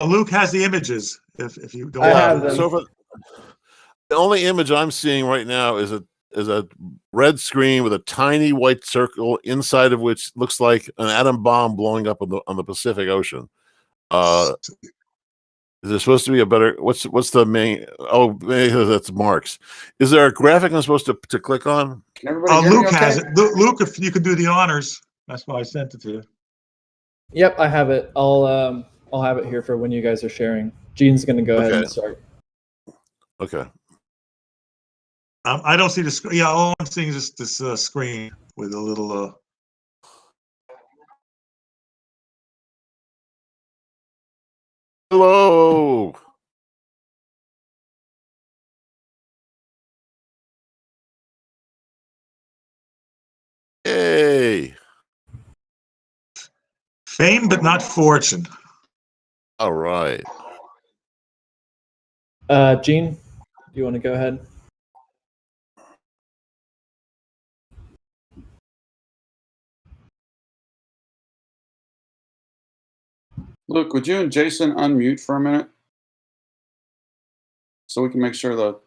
Luke has the images. If you don't I have have them. So the only image I'm seeing right now is a red screen with a tiny white circle inside of which looks like an atom bomb blowing up on the Pacific Ocean. Is there supposed to be a better? What's the main? Oh, maybe that's Mark's. Is there a graphic I'm supposed to click on? Can everybody hear Luke me okay? has it. Luke, if you could do the honors, that's why I sent it to you. Yep, I have it. I'll have it here for when you guys are sharing. Gene's going to go ahead and start. Okay. I don't see the screen. Yeah, all I'm seeing is this screen with a little. Hello. Hey. Fame, but not fortune. All right. Gene, do you want to go ahead? Luke, would you and Jason unmute for a minute so we can make sure the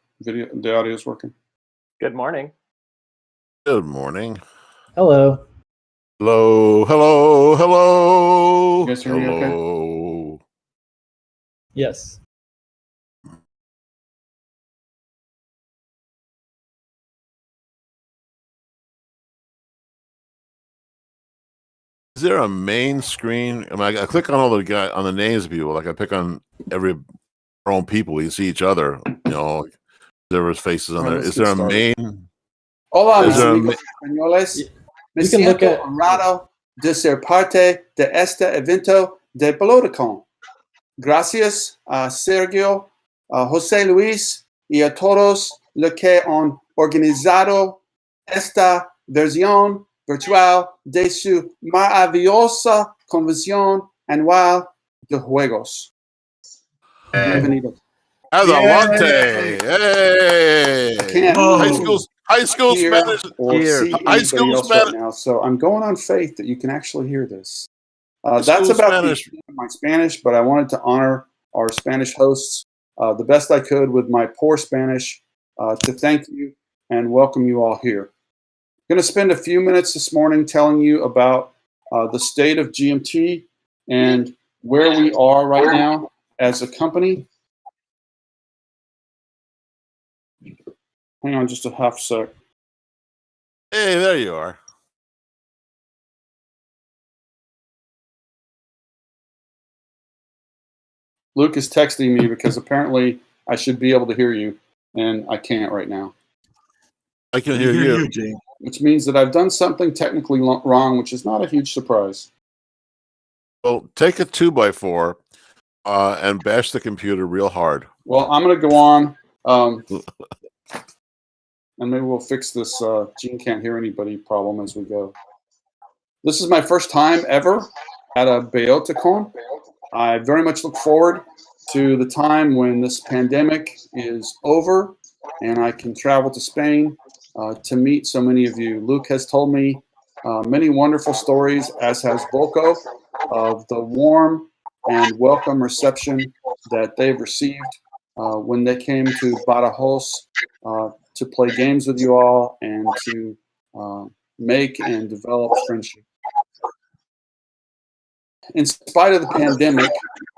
audio is working? Good morning. Good morning. Hello. Hello. Hello. Hello. You guys hear me okay? Hello. Yes. Is there a main screen? I mean, I click on all the names of people. Like I pick on every own people. We see each other. You know, there's faces on there. Is there a main? Hola, Is mis there a amigos españoles. Me You can look siento at- honrado de ser parte de este evento de Bellota Con. Gracias a Sergio, a José Luis y a todos los que han organizado esta versión virtual de su maravillosa convención anual de juegos. Bienvenidos. Adelante. Hey. I can't High school hear Spanish. or see High anybody school else Spanish. right now, so I'm going on faith that you can actually hear this. High That's school about Spanish. the end of my Spanish, but I wanted to honor our Spanish hosts the best I could with my poor Spanish to thank you and welcome you all here. I'm going to spend a few minutes this morning telling you about the state of GMT and where we are right now as a company. Hang on just a half sec. Hey, there you are. Luke is texting me because apparently I should be able to hear you, and I can't right now. I can hear you. Gene. Which means that I've done something technically wrong, which is not a huge surprise. Well, take a 2x4 and bash the computer real hard. Well, I'm going to go on, and maybe we'll fix this Gene can't hear anybody problem as we go. This is my first time ever at a Bellota Con. I very much look forward to the time when this pandemic is over and I can travel to Spain to meet so many of you. Luke has told me many wonderful stories, as has Volko, of the warm and welcome reception that they've received when they came to Badajoz to play games with you all and to make and develop friendship. In spite of the pandemic,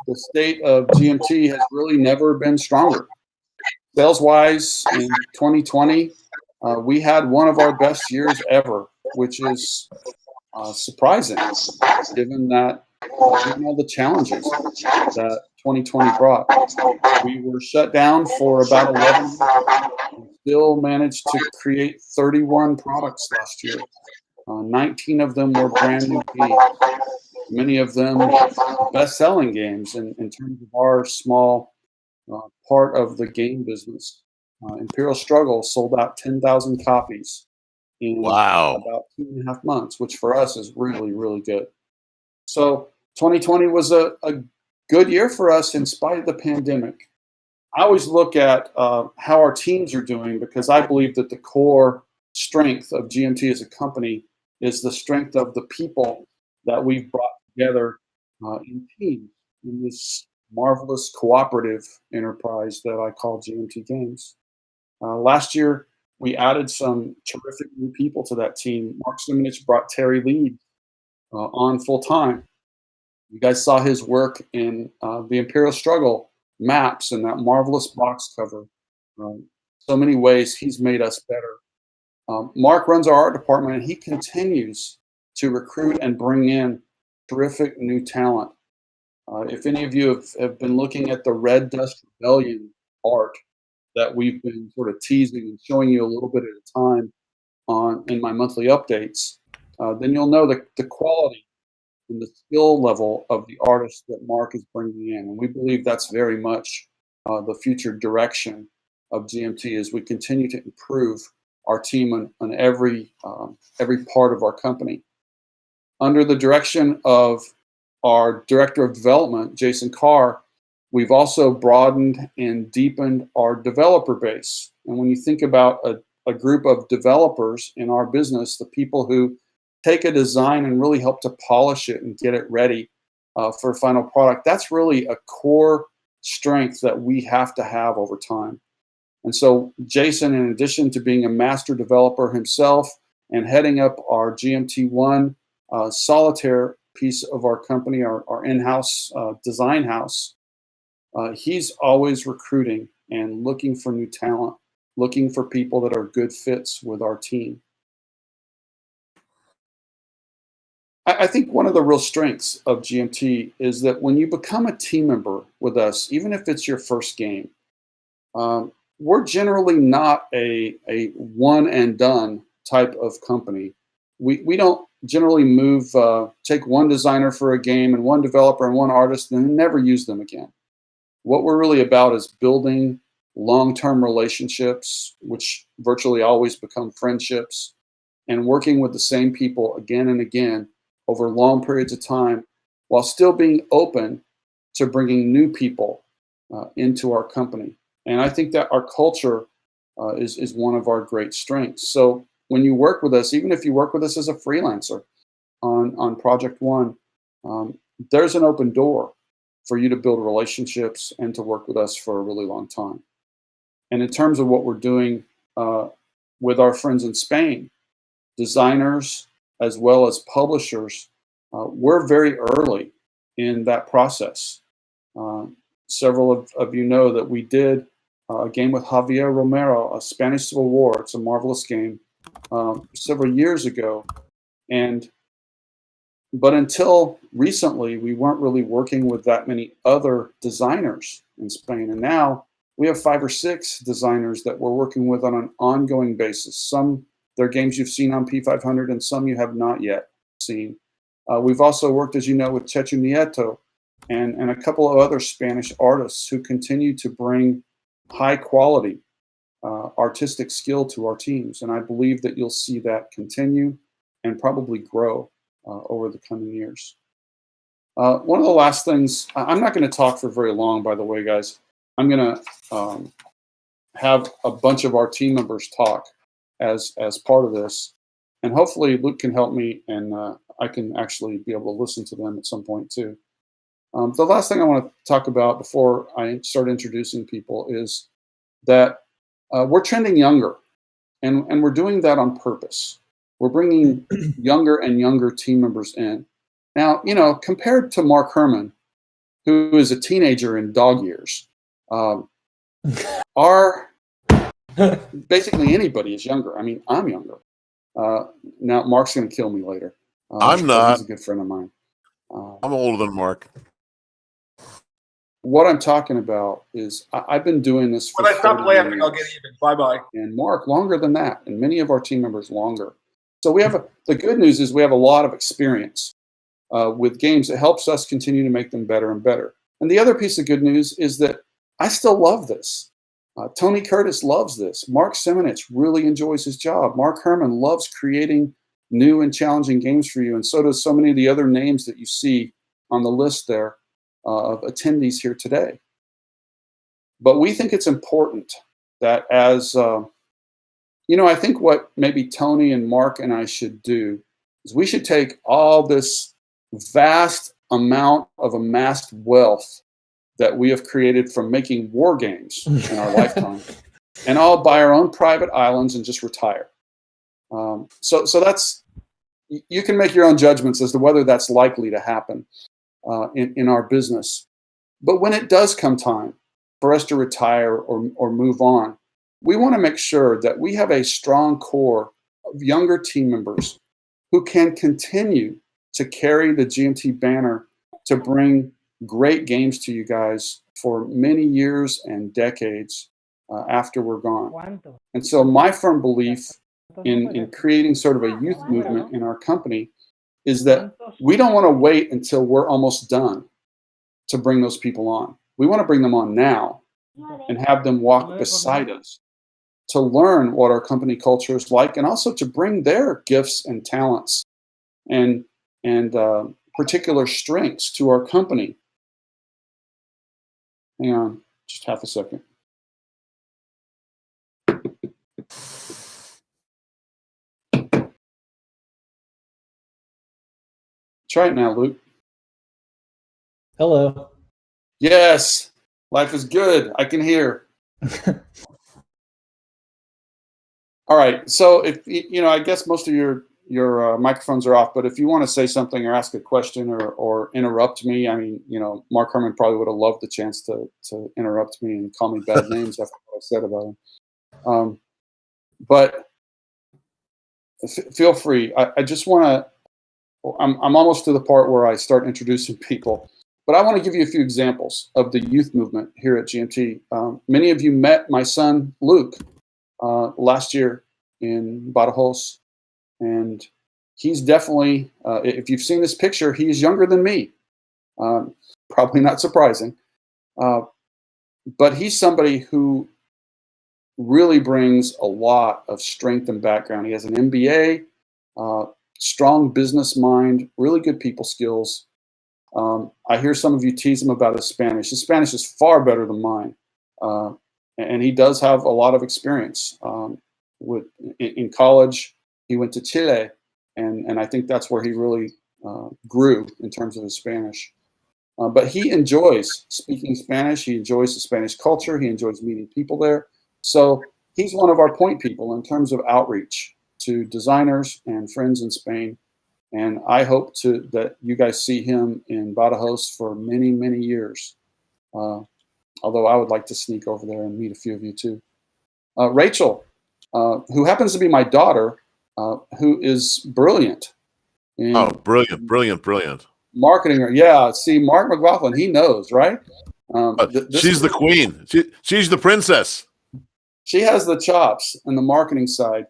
the state of GMT has really never been stronger. Sales-wise, in 2020, we had one of our best years ever, which is surprising, given all the challenges that 2020 brought. We were shut down for about 11 months and still managed to create 31 products last year. 19 of them were brand new games. Many of them best-selling games in terms of our small part of the game business. Imperial Struggle sold out 10,000 copies in about 2.5 months, which for us is really, really good. So 2020 was a good year for us in spite of the pandemic. I always look at how our teams are doing because I believe that the core strength of GMT as a company is the strength of the people that we've brought together in teams in this marvelous cooperative enterprise that I call GMT Games. Last year, we added some terrific new people to that team. Mark Simonich brought Terry Lead on full time. You guys saw his work in the Imperial Struggle maps and that marvelous box cover. So many ways he's made us better. Mark runs our art department, and he continues to recruit and bring in terrific new talent. If any of you have been looking at the Red Dust Rebellion art that we've been sort of teasing and showing you a little bit at a time in my monthly updates, then you'll know the quality and the skill level of the artists that Mark is bringing in. And we believe that's very much the future direction of GMT as we continue to improve our team on every part of our company. Under the direction of our Director of Development, Jason Carr, we've also broadened and deepened our developer base. And when you think about a group of developers in our business, the people who take a design and really help to polish it and get it ready for a final product, that's really a core strength that we have to have over time. And so Jason, in addition to being a master developer himself and heading up our GMT1 solitaire piece of our company, our in-house design house, he's always recruiting and looking for new talent, looking for people that are good fits with our team. I think one of the real strengths of GMT is that when you become a team member with us, even if it's your first game, we're generally not a one and done type of company. We don't generally take one designer for a game and one developer and one artist and then never use them again. What we're really about is building long-term relationships, which virtually always become friendships, and working with the same people again and again over long periods of time, while still being open to bringing new people into our company. And I think that our culture is one of our great strengths. So when you work with us, even if you work with us as a freelancer on Project One, there's an open door for you to build relationships and to work with us for a really long time. And in terms of what we're doing with our friends in Spain, designers as well as publishers, we're very early in that process. Several of you know that we did a game with Javier Romero, a Spanish Civil War. It's a marvelous game several years ago. But until recently, we weren't really working with that many other designers in Spain. And now we have 5 or 6 designers that we're working with on an ongoing basis. Some they're games you've seen on P500 and some you have not yet seen. We've also worked, as you know, with Chechu Nieto and a couple of other Spanish artists who continue to bring high quality artistic skill to our teams. And I believe that you'll see that continue and probably grow over the coming years. One of the last things, I'm not going to talk for very long, by the way, guys. I'm going to have a bunch of our team members talk as part of this. And hopefully Luke can help me and I can actually be able to listen to them at some point too. The last thing I want to talk about before I start introducing people is that we're trending younger, and we're doing that on purpose. We're bringing younger and younger team members in. Now, you know, compared to Mark Herman, who is a teenager in dog years, basically anybody is younger. I mean, I'm younger. Now, Mark's going to kill me later. I'm not. He's a good friend of mine. I'm older than Mark. What I'm talking about is I've been doing this for when I stop 30 laughing, years. I'll get even. Bye-bye. And Mark longer than that, and many of our team members longer. So we have the good news is we have a lot of experience with games that helps us continue to make them better and better. And the other piece of good news is that I still love this. Tony Curtis loves this. Mark Simonich really enjoys his job. Mark Herman loves creating new and challenging games for you, and so does so many of the other names that you see on the list there of attendees here today. But we think it's important that as, you know, I think what maybe Tony and Mark and I should do is we should take all this vast amount of amassed wealth that we have created from making war games in our lifetime, and all buy our own private islands and just retire. So that's, you can make your own judgments as to whether that's likely to happen in our business. But when it does come time for us to retire or move on, we want to make sure that we have a strong core of younger team members who can continue to carry the GMT banner to bring great games to you guys for many years and decades after we're gone. And so my firm belief in creating sort of a youth movement in our company is that we don't want to wait until we're almost done to bring those people on. We want to bring them on now and have them walk beside us to learn what our company culture is like, and also to bring their gifts and talents and particular strengths to our company. Hang on just half a second. Try it now, Luke. Hello. Yes, life is good. I can hear. All right. So if you know, I guess most of your microphones are off, but if you want to say something or ask a question or interrupt me, I mean, you know, Mark Herman probably would have loved the chance to interrupt me and call me bad names after what I said about him. But feel free. I just want to. I'm almost to the part where I start introducing people, but I want to give you a few examples of the youth movement here at GMT. Many of you met my son Luke last year in Badajoz, and he's definitely, if you've seen this picture, he is younger than me. Probably not surprising, but he's somebody who really brings a lot of strength and background. He has an MBA, strong business mind, really good people skills. I hear some of you tease him about his Spanish. His Spanish is far better than mine. And he does have a lot of experience. In college, he went to Chile, and I think that's where he really grew in terms of his Spanish. But he enjoys speaking Spanish. He enjoys the Spanish culture. He enjoys meeting people there. So he's one of our point people in terms of outreach to designers and friends in Spain. And I hope that you guys see him in Badajoz for many, many years. Although I would like to sneak over there and meet a few of you too. Rachel, who happens to be my daughter, who is brilliant. Brilliant. Marketing. Yeah, see, Mark McLaughlin, he knows, right? She's the queen. She's the princess. She has the chops and the marketing side.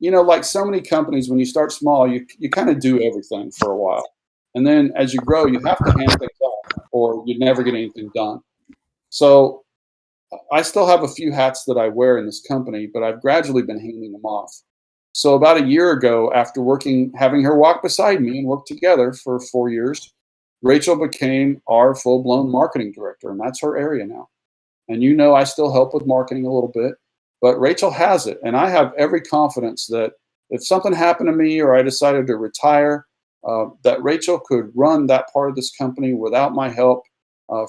You know, like so many companies, when you start small, you kind of do everything for a while. And then as you grow, you have to hand things off or you'd never get anything done. So I still have a few hats that I wear in this company, but I've gradually been handing them off. So about a year ago, after having her walk beside me and work together for 4 years, Rachel became our full-blown marketing director, and that's her area now. And you know, I still help with marketing a little bit, but Rachel has it. And I have every confidence that if something happened to me or I decided to retire, that Rachel could run that part of this company without my help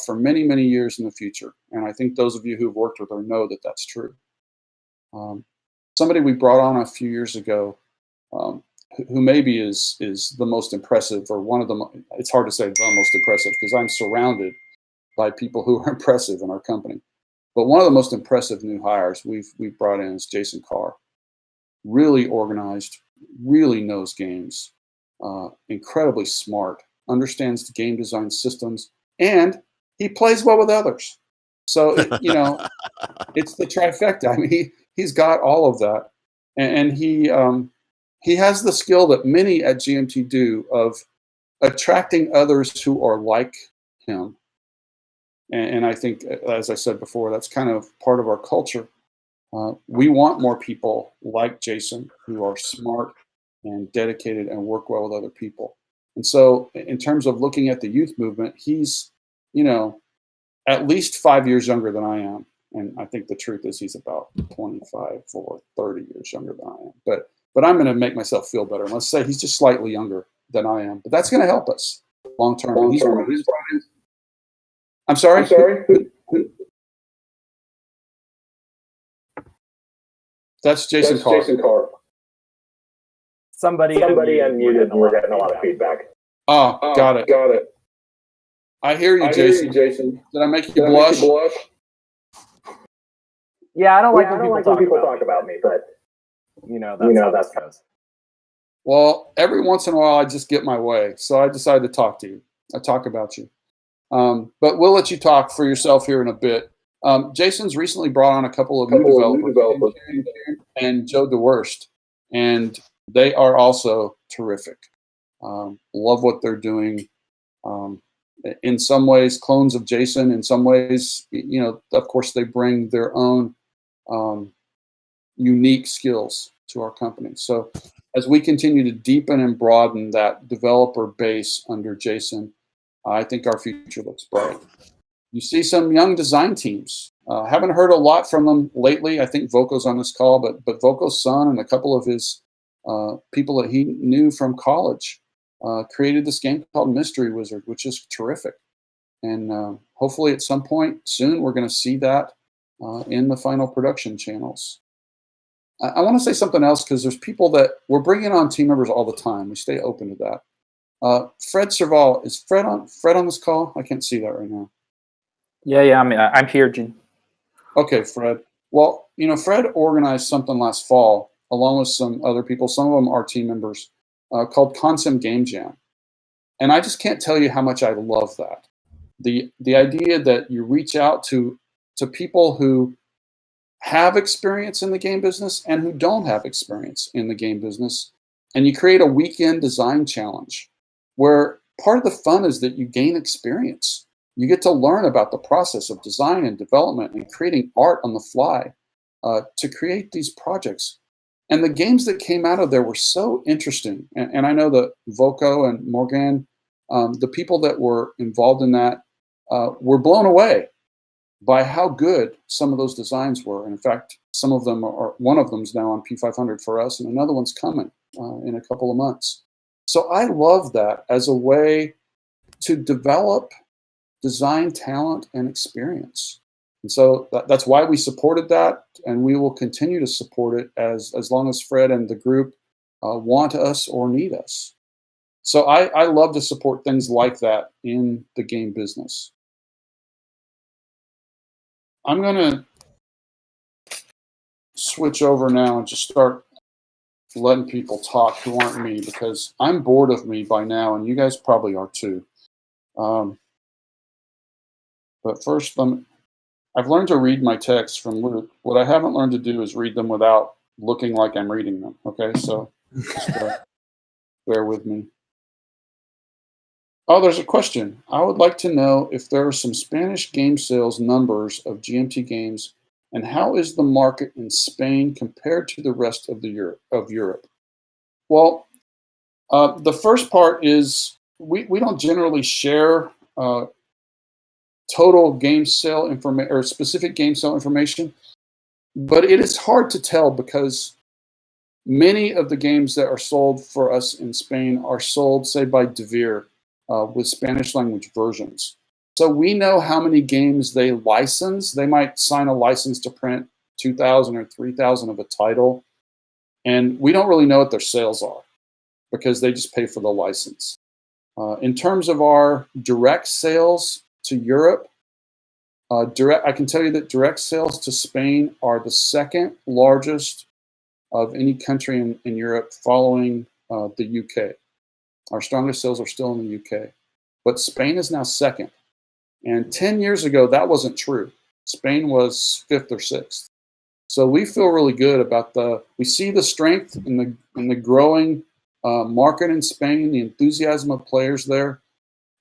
for many, many years in the future. And I think those of you who've worked with her know that that's true. Somebody we brought on a few years ago, who maybe is the most impressive, or one of the, it's hard to say the most impressive because I'm surrounded by people who are impressive in our company. But one of the most impressive new hires we've brought in is Jason Carr. Really organized, really knows games, incredibly smart, understands the game design systems, and he plays well with others. So, you know, it's the trifecta. I mean, he's got all of that. And he has the skill that many at GMT do of attracting others who are like him. And I think, as I said before, that's kind of part of our culture. We want more people like Jason who are smart and dedicated and work well with other people. And so in terms of looking at the youth movement, he's, you know, at least 5 years younger than I am. And I think the truth is he's about 25 or 30 years younger than I am. But I'm going to make myself feel better. And let's say he's just slightly younger than I am. But that's going to help us long term. I'm sorry? That's Jason Carr. Somebody unmuted. We're getting a lot of feedback. Oh, got it. I hear you, Jason. Did I make you blush? Yeah, I don't like when people talk about me, but that's how that goes. Well, every once in a while, I just get my way, so I decided to talk to you. I talk about you. But we'll let you talk for yourself here in a bit. Jason's recently brought on a couple of new developers, and Joe DeWorst, and they are also terrific. Love what they're doing. In some ways, clones of Jason. In some ways, of course, they bring their own unique skills to our company. So as we continue to deepen and broaden that developer base under Jason, I think our future looks bright. You see some young design teams. Haven't heard a lot from them lately. I think Voko's on this call, but Voko's son and a couple of his people that he knew from college created this game called Mystery Wizard, which is terrific. And hopefully at some point soon, we're going to see that in the final production channels. I want to say something else because there's people that we're bringing on team members all the time. We stay open to that. Fred Serval, is Fred on this call? I can't see that right now. Yeah, I'm here, Gene. Okay, Fred. Well, Fred organized something last fall along with some other people. Some of them are team members called Consim Game Jam, and I just can't tell you how much I love that. The idea that you reach out to people who have experience in the game business and who don't have experience in the game business, and you create a weekend design challenge where part of the fun is that you gain experience. You get to learn about the process of design and development and creating art on the fly to create these projects. And the games that came out of there were so interesting. And I know that Voko and Morgan, the people that were involved in that, were blown away by how good some of those designs were. And in fact, some of them one of them's now on P500 for us, and another one's coming in a couple of months. So I love that as a way to develop design talent and experience. And so that's why we supported that, and we will continue to support it as long as Fred and the group want us or need us. So I love to support things like that in the game business. I'm going to switch over now and just start letting people talk who aren't me, because I'm bored of me by now, and you guys probably are too. But first, I've learned to read my texts from Luke. What I haven't learned to do is read them without looking like I'm reading them. Okay, so just, bear with me. Oh, there's a question. I would like to know if there are some Spanish game sales numbers of GMT games, and how is the market in Spain compared to the rest of Europe? Well, the first part is we don't generally share total game sale information or specific game sale information, but it is hard to tell because many of the games that are sold for us in Spain are sold, say, by Devir with Spanish language versions. So we know how many games they license. They might sign a license to print 2,000 or 3,000 of a title, and we don't really know what their sales are because they just pay for the license. In terms of our direct sales to Europe, I can tell you that direct sales to Spain are the second largest of any country in Europe, following the UK. Our strongest sales are still in the UK, but Spain is now second. And 10 years ago, that wasn't true. Spain was 5th or 6th. So we feel really good about we see the strength in the growing market in Spain, the enthusiasm of players there.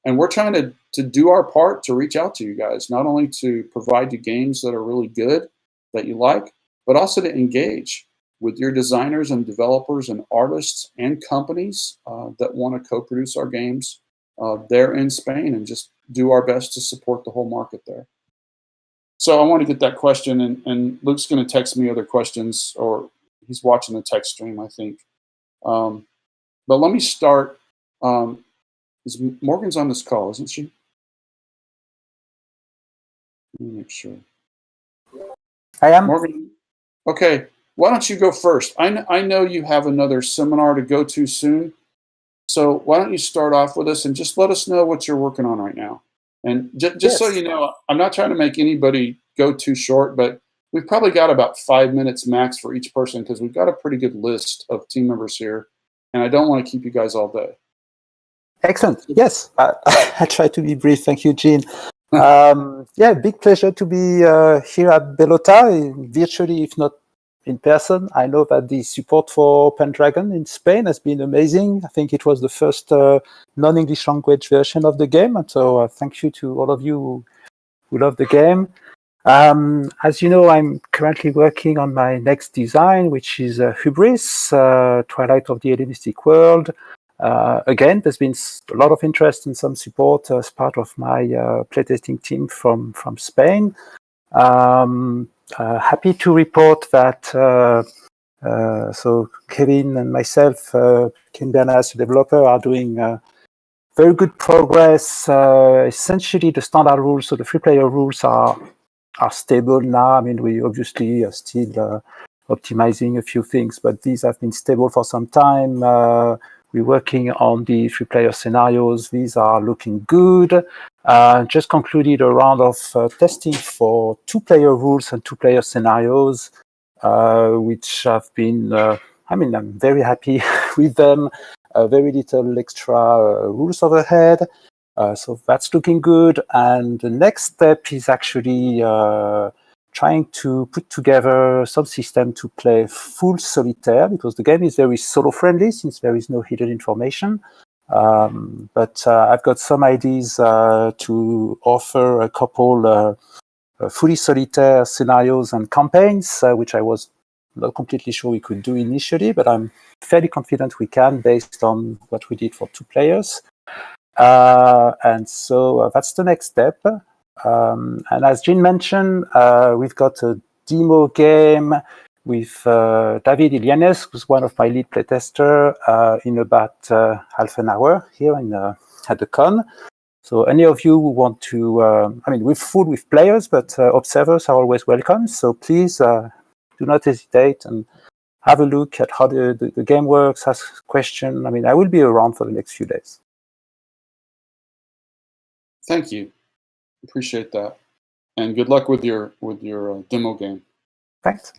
And we're trying to do our part to reach out to you guys, not only to provide you games that are really good, that you like, but also to engage with your designers and developers and artists and companies that want to co-produce our games there in Spain, and just do our best to support the whole market there. So I want to get that question, and Luke's going to text me other questions, or he's watching the text stream, I think. But let me start. Morgan's on this call, isn't she? Let me make sure. I am. Morgan, okay. Why don't you go first? I know you have another seminar to go to soon. So why don't you start off with us and just let us know what you're working on right now. And just so you know, I'm not trying to make anybody go too short, but we've probably got about 5 minutes max for each person because we've got a pretty good list of team members here. And I don't want to keep you guys all day. Excellent. Yes, I try to be brief. Thank you, Gene. Yeah, big pleasure to be here at Bellota, virtually, if not in person. I know that the support for Pendragon in Spain has been amazing. I think it was the first non-English language version of the game. And so thank you to all of you who love the game. As you know, I'm currently working on my next design, which is Hubris, Twilight of the Hellenistic World. Again, there's been a lot of interest and some support as part of my playtesting team from Spain. Happy to report that so Kevin and myself, Ken Bernas, the developer, are doing very good progress. Essentially, the standard rules, so the free-player rules, are stable now. I mean, we obviously are still optimizing a few things, but these have been stable for some time. We're working on the free-player scenarios. These are looking good. Just concluded a round of testing for two-player rules and two-player scenarios, which have been, I mean, I'm very happy with them. Very little extra rules overhead. So that's looking good. And the next step is actually trying to put together some system to play full solitaire, because the game is very solo friendly since there is no hidden information. But I've got some ideas to offer a couple fully solitaire scenarios and campaigns, which I was not completely sure we could do initially, but I'm fairly confident we can based on what we did for 2 players. And so that's the next step. And as Gene mentioned, we've got a demo game with David Ilianes, who's one of my lead playtester, in about half an hour here at the con. So any of you who want to, I mean, we're full with players, but observers are always welcome. So please do not hesitate and have a look at how the game works, ask questions. I mean, I will be around for the next few days. Thank you. Appreciate that. And good luck with your demo game. Thanks.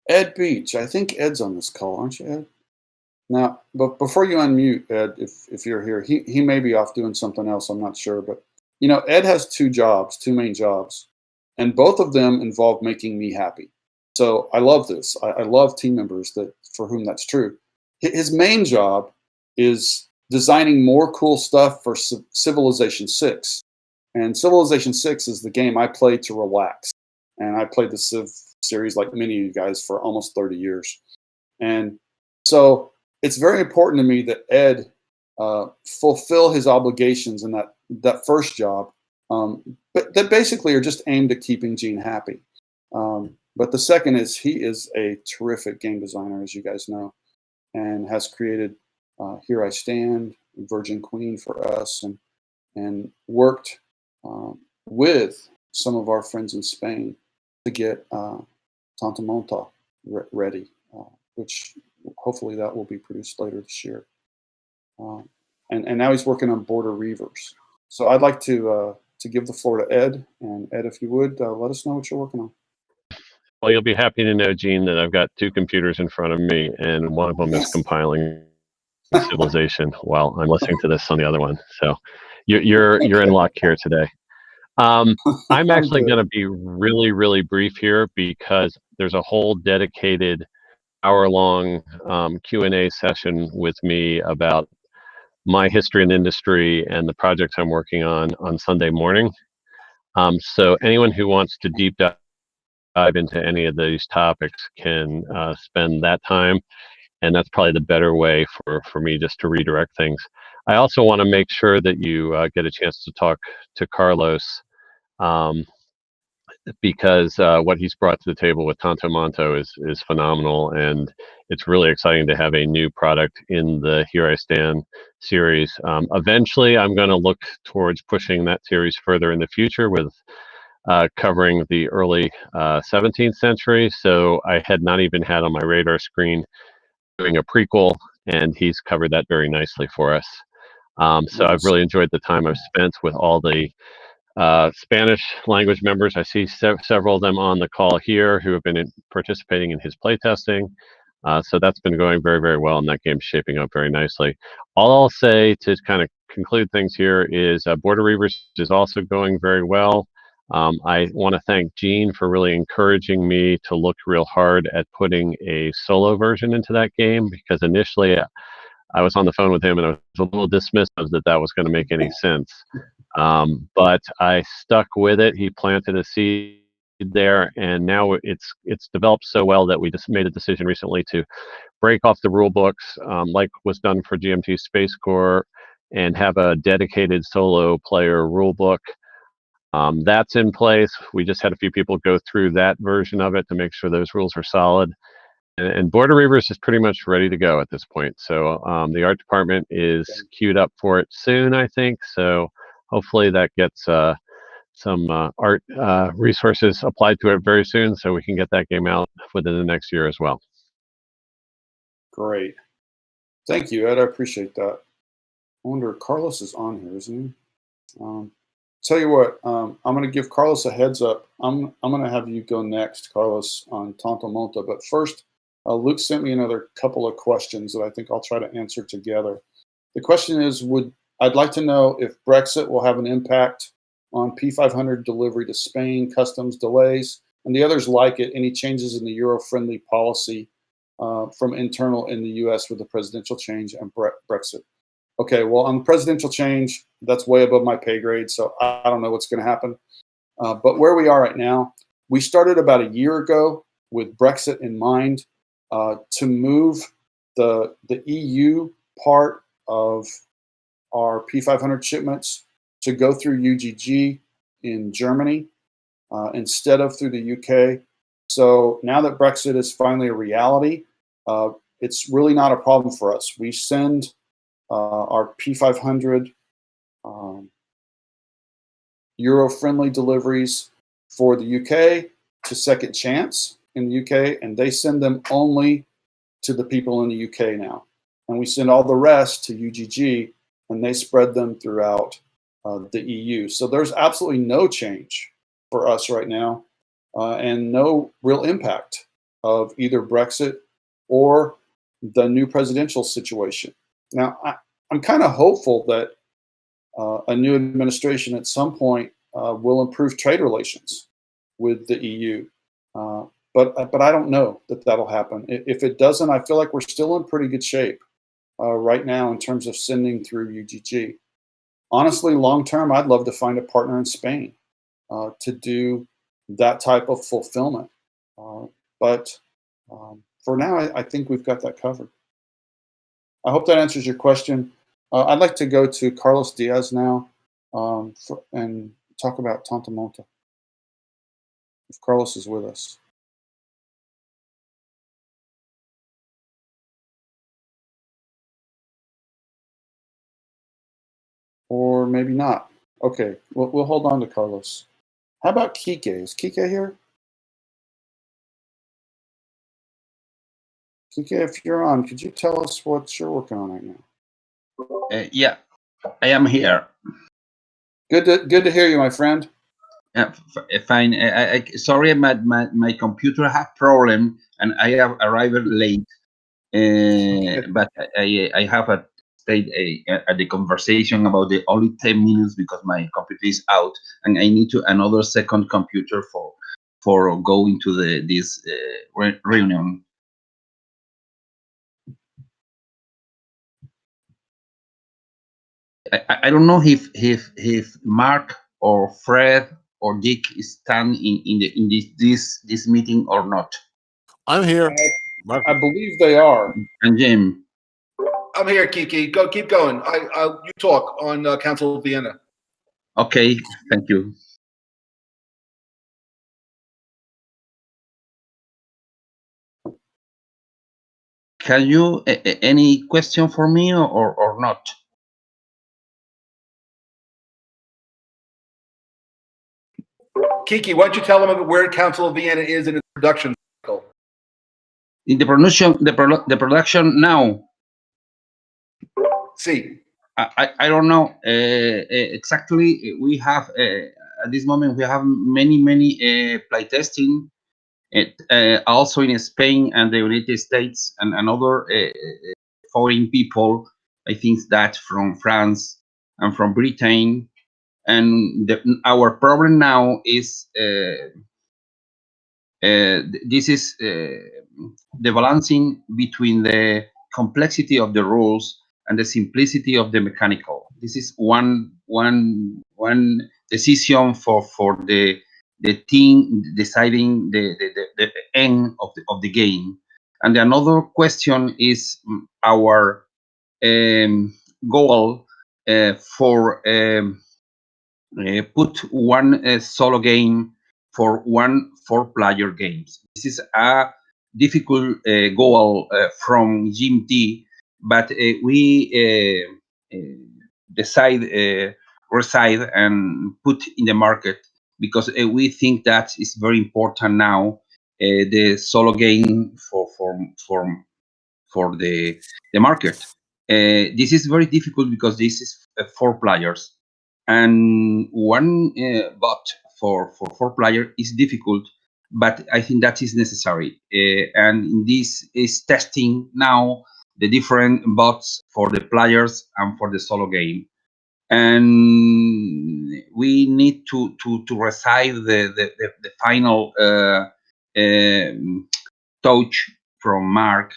Ed Beach. I think Ed's on this call, aren't you, Ed? Now, but before you unmute, Ed, if you're here, he may be off doing something else. I'm not sure. But, you know, Ed has 2 main jobs, and both of them involve making me happy. So I love this. I love team members for whom that's true. His main job is designing more cool stuff for Civilization 6. And Civilization 6 is the game I play to relax. And I played the Civ series like many of you guys for almost 30 years. And so it's very important to me that Ed fulfill his obligations in that first job, but that basically are just aimed at keeping Gene happy. But the second is he is a terrific game designer, as you guys know, and has created Here I Stand, Virgin Queen for us, and worked with some of our friends in Spain to get Tanta Monta ready, which hopefully that will be produced later this year. And now he's working on Border Reavers. So I'd like to give the floor to Ed. And Ed, if you would, let us know what you're working on. Well, you'll be happy to know, Gene, that I've got 2 computers in front of me, and one of them is compiling Civilization while I'm listening to this on the other one. So you're in luck here today. I'm actually going to be really, really brief here because there's a whole dedicated hour-long Q&A session with me about my history in the industry and the projects I'm working on Sunday morning. So anyone who wants to deep dive into any of these topics can spend that time, and that's probably the better way for me just to redirect things. I also want to make sure that you get a chance to talk to Carlos. because what he's brought to the table with Tanto Monto is phenomenal, and it's really exciting to have a new product in the Here I Stand series. Eventually, I'm going to look towards pushing that series further in the future with covering the early 17th century. So I had not even had on my radar screen doing a prequel, and he's covered that very nicely for us. So I've really enjoyed the time I've spent with all the Spanish language members. I see several of them on the call here who have been participating in his playtesting. So that's been going very, very well, and that game's shaping up very nicely. All I'll say to kind of conclude things here is Border Reavers is also going very well. I want to thank Gene for really encouraging me to look real hard at putting a solo version into that game, because initially I was on the phone with him and I was a little dismissive that was going to make any sense. But I stuck with it. He planted a seed there, and now it's developed so well that we just made a decision recently to break off the rule books, like was done for GMT Space Corps, and have a dedicated solo player rule book. That's in place. We just had a few people go through that version of it to make sure those rules are solid. And Border Reavers is pretty much ready to go at this point. So the art department is queued up for it soon, I think. So hopefully that gets some art resources applied to it very soon, so we can get that game out within the next year as well. Great. Thank you, Ed. I appreciate that. I wonder, Carlos is on here, isn't he? Tell you what, I'm going to give Carlos a heads up. I'm going to have you go next, Carlos, on Tanto Monto. But first, Luke sent me another couple of questions that I think I'll try to answer together. The question is, I'd like to know if Brexit will have an impact on P500 delivery to Spain, customs delays, and the others like it, any changes in the Euro-friendly policy from internal in the US with the presidential change and Brexit. Okay, well, on the presidential change, that's way above my pay grade, so I don't know what's going to happen. But where we are right now, we started about a year ago with Brexit in mind to move the EU part of our P500 shipments to go through UGG in Germany instead of through the UK. So now that Brexit is finally a reality, it's really not a problem for us. We send our P500 Euro-friendly deliveries for the UK to Second Chance in the UK, and they send them only to the people in the UK now. And we send all the rest to UGG, and they spread them throughout the EU. So there's absolutely no change for us right now, and no real impact of either Brexit or the new presidential situation. Now, I'm kind of hopeful that a new administration at some point will improve trade relations with the EU. But I don't know that that'll happen. If it doesn't, I feel like we're still in pretty good shape right now in terms of sending through UGG. Honestly, long term, I'd love to find a partner in Spain to do that type of fulfillment. But for now, I think we've got that covered. I hope that answers your question. I'd like to go to Carlos Diaz now and talk about Tanto Monto, if Carlos is with us. Or maybe not. Okay, we'll hold on to Carlos. How about Kike? Is Kike here? Kike, if you're on, could you tell us what you're working on right now? Yeah, I am here. Good to hear you, my friend. Fine. Sorry, my computer had problem and I have arrived late. But I have stayed at the conversation about the only 10 minutes because my computer is out and I need another second computer for going to this reunion. I don't know if Mark or Fred or Dick stand in this meeting or not. I'm here. I believe they are. And Jim. I'm here, Kiki. Keep going. You talk on Council of Vienna. Okay, thank you. Can you any question for me or not? Kiki, why don't you tell them about where Council of Vienna is in its production cycle? In the production now. See, I don't know exactly. We have at this moment we have many playtesting. Also in Spain and the United States and other foreign people. I think that from France and from Britain. And our problem now is this is the balancing between the complexity of the rules and the simplicity of the mechanical. This is one decision for the team deciding the end of the game. And another question is our goal for put one solo game for 4-player games. This is a difficult goal from GMT, but we reside and put in the market because we think that is very important now. The solo game for the market. This is very difficult because this is 4 players, and one bot for 4 players is difficult. But I think that is necessary, and this is testing now the different bots for the players and for the solo game. And we need to receive the final touch from Mark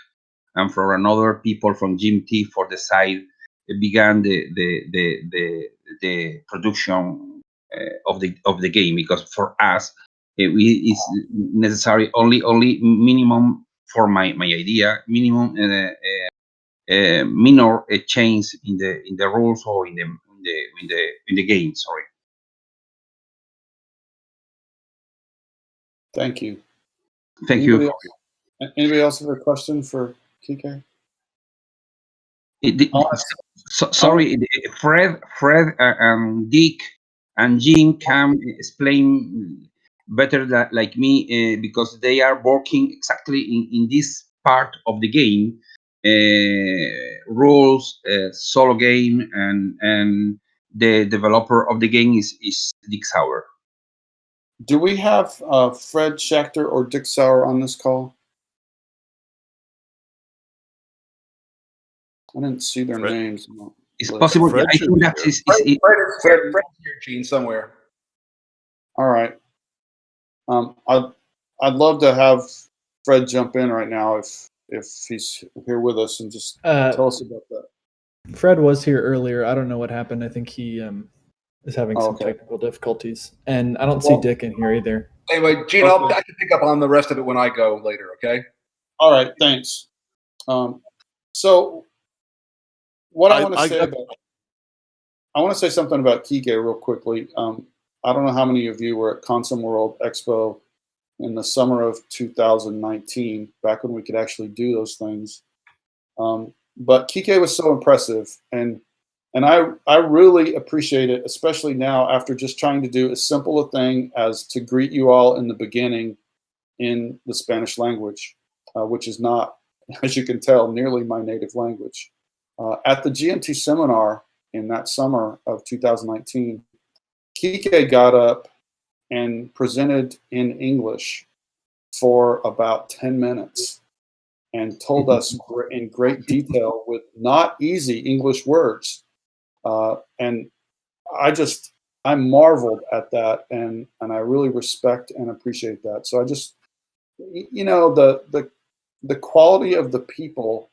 and from another people from GMT for the side began the production of the game, because for us it's necessary only minimum for my idea, minimum minor change in the rules or in the game. Sorry. Thank you. Thank you. Anybody else have a question for Kike? Sorry, Fred and Dick and Jim can explain better that like me because they are working exactly in this part of the game, rules, solo game, and the developer of the game is Dick Sauer. Do we have Fred Schechter or Dick Sauer on this call? I didn't see their names. It's possible. Fred I think that is Fred's here, Gene, somewhere. All right. I'd love to have Fred jump in right now if he's here with us and just tell us about that. Fred was here earlier. I don't know what happened. I think he is having some technical difficulties, and I don't see Dick in here either. Anyway, Gene, I can pick up on the rest of it when I go later. Okay. All right. Thanks. So what I want to say I want to say something about Kike real quickly. I don't know how many of you were at Consum World Expo in the summer of 2019, back when we could actually do those things. But Kike was so impressive, and I really appreciate it, especially now after just trying to do as simple a thing as to greet you all in the beginning in the Spanish language, which is not, as you can tell, nearly my native language. At the GMT seminar in that summer of 2019, Kike got up and presented in English for about 10 minutes and told us in great detail with not easy English words. And I marveled at that, and I really respect and appreciate that. So I just, you know, the quality of the people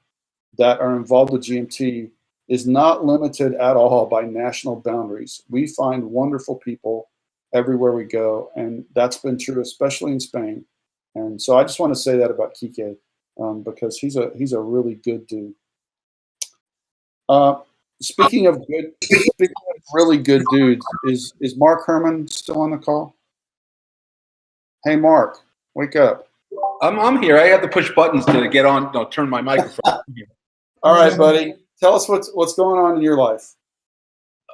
that are involved with GMT is not limited at all by national boundaries. We find wonderful people everywhere we go, and that's been true, especially in Spain. And so I just want to say that about Kike, because he's a really good dude. Speaking of really good dudes, is Mark Herman still on the call? Hey, Mark, wake up. I'm here. I have to push buttons to get on. No, turn my microphone. All right, buddy. Tell us what's going on in your life.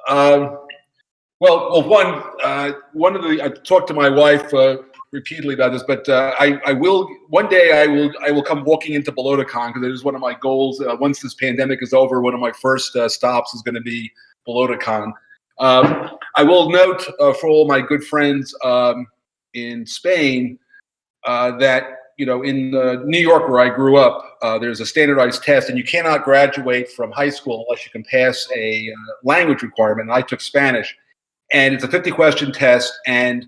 Well, one of the I talked to my wife repeatedly about this, but I will one day I will come walking into Bellota Con, because it is one of my goals. Once this pandemic is over, one of my first stops is going to be Bellota Con. I will note for all my good friends in Spain that, you know, in New York, where I grew up, there's a standardized test, and you cannot graduate from high school unless you can pass a language requirement. And I took Spanish, and it's a 50-question test, and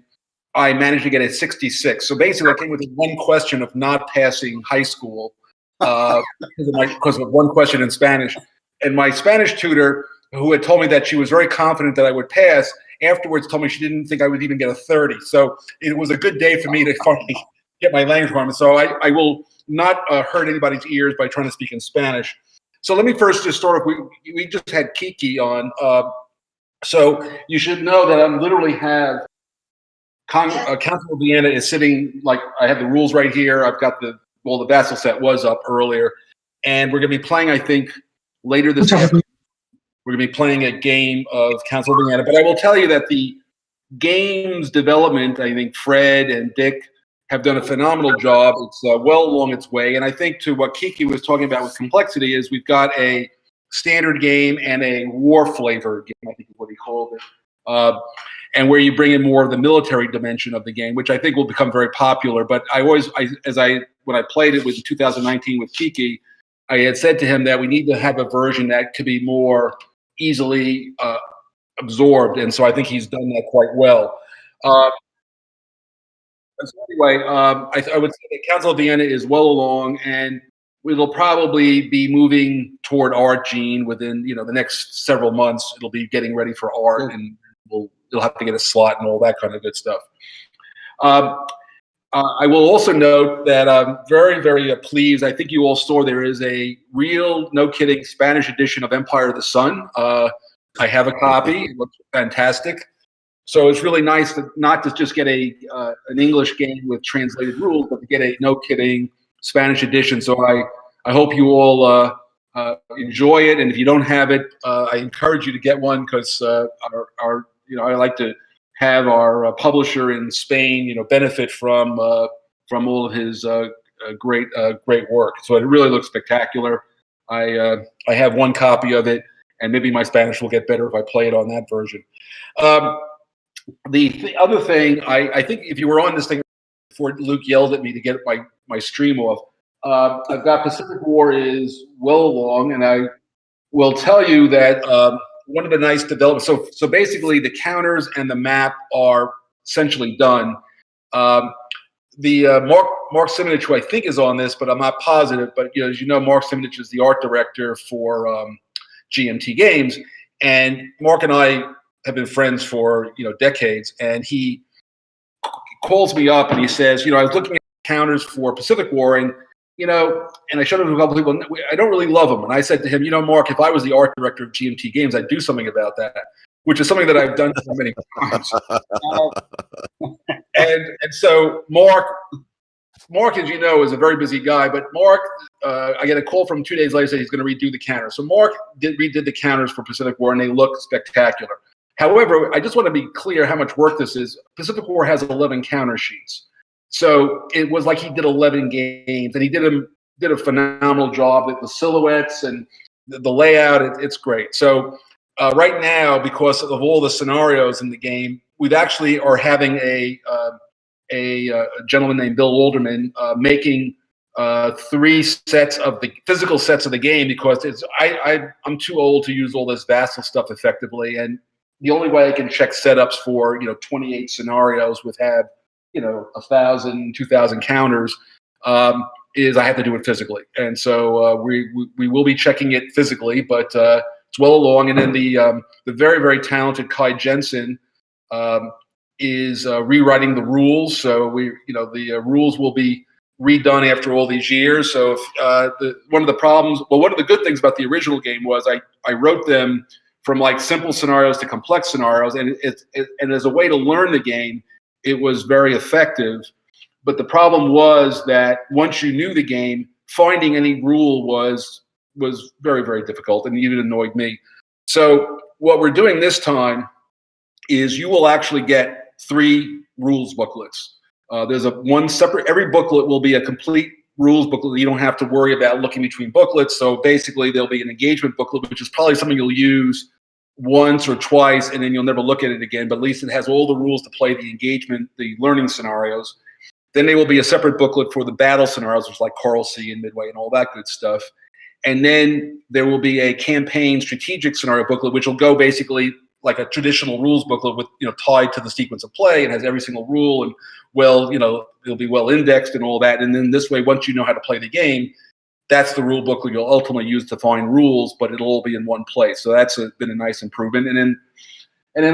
I managed to get a 66. So basically, I came within one question of not passing high school because of one question in Spanish. And my Spanish tutor, who had told me that she was very confident that I would pass, afterwards told me she didn't think I would even get a 30. So it was a good day for me to finally get my language requirement. So I will not hurt anybody's ears by trying to speak in Spanish. So let me first just start off. We just had Kiki on. So you should know that I literally have Council of Vienna is sitting, like, I have the rules right here. I've got the Vassal set was up earlier. And we're going to be playing, I think, later this afternoon. We're going to be playing a game of Council of Vienna. But I will tell you that the game's development, I think Fred and Dick have done a phenomenal job. It's well along its way. And I think to what Kiki was talking about with complexity is we've got a standard game and a war flavor game, I think is what he called it. And where you bring in more of the military dimension of the game, which I think will become very popular. But when I played it in 2019 with Kiki, I had said to him that we need to have a version that could be more easily absorbed. And so I think he's done that quite well. So anyway, I would say that Council of Vienna is well along, and it'll probably be moving toward art, Gene, within the next several months. It'll be getting ready for art, and you'll have to get a slot and all that kind of good stuff. I will also note that I'm very, very pleased. I think you all saw there is a real, no kidding, Spanish edition of Empire of the Sun. I have a copy. It looks fantastic. So it's really nice to not to just get an English game with translated rules, but to get a no kidding Spanish edition. So I hope you all enjoy it, and if you don't have it, I encourage you to get one, because I like to have our publisher in Spain benefit from all of his great work. So it really looks spectacular. I have one copy of it, and maybe my Spanish will get better if I play it on that version. The other thing, I think if you were on this thing before Luke yelled at me to get my stream off, I've got Pacific War is well along, and I will tell you that one of the nice developments, so basically the counters and the map are essentially done. Mark Simonich, who I think is on this, but I'm not positive, but as you know, Mark Simonich is the art director for GMT Games, and Mark and I have been friends for decades, and he calls me up and he says, I was looking at counters for Pacific War, and I showed him to a couple people. I don't really love them, and I said to him, Mark, if I was the art director of GMT Games, I'd do something about that, which is something that I've done so many times. And so Mark, as you know, is a very busy guy, but Mark, I get a call from 2 days later saying he's going to redo the counters. So Mark redid the counters for Pacific War, and they look spectacular. However, I just want to be clear how much work this is. Pacific War has 11 counter sheets. So it was like he did 11 games, and he did a phenomenal job with the silhouettes and the layout. It's great. So right now, because of all the scenarios in the game, we actually are having a gentleman named Bill Alderman making 3 sets of the physical sets of the game, because I'm too old to use all this Vassal stuff effectively, and the only way I can check setups for 28 scenarios with 1,000, 2,000 counters is I have to do it physically, and so we will be checking it physically, but it's well along. And then the very, very talented Kai Jensen is rewriting the rules, so the rules will be redone after all these years. So if, one of the good things about the original game was I wrote them from like simple scenarios to complex scenarios, and and as a way to learn the game, it was very effective. But the problem was that once you knew the game, finding any rule was very, very difficult, and even annoyed me. So what we're doing this time is you will actually get 3 rules booklets. There's one separate, every booklet will be a complete rules booklet. You don't have to worry about looking between booklets. So basically there'll be an engagement booklet, which is probably something you'll use once or twice, and then you'll never look at it again, but at least it has all the rules to play the engagement, the learning scenarios. Then there will be a separate booklet for the battle scenarios, which is like Coral Sea and Midway and all that good stuff. And then there will be a campaign strategic scenario booklet, which will go basically like a traditional rules booklet with, tied to the sequence of play, and has every single rule, and it'll be well indexed and all that. And then this way, once you know how to play the game, that's the rule booklet you'll ultimately use to find rules, but it'll all be in one place. So that's been a nice improvement. And then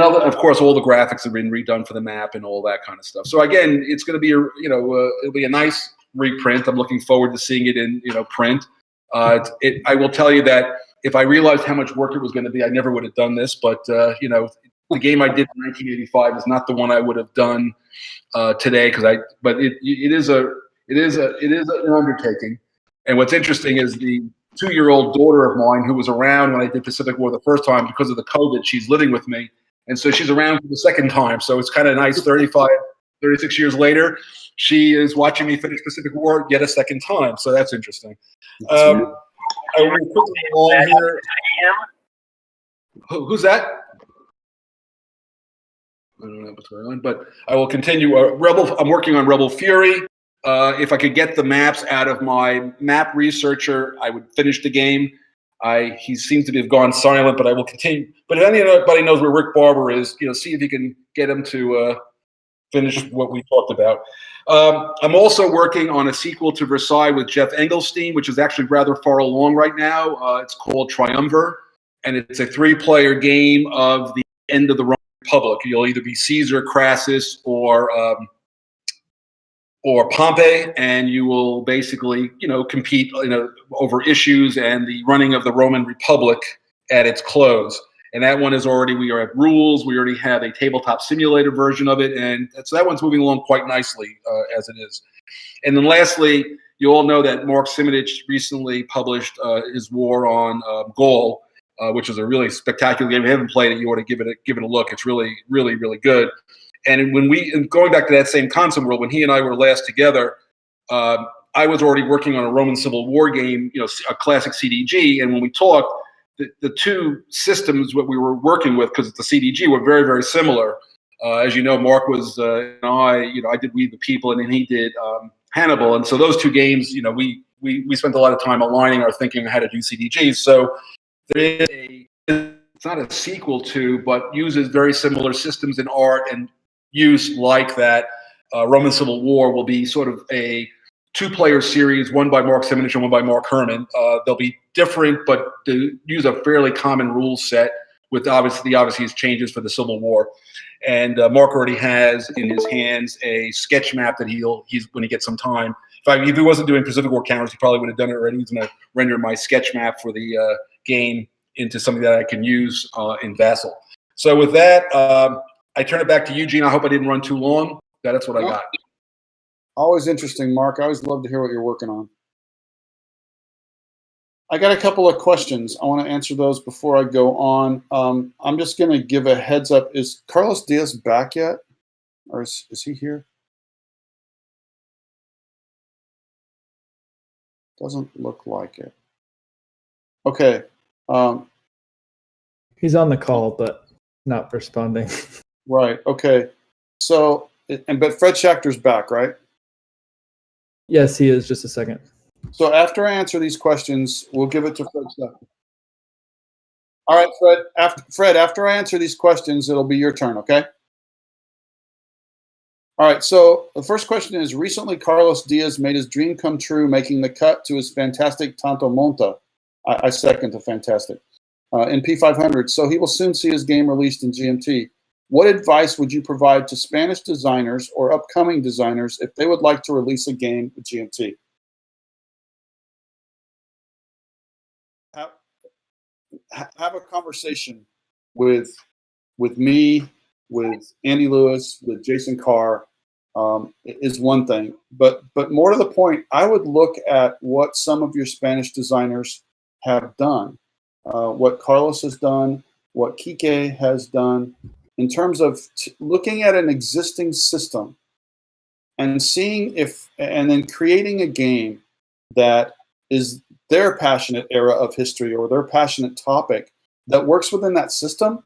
of course, all the graphics have been redone for the map and all that kind of stuff. So again, it's going to be it'll be a nice reprint. I'm looking forward to seeing it in print. I will tell you that if I realized how much work it was going to be, I never would have done this. But the game I did in 1985 is not the one I would have done today, but it is an undertaking. And what's interesting is the 2-year-old daughter of mine, who was around when I did Pacific War the first time, because of the COVID, she's living with me. And so she's around for the second time. So it's kind of nice, 36 years later, she is watching me finish Pacific War yet a second time. So that's interesting. I will move quickly along here. Who's that? I don't know what's going on, but I will continue. I'm working on Rebel Fury. If I could get the maps out of my map researcher, I would finish the game. He seems to have gone silent, but I will continue. But if anybody knows where Rick Barber is, see if you can get him to finish what we talked about. I'm also working on a sequel to Versailles with Jeff Engelstein, which is actually rather far along right now. It's called Triumvir, and it's a 3-player game of the end of the Roman Republic. You'll either be Caesar, Crassus, or Pompey, and you will basically, compete, over issues and the running of the Roman Republic at its close. And that one is we are at rules. We already have a tabletop simulator version of it, and so that one's moving along quite nicely as it is. And then lastly, you all know that Mark Simonich recently published his war on Gaul, which is a really spectacular game. If you haven't played it, you ought to give it a look. It's really, really, really good. And going back to that same concept world, when he and I were last together, I was already working on a Roman Civil War game, a classic CDG. And when we talked, the two systems that we were working with, because it's the CDG, were very, very similar. As you know, Mark was, I did We the People, and then he did Hannibal. And so those two games, we spent a lot of time aligning our thinking on how to do CDGs. So there is it's not a sequel to, but uses very similar systems in art and use like that. Roman Civil War will be sort of a 2-player series, one by Mark Simonich and one by Mark Herman. They'll be different, but they use a fairly common rule set with obviously his changes for the Civil War. And Mark already has in his hands a sketch map that he's when he gets some time. In fact, if he wasn't doing Pacific War counters, he probably would have done it already. He's going to render my sketch map for the game into something that I can use in Vassal. So with that, I turn it back to you, Gene. I hope I didn't run too long. That's what I got. Always interesting, Mark. I always love to hear what you're working on. I got a couple of questions. I want to answer those before I go on. I'm just going to give a heads up. Is Carlos Diaz back yet? Or is he here? Doesn't look like it. Okay. He's on the call, but not responding. Right. Okay. So, but Fred Schachter's back, right? Yes, he is. Just a second. So after I answer these questions, we'll give it to Fred Schachter. All right, Fred. After I answer these questions, it'll be your turn. Okay. All right. So the first question is: recently, Carlos Diaz made his dream come true, making the cut to his fantastic Tanto Monta. I second to fantastic in P500. So he will soon see his game released in GMT. What advice would you provide to Spanish designers or upcoming designers if they would like to release a game with GMT? Have a conversation with me, with Andy Lewis, with Jason Carr, is one thing. But more to the point, I would look at what some of your Spanish designers have done, what Carlos has done, what Kike has done, in terms of looking at an existing system and seeing if, and then creating a game that is their passionate era of history or their passionate topic that works within that system,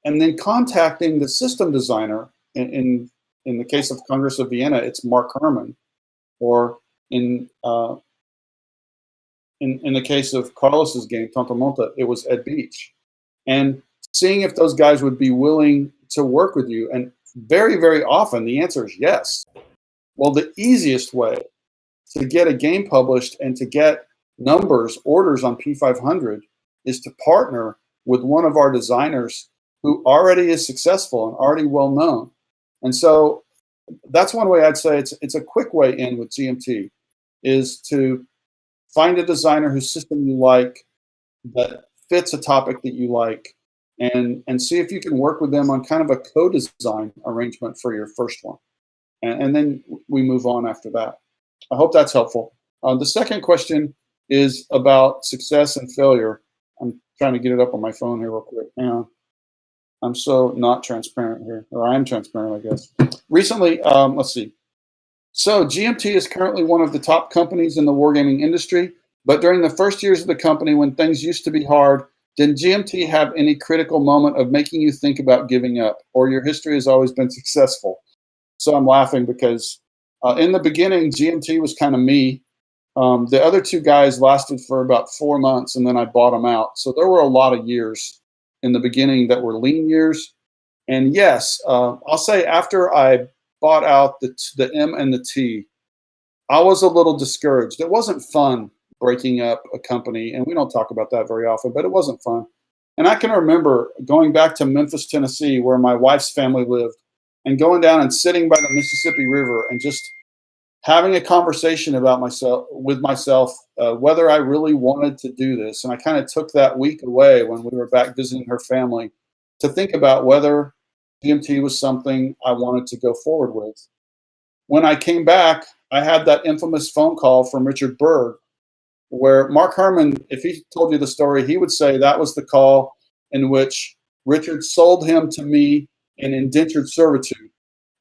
and then contacting the system designer. In the case of Congress of Vienna, it's Mark Herman, or in the case of Carlos's game, Tonto Monta, it was Ed Beach, and seeing if those guys would be willing to work with you. And very, very often the answer is yes. Well, the easiest way to get a game published and to get orders on P500 is to partner with one of our designers who already is successful and already well known. And so that's one way I'd say it's a quick way in with GMT, is to find a designer whose system you like, that fits a topic that you like, and see if you can work with them on kind of a co-design arrangement for your first one. And then we move on after that. I hope that's helpful. The second question is about success and failure. I'm trying to get it up on my phone here real quick. Hang on. I'm so not transparent here, or I am transparent, I guess. Recently, let's see. So GMT is currently one of the top companies in the wargaming industry, but during the first years of the company, when things used to be hard, did GMT have any critical moment of making you think about giving up, or your history has always been successful? So I'm laughing because in the beginning, GMT was kind of me. The other two guys lasted for about 4 months, and then I bought them out. So there were a lot of years in the beginning that were lean years. And yes, I'll say after I bought out the M and the T, I was a little discouraged. It wasn't fun breaking up a company, and we don't talk about that very often, but it wasn't fun. And I can remember going back to Memphis, Tennessee, where my wife's family lived, and going down and sitting by the Mississippi River and just having a conversation about myself, whether I really wanted to do this. And I kind of took that week away when we were back visiting her family to think about whether GMT was something I wanted to go forward with. When I came back, I had that infamous phone call from Richard Berg, where Mark Herman, if he told you the story, he would say that was the call in which Richard sold him to me in indentured servitude.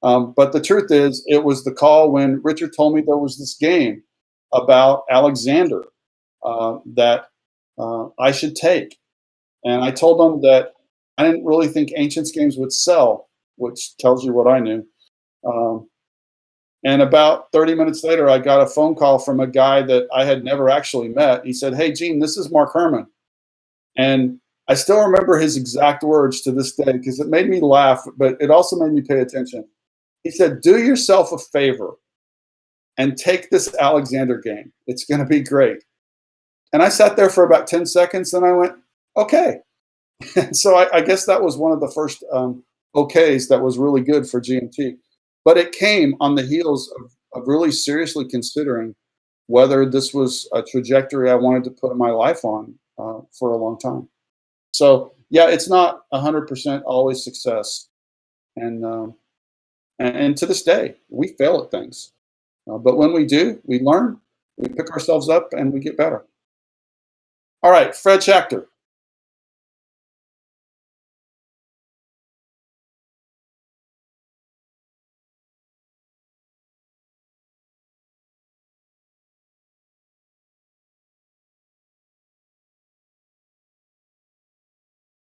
But the truth is, it was the call when Richard told me there was this game about Alexander that I should take. And I told him that I didn't really think Ancients games would sell, which tells you what I knew. And about 30 minutes later, I got a phone call from a guy that I had never actually met. He said, "Hey, Gene, this is Mark Herman." And I still remember his exact words to this day because it made me laugh, but it also made me pay attention. He said, "Do yourself a favor and take this Alexander game. It's going to be great." And I sat there for about 10 seconds and I went, okay. And so I guess that was one of the first okays that was really good for GMT. But it came on the heels of really seriously considering whether this was a trajectory I wanted to put my life on for a long time. So yeah, it's not 100% always success. And to this day, we fail at things. But when we do, we learn, we pick ourselves up, and we get better. All right, Fred Schachter.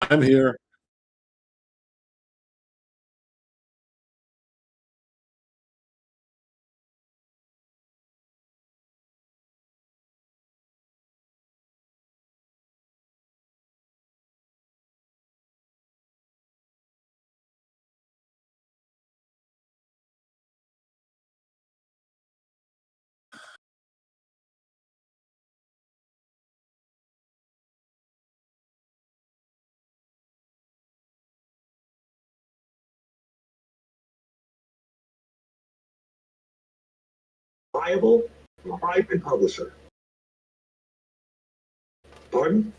I'm here. Viable, private publisher. Pardon?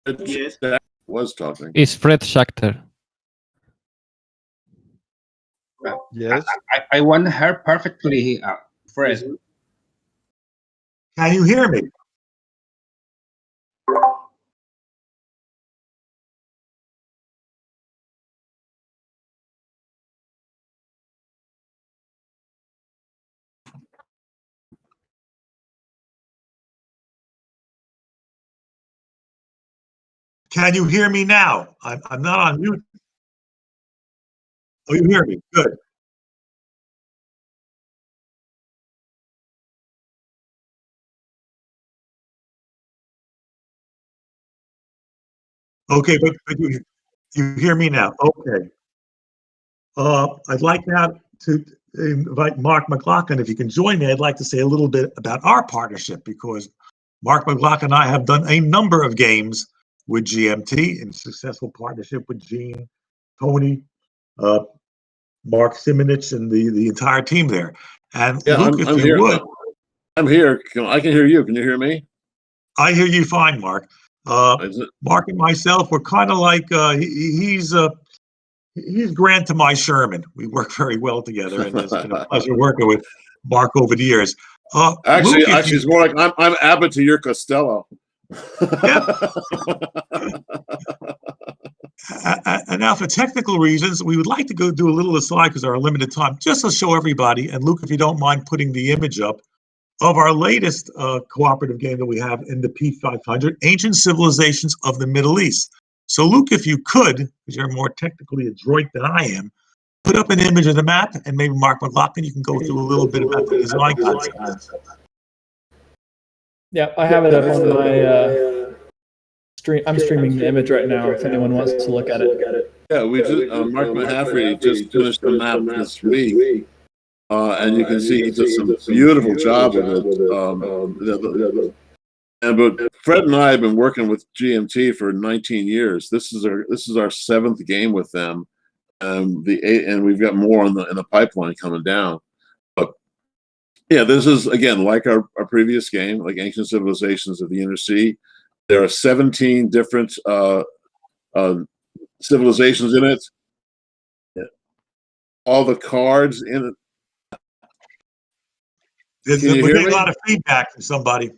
Yes. That was talking. It's Fred Schachter. Yes. I want her perfectly, Fred. Can you hear me? Can you hear me now? I'm not on mute. Oh, you hear me? Good. Okay, but you hear me now? Okay. I'd like now to invite Mark McLaughlin. If you can join me, I'd like to say a little bit about our partnership, because Mark McLaughlin and I have done a number of games with GMT in successful partnership with Gene, Tony, Mark Simonich, and the entire team there. And Yeah, Luke, if you would. I'm here. I can hear you. Can you hear me? I hear you fine, Mark. Mark and myself, we're kind of like he's Grant to my Sherman. We work very well together, and it's been a pleasure working with Mark over the years. Actually, Luke, it's more like I'm Abbott to your Costello. And now, for technical reasons, we would like to go do a little aside because of our limited time, just to show everybody. And Luke, if you don't mind putting the image up of our latest cooperative game that we have in the P500, Ancient Civilizations of the Middle East. So, Luke, if you could, because you're more technically adroit than I am, put up an image of the map, and maybe Mark McLaughlin, you can go through a little bit about the design concept. Yeah, I have it up on my stream. I'm streaming the image right now if anyone wants to look at it. Yeah, we just Mark Mahaffrey just finished the map this week, and you can see he did some beautiful job with it. But Fred and I have been working with GMT for 19 years. This is our 7th game with them, and we've got more in the pipeline coming down. But yeah, this is again like our previous game, like Ancient Civilizations of the Inner Sea. There are 17 different civilizations in it. All the cards in it. We're getting a lot of feedback from somebody.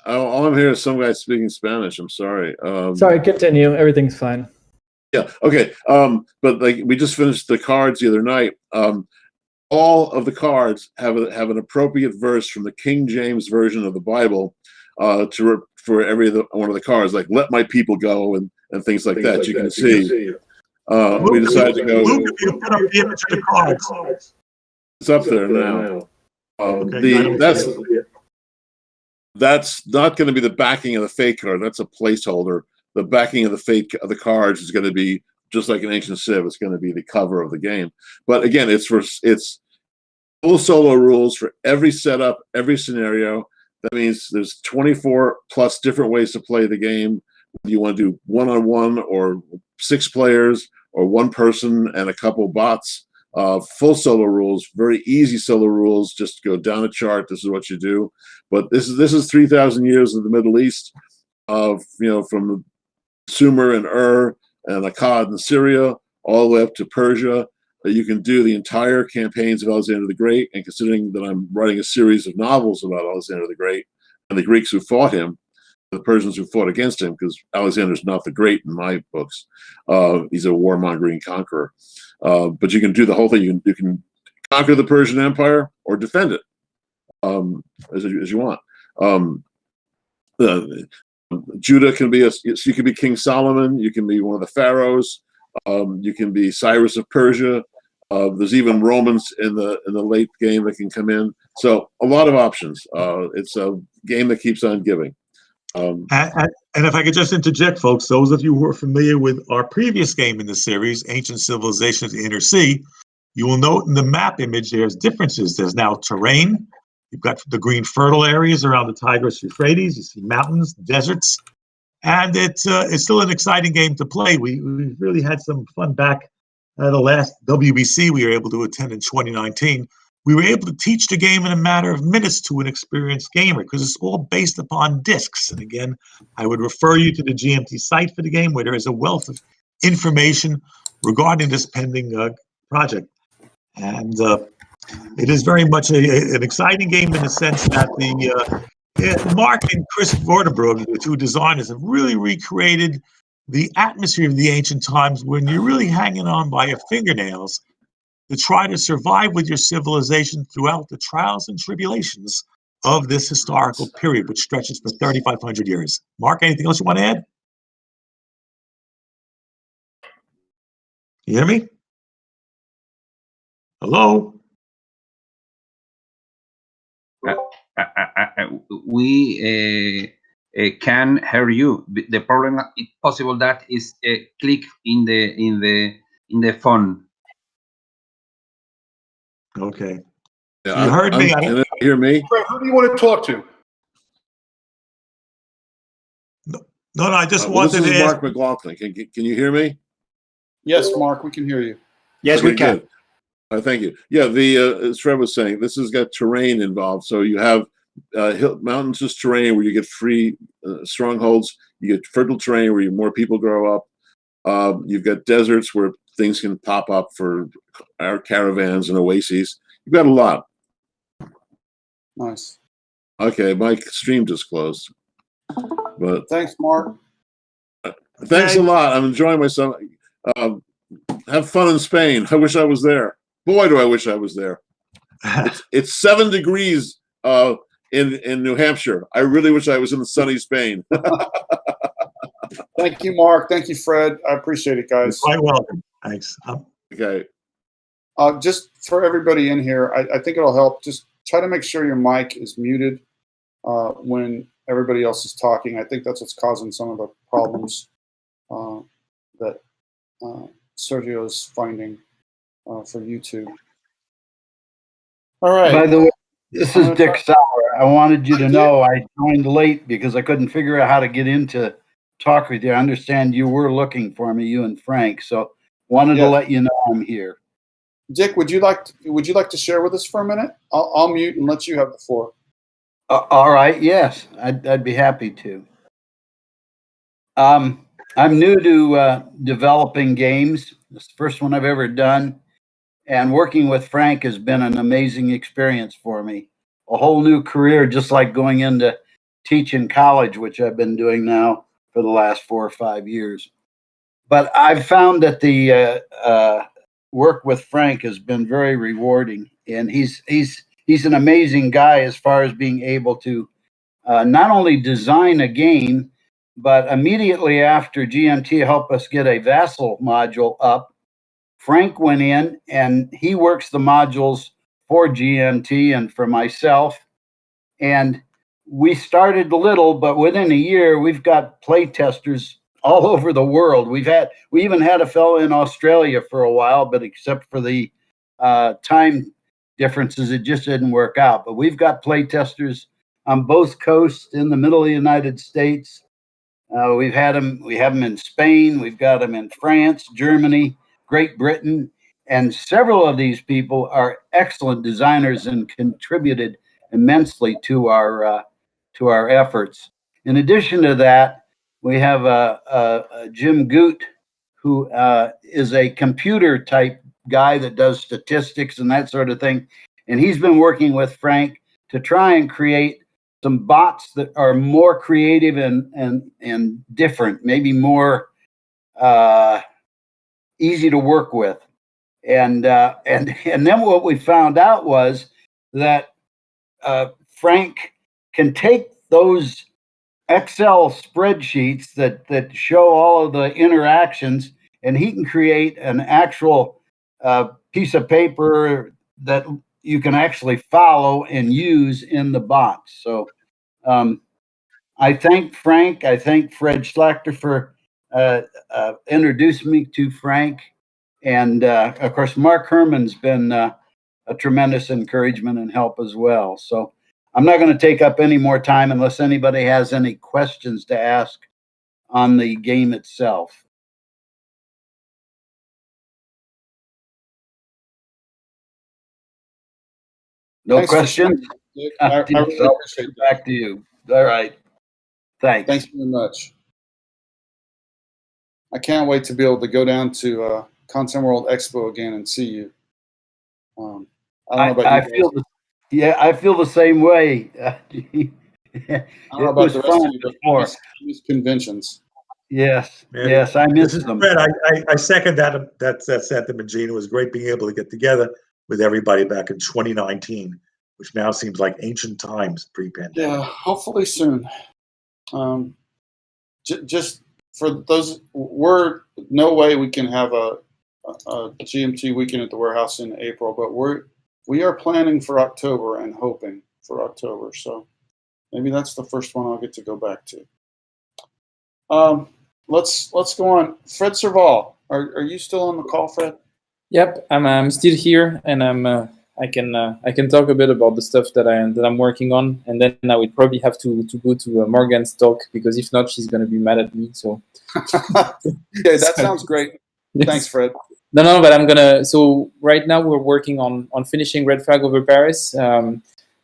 All I'm hearing is some guy speaking Spanish. I'm sorry. Sorry, continue. Everything's fine. Yeah. Okay. But like we just finished the cards the other night. All of the cards have an appropriate verse from the King James version of the Bible for every one of the cards, like "Let my people go" and things like that. You can see. We decided to go. Luke, if you put up the image of the cards. It's up there now. That's not going to be the backing of the fake card. That's a placeholder. The backing of the cards is going to be just like an Ancient Civ. It's going to be the cover of the game. But again, it's full solo rules for every setup, every scenario. That means there's 24 plus different ways to play the game. You want to do 1-on-1 or 6 players or 1 person and a couple bots. Full solo rules, very easy solo rules. Just go down a chart. This is what you do. But this is 3,000 years of the Middle East, from Sumer and Ur and Akkad and Syria all the way up to Persia. You can do the entire campaigns of Alexander the Great. And considering that I'm writing a series of novels about Alexander the Great and the Greeks who fought him, the Persians who fought against him, because Alexander's not the Great in my books. He's a warmongering conqueror. But you can do the whole thing. You can conquer the Persian Empire or defend it as you want. Judah can be you can be King Solomon. You can be one of the pharaohs. You can be Cyrus of Persia. There's even Romans in the late game that can come in. So a lot of options. It's a game that keeps on giving. And if I could just interject, folks, those of you who are familiar with our previous game in the series, Ancient Civilizations of the Inner Sea, you will note in the map image there's differences. There's now terrain. You've got the green fertile areas around the Tigris Euphrates. You see mountains, deserts, and it's still an exciting game to play. We really had some fun back at the last WBC we were able to attend in 2019. we were able to teach the game in a matter of minutes to an experienced gamer because it's all based upon discs. And again, I would refer you to the GMT site for the game, where there is a wealth of information regarding this pending project. And it is very much an exciting game in the sense that Mark and Chris Vorderbrug, the two designers, have really recreated the atmosphere of the ancient times when you're really hanging on by your fingernails to try to survive with your civilization throughout the trials and tribulations of this historical period, which stretches for 3,500 years. Mark, anything else you want to add? You hear me? Hello? We can hear you. The problem is possible that is click in the phone. Okay. Yeah, You heard me. Can you hear me? Who do you want to talk to? No, I just This wanted is to ask. Mark McLaughlin. Can you hear me? Yes, Mark, we can hear you. Yes, Okay, we can. good. Thank you. Yeah, as Fred was saying, this has got terrain involved. So you have mountainous terrain where you get free strongholds. You get fertile terrain where more people grow up. You've got deserts where things can pop up for our caravans and oases. You've got a lot. Nice. Okay, my stream just closed. But thanks, Mark. Thanks a lot. I'm enjoying myself. Have fun in Spain. I wish I was there. Boy, do I wish I was there. It's 7 degrees in New Hampshire. I really wish I was in sunny Spain. Thank you, Mark. Thank you, Fred. I appreciate it, guys. You're quite welcome. Thanks. Okay. Just for everybody in here, I think it'll help. Just try to make sure your mic is muted when everybody else is talking. I think that's what's causing some of the problems that Sergio is finding for YouTube. All right. By the way, this is Dick Sauer. I wanted you to know I joined late because I couldn't figure out how to get into talk with you. I understand you were looking for me, you and Frank. So wanted to let you know I'm here. Dick, would you like to share with us for a minute? I'll mute and let you have the floor. All right. Yes, I'd be happy to. I'm new to developing games. It's the first one I've ever done. And working with Frank has been an amazing experience for me. A whole new career, just like going into teaching college, which I've been doing now for the last 4 or 5 years. But I've found that the work with Frank has been very rewarding. And he's an amazing guy as far as being able to not only design a game, but immediately after GMT helped us get a Vassal module up, Frank went in and he works the modules for GMT and for myself. And we started little, but within a year, we've got play testers all over the world. We even had a fellow in Australia for a while, but except for the time differences, it just didn't work out. But we've got play testers on both coasts in the middle of the United States. We have them in Spain. We've got them in France, Germany, Great Britain, and several of these people are excellent designers and contributed immensely to our efforts. In addition to that, we have Jim Goot, who is a computer type guy that does statistics and that sort of thing, and he's been working with Frank to try and create some bots that are more creative and different, maybe more easy to work with. And then what we found out was that Frank can take those Excel spreadsheets that show all of the interactions, and he can create an actual piece of paper that you can actually follow and use in the box. So I thank Frank. I thank Fred Schlachter for introducing me to Frank. And of course, Mark Herman's been a tremendous encouragement and help as well. So I'm not going to take up any more time unless anybody has any questions to ask on the game itself. No Thanks for questions? sharing, Dick. I really appreciate that. Back to you. All right. Thanks. Thanks very much. I can't wait to be able to go down to Content World Expo again and see you. I don't know about I you feel guys. I feel the same way. I don't know It about was the rest of fun you, but before. I miss conventions. Yes, Man, yes, I this miss is them. Fred. I second that sentiment, Gene. It was great being able to get together with everybody back in 2019, which now seems like ancient times pre-pandemic. Yeah, hopefully soon. Just for those, we're no way we can have a GMT weekend at the warehouse in April, but we are planning for October and hoping for October. So maybe that's the first one I'll get to go back to. Let's go on. Fred Serval, are you still on the call, Fred? Yep, I'm still here, and I can talk a bit about the stuff that I'm working on, and then I would probably have to go to Morgan's talk, because if not, she's gonna be mad at me. So Okay, that sounds great. Yes. Thanks, Fred. No, but I'm gonna. So right now we're working on finishing Red Flag over Paris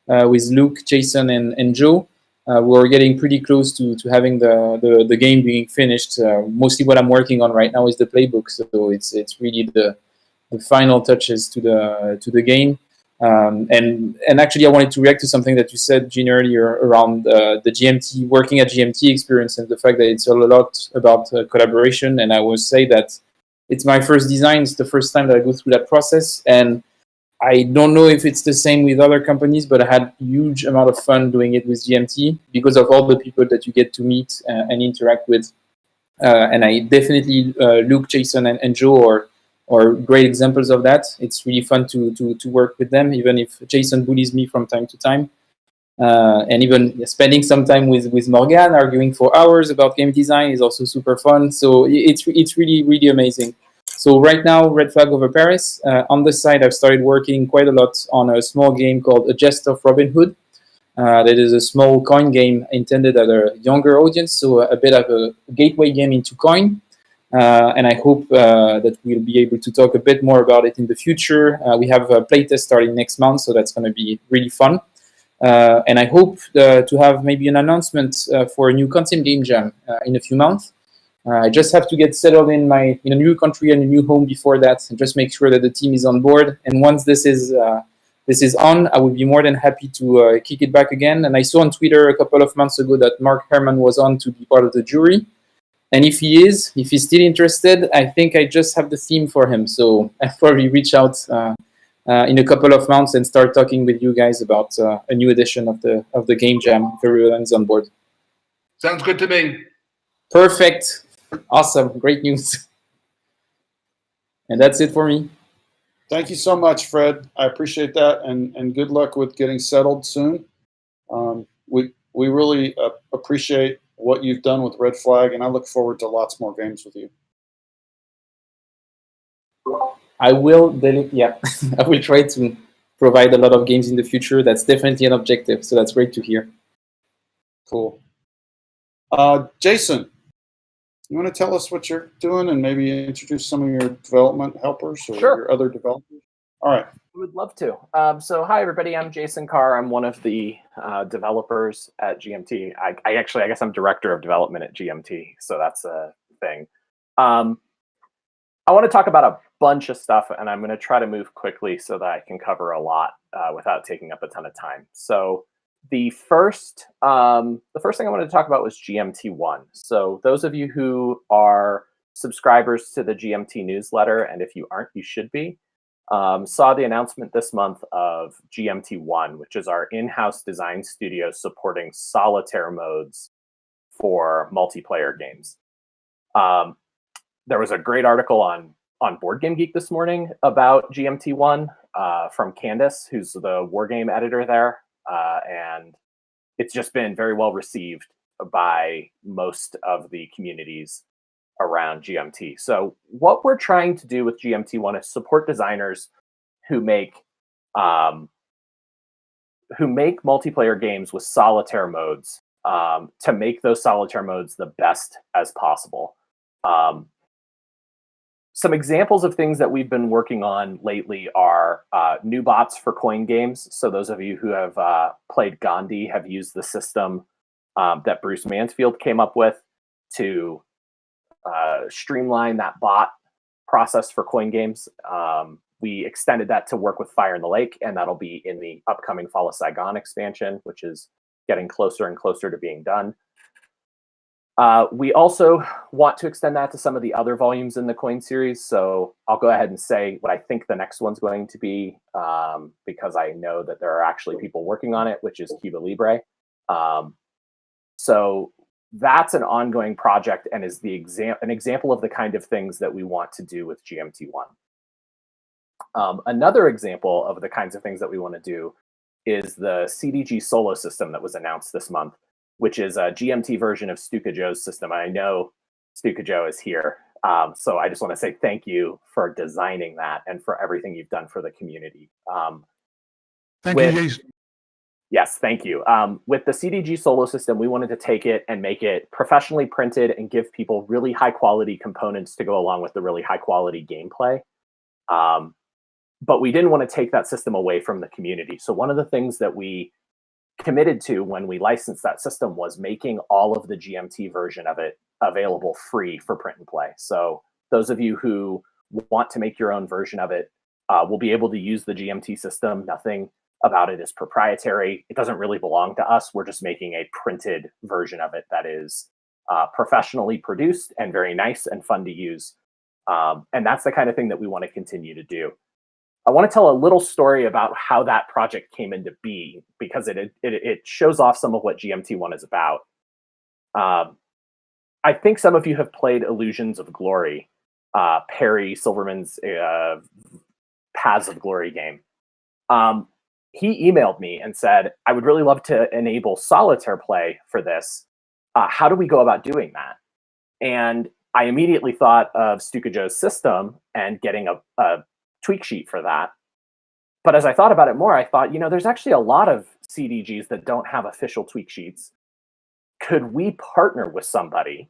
with Luke, Jason, and Joe. We're getting pretty close to having the game being finished. Mostly what I'm working on right now is the playbook. So it's really the final touches to the game. And actually, I wanted to react to something that you said, Gene, earlier around the GMT, working at GMT experience, and the fact that it's a lot about collaboration. And I will say that it's my first design. It's the first time that I go through that process. And I don't know if it's the same with other companies, but I had a huge amount of fun doing it with GMT because of all the people that you get to meet and interact with. And I definitely, Luke, Jason, and Joe are great examples of that. It's really fun to work with them, even if Jason bullies me from time to time. And even spending some time with Morgan, arguing for hours about game design is also super fun. So it's really, really amazing. So right now, Red Flag over Paris. On the side, I've started working quite a lot on a small game called A Jest of Robin Hood. That is a small coin game intended at a younger audience, so a bit of a gateway game into coin. And I hope that we'll be able to talk a bit more about it in the future. We have a playtest starting next month, so that's going to be really fun. And I hope to have maybe an announcement for a new content game jam in a few months. I just have to get settled in a new country and a new home before that, and just make sure that the team is on board. And once this is on, I would be more than happy to kick it back again. And I saw on Twitter a couple of months ago that Mark Herman was on to be part of the jury. And if he's still interested, I think I just have the theme for him. So I'll probably reach out in a couple of months and start talking with you guys about a new edition of the game jam if everyone's on board. Sounds good to me. Perfect. Awesome. Great news. And that's it for me. Thank you so much, Fred. I appreciate that, and good luck with getting settled soon. We really appreciate what you've done with Red Flag, and I look forward to lots more games with you. I will I will try to provide a lot of games in the future. That's definitely an objective, so that's great to hear. Cool. Jason, you want to tell us what you're doing and maybe introduce some of your development helpers or your other developers? All right. I would love to. So hi, everybody. I'm Jason Carr. I'm one of the developers at GMT. I guess I'm director of development at GMT, so that's a thing. I want to talk about a bunch of stuff, and I'm going to try to move quickly so that I can cover a lot without taking up a ton of time. So the first thing I wanted to talk about was GMT1. So those of you who are subscribers to the GMT newsletter, and if you aren't, you should be, saw the announcement this month of GMT1, which is our in-house design studio supporting solitaire modes for multiplayer games. There was a great article on Board Game Geek this morning about GMT1 from Candace, who's the wargame editor there. And it's just been very well received by most of the communities around GMT. So what we're trying to do with GMT1 is support designers who make multiplayer games with solitaire modes to make those solitaire modes the best as possible. some examples of things that we've been working on lately are new bots for coin games. So those of you who have played Gandhi have used the system that Bruce Mansfield came up with to streamline that bot process for coin games. We extended that to work with Fire in the Lake, and that'll be in the upcoming Fall of Saigon expansion, which is getting closer and closer to being done. We also want to extend that to some of the other volumes in the coin series. So I'll go ahead and say what I think the next one's going to be, because I know that there are actually people working on it, which is Cuba Libre. So that's an ongoing project and is an example of the kind of things that we want to do with GMT1. Another example of the kinds of things that we want to do is the CDG solo system that was announced this month, which is a GMT version of Stuka Joe's system. I know Stuka Joe is here, so I just want to say thank you for designing that and for everything you've done for the community. Thank you, Jason. Yes, thank you. With the CDG solo system, we wanted to take it and make it professionally printed and give people really high quality components to go along with the really high quality gameplay. But we didn't want to take that system away from the community. So one of the things that we committed to when we licensed that system was making all of the GMT version of it available free for print and play. So those of you who want to make your own version of it will be able to use the GMT system. Nothing about it is proprietary. It doesn't really belong to us. We're just making a printed version of it that is professionally produced and very nice and fun to use. And that's the kind of thing that we want to continue to do. I want to tell a little story about how that project came into being, because it shows off some of what GMT1 is about. I think some of you have played Illusions of Glory, Perry Silverman's Paths of Glory game. He emailed me and said, I would really love to enable solitaire play for this. How do we go about doing that? And I immediately thought of Stuka Joe's system and getting a tweak sheet for that. But as I thought about it more, I thought, there's actually a lot of CDGs that don't have official tweak sheets. Could we partner with somebody,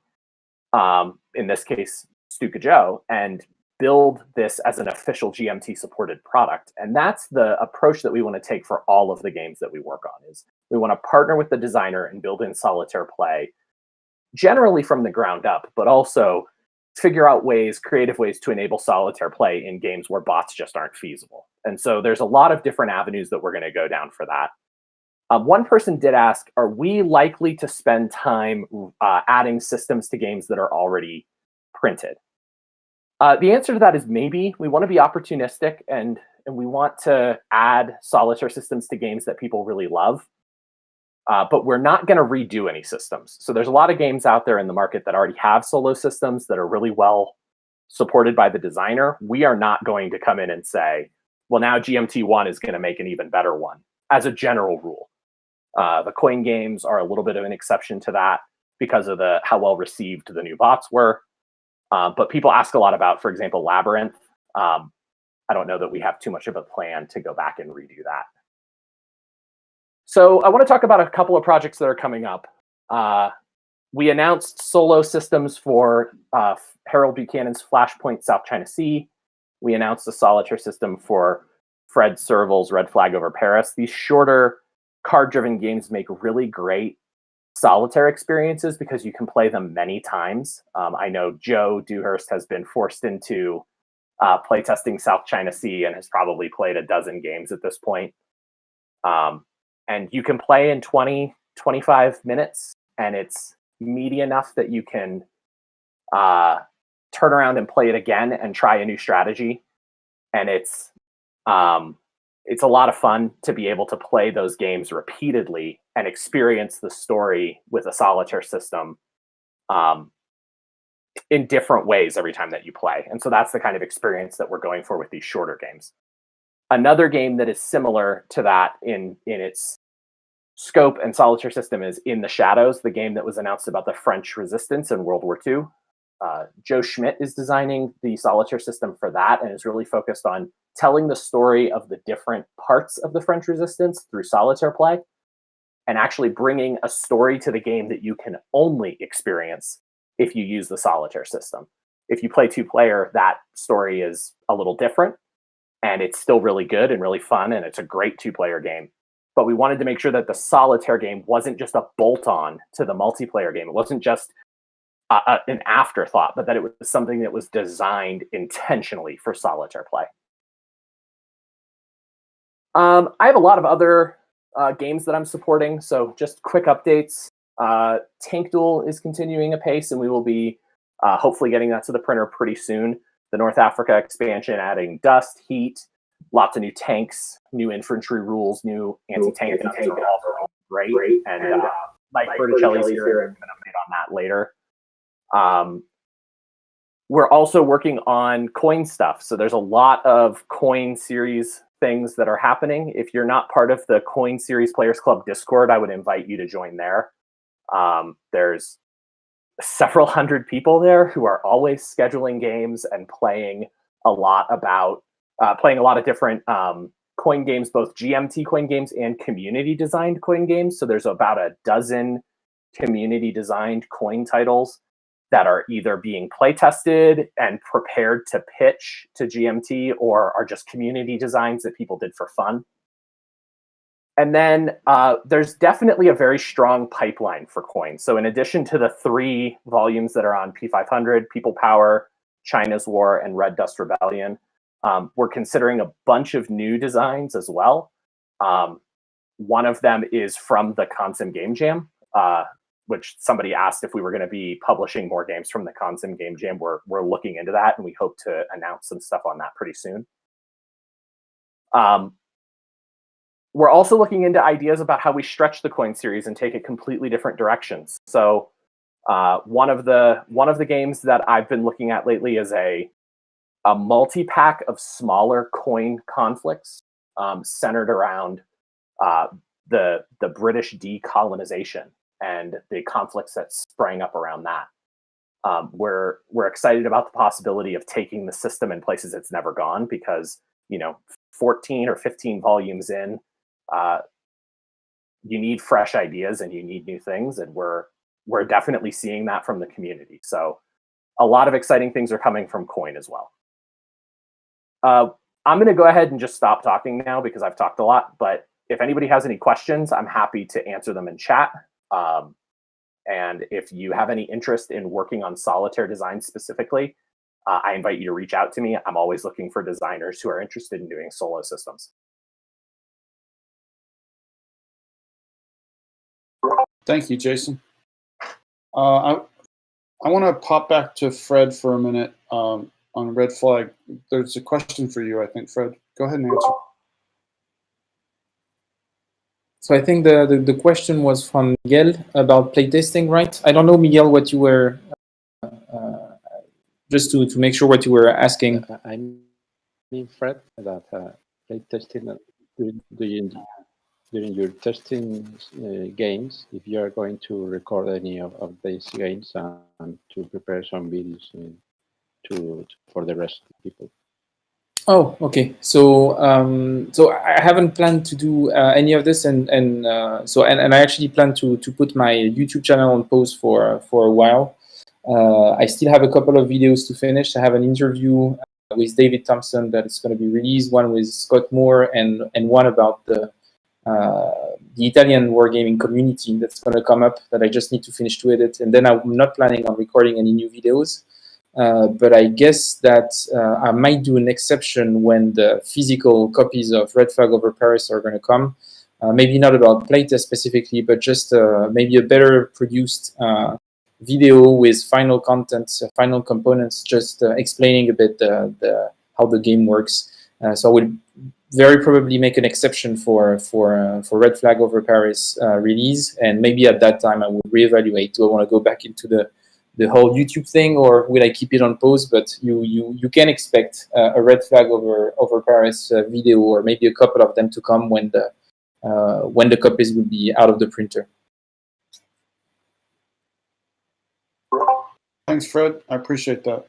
in this case, Stuka Joe, and build this as an official GMT supported product? And that's the approach that we want to take for all of the games that we work on. Is we want to partner with the designer and build in solitaire play, generally from the ground up, but also figure out creative ways to enable solitaire play in games where bots just aren't feasible. And so there's a lot of different avenues that we're going to go down for that. One person did ask, are we likely to spend time adding systems to games that are already printed? The answer to that is maybe. We want to be opportunistic and we want to add solitaire systems to games that people really love. But we're not going to redo any systems. So there's a lot of games out there in the market that already have solo systems that are really well supported by the designer. We are not going to come in and say, well, now GMT1 is going to make an even better one, as a general rule. The coin games are a little bit of an exception to that because of how well received the new bots were. But people ask a lot about, for example, Labyrinth. I don't know that we have too much of a plan to go back and redo that. So I want to talk about a couple of projects that are coming up. We announced solo systems for Harold Buchanan's Flashpoint South China Sea. We announced a solitaire system for Fred Serval's Red Flag Over Paris. These shorter card-driven games make really great solitaire experiences because you can play them many times. I know Joe Dewhurst has been forced into playtesting South China Sea and has probably played a dozen games at this point. And you can play in 20, 25 minutes, and it's meaty enough that you can turn around and play it again and try a new strategy. And it's a lot of fun to be able to play those games repeatedly and experience the story with a solitaire system in different ways every time that you play. And so that's the kind of experience that we're going for with these shorter games. Another game that is similar to that in its scope and solitaire system is In the Shadows, the game that was announced about the French resistance in World War II. Joe Schmidt is designing the solitaire system for that and is really focused on telling the story of the different parts of the French resistance through solitaire play and actually bringing a story to the game that you can only experience if you use the solitaire system. If you play 2-player, that story is a little different, and it's still really good and really fun, and it's a great 2-player game. But we wanted to make sure that the solitaire game wasn't just a bolt-on to the multiplayer game. It wasn't just an afterthought, but that it was something that was designed intentionally for solitaire play. I have a lot of other games that I'm supporting, so just quick updates. Tank Duel is continuing apace, and we will be hopefully getting that to the printer pretty soon. The North Africa expansion adding dust, heat, lots of new tanks, new infantry rules, new anti-tank and all great. And Mike Berticelli's here and an update on that later. We're also working on coin stuff. So there's a lot of coin series things that are happening. If you're not part of the Coin Series Players Club Discord, I would invite you to join there. There's several hundred people there who are always scheduling games and playing a lot of different coin games, both GMT coin games and community designed coin games. So there's about a dozen community designed coin titles that are either being play tested and prepared to pitch to GMT, or are just community designs that people did for fun. And then there's definitely a very strong pipeline for coins. So in addition to the 3 volumes that are on P500, People Power, China's War, and Red Dust Rebellion, we're considering a bunch of new designs as well. One of them is from the Consim Game Jam, which somebody asked if we were going to be publishing more games from the Consim Game Jam. We're looking into that, and we hope to announce some stuff on that pretty soon. We're also looking into ideas about how we stretch the coin series and take it completely different directions. So one of the games that I've been looking at lately is a multi-pack of smaller coin conflicts centered around the British decolonization and the conflicts that sprang up around that. We're excited about the possibility of taking the system in places it's never gone, because 14 or 15 volumes in, you need fresh ideas and you need new things, and we're definitely seeing that from the community. So a lot of exciting things are coming from Coin as well. I'm going to go ahead and just stop talking now because I've talked a lot, but if anybody has any questions, I'm happy to answer them in chat. And if you have any interest in working on solitaire design specifically, I invite you to reach out to me. I'm always looking for designers who are interested in doing solo systems. Thank you, Jason. I want to pop back to Fred for a minute on Red Flag. There's a question for you, I think, Fred. Go ahead and answer. So I think the question was from Miguel about playtesting, right? I don't know, Miguel, what you were, just to make sure what you were asking. I mean, Fred, that playtesting during your testing games, if you are going to record any of these games and to prepare some videos for the rest of the people. Oh, okay. So so I haven't planned to do any of this, and I actually plan to put my YouTube channel on pause for a while. I still have a couple of videos to finish. I have an interview with David Thompson that is going to be released, one with Scott Moore, and one about the Italian wargaming community that's going to come up that I just need to finish to edit. And then I'm not planning on recording any new videos. But I guess that I might do an exception when the physical copies of Red Flag Over Paris are going to come. Maybe not about playtest specifically, but just maybe a better produced video with final content, final components, just explaining a bit how the game works. So I would very probably make an exception for Red Flag Over Paris release, and maybe at that time I will reevaluate. Do I want to go back into the whole YouTube thing, or will I keep it on pause? But you can expect a Red Flag over Paris video, or maybe a couple of them to come when the copies will be out of the printer. Thanks, Fred. I appreciate that.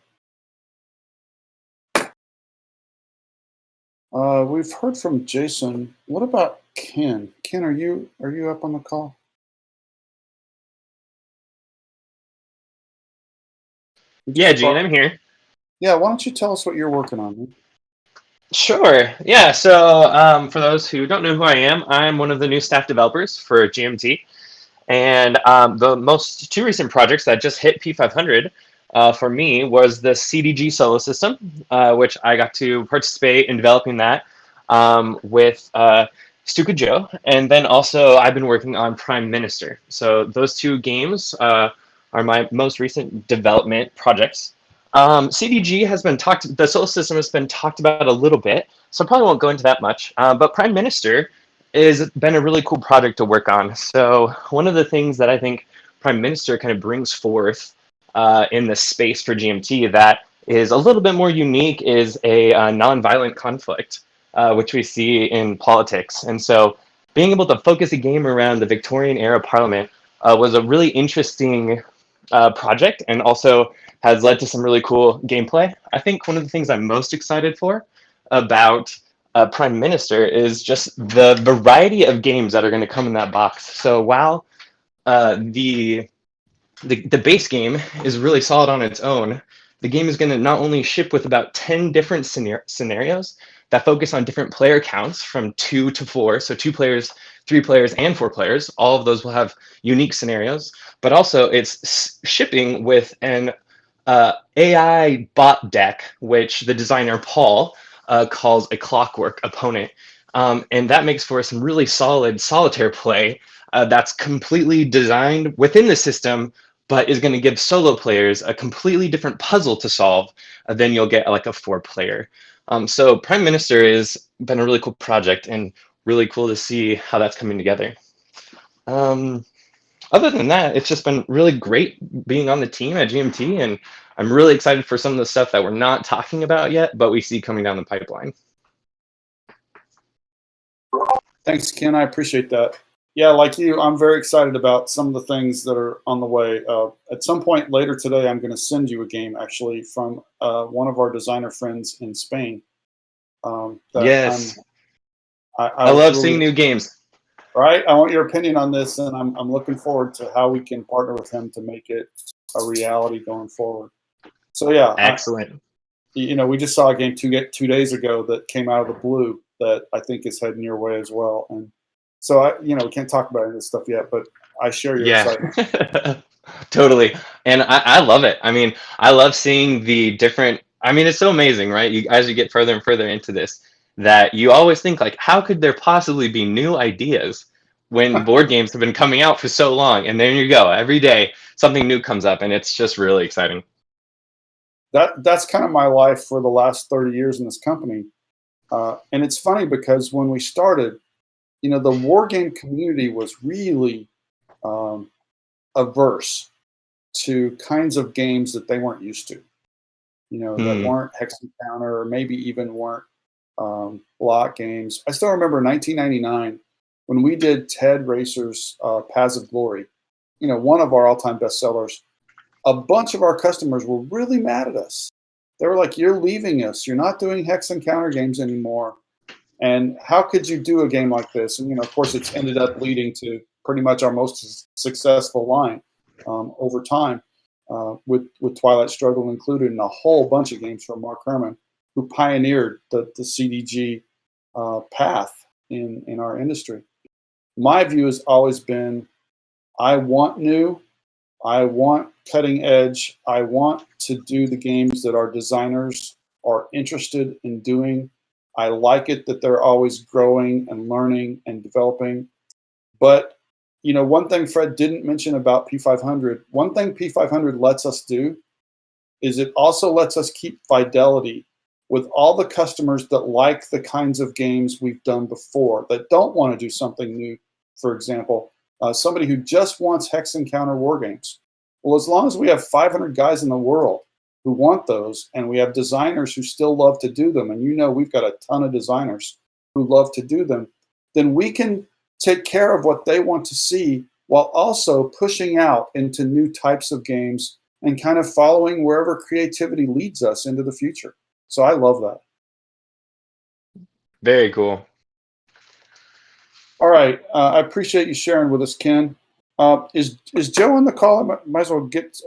We've heard from Jason. What about Ken? Ken, are you up on the call? Yeah, Gene, I'm here. Yeah, why don't you tell us what you're working on? Man? Sure. Yeah. So for those who don't know who I am, I'm one of the new staff developers for GMT. And the two recent projects that just hit P500 for me was the CDG solo system, which I got to participate in developing that with Stuka Joe. And then also I've been working on Prime Minister. So those two games are my most recent development projects. CDG has been the solo system has been talked about a little bit, so I probably won't go into that much. But Prime Minister has been a really cool project to work on. So one of the things that I think Prime Minister kind of brings forth in the space for GMT that is a little bit more unique is a nonviolent conflict, which we see in politics. And so being able to focus a game around the Victorian era Parliament was a really interesting project, and also has led to some really cool gameplay. I think one of the things I'm most excited for about Prime Minister is just the variety of games that are going to come in that box. So while the base game is really solid on its own, the game is going to not only ship with about 10 different scenarios that focus on different player counts from 2 to 4, so 2 players, 3 players, and 4 players. All of those will have unique scenarios, but also it's shipping with an AI bot deck, which the designer Paul calls a clockwork opponent. And that makes for some really solid solitaire play that's completely designed within the system, but is going to give solo players a completely different puzzle to solve than you'll get like a 4-player. So Prime Minister has been a really cool project, and really cool to see how that's coming together. Other than that, it's just been really great being on the team at GMT, and I'm really excited for some of the stuff that we're not talking about yet, but we see coming down the pipeline. Thanks, Ken. I appreciate that. Yeah, like you, I'm very excited about some of the things that are on the way. At some point later today, I'm going to send you a game, actually, from one of our designer friends in Spain. Yes. I was love really, seeing new games. Right? I want your opinion on this, and I'm looking forward to how we can partner with him to make it a reality going forward. So yeah, excellent. We just saw a game 2 days ago that came out of the blue that I think is heading your way as well. And so we can't talk about any of this stuff yet, but I share your excitement. Totally. And I love it. I mean, I love seeing the different, it's so amazing, right? As you get further and further into this, that you always think like, how could there possibly be new ideas when board games have been coming out for so long? And there you go. Every day something new comes up, and it's just really exciting. That's kind of my life for the last 30 years in this company. And it's funny because when we started, the war game community was really averse to kinds of games that they weren't used to, that weren't hex and counter, or maybe even weren't block games. I still remember 1999 when we did Ted Racer's Paths of Glory, one of our all-time bestsellers. A bunch of our customers were really mad at us. They were like, "You're leaving us. You're not doing hex and counter games anymore. And how could you do a game like this?" And of course, it's ended up leading to pretty much our most successful line over time, with Twilight Struggle included, and a whole bunch of games from Mark Herman, who pioneered the CDG path in our industry. My view has always been, I want new. I want cutting edge. I want to do the games that our designers are interested in doing. I like it that they're always growing and learning and developing. But, one thing Fred didn't mention about P500, one thing P500 lets us do is it also lets us keep fidelity with all the customers that like the kinds of games we've done before, that don't want to do something new. For example, somebody who just wants hex and counter war games. Well, as long as we have 500 guys in the world who want those, and we have designers who still love to do them, and we've got a ton of designers who love to do them, then we can take care of what they want to see while also pushing out into new types of games and kind of following wherever creativity leads us into the future. So I love that. Very cool. All right. I appreciate you sharing with us, Ken. Is Joe on the call? I might as well get,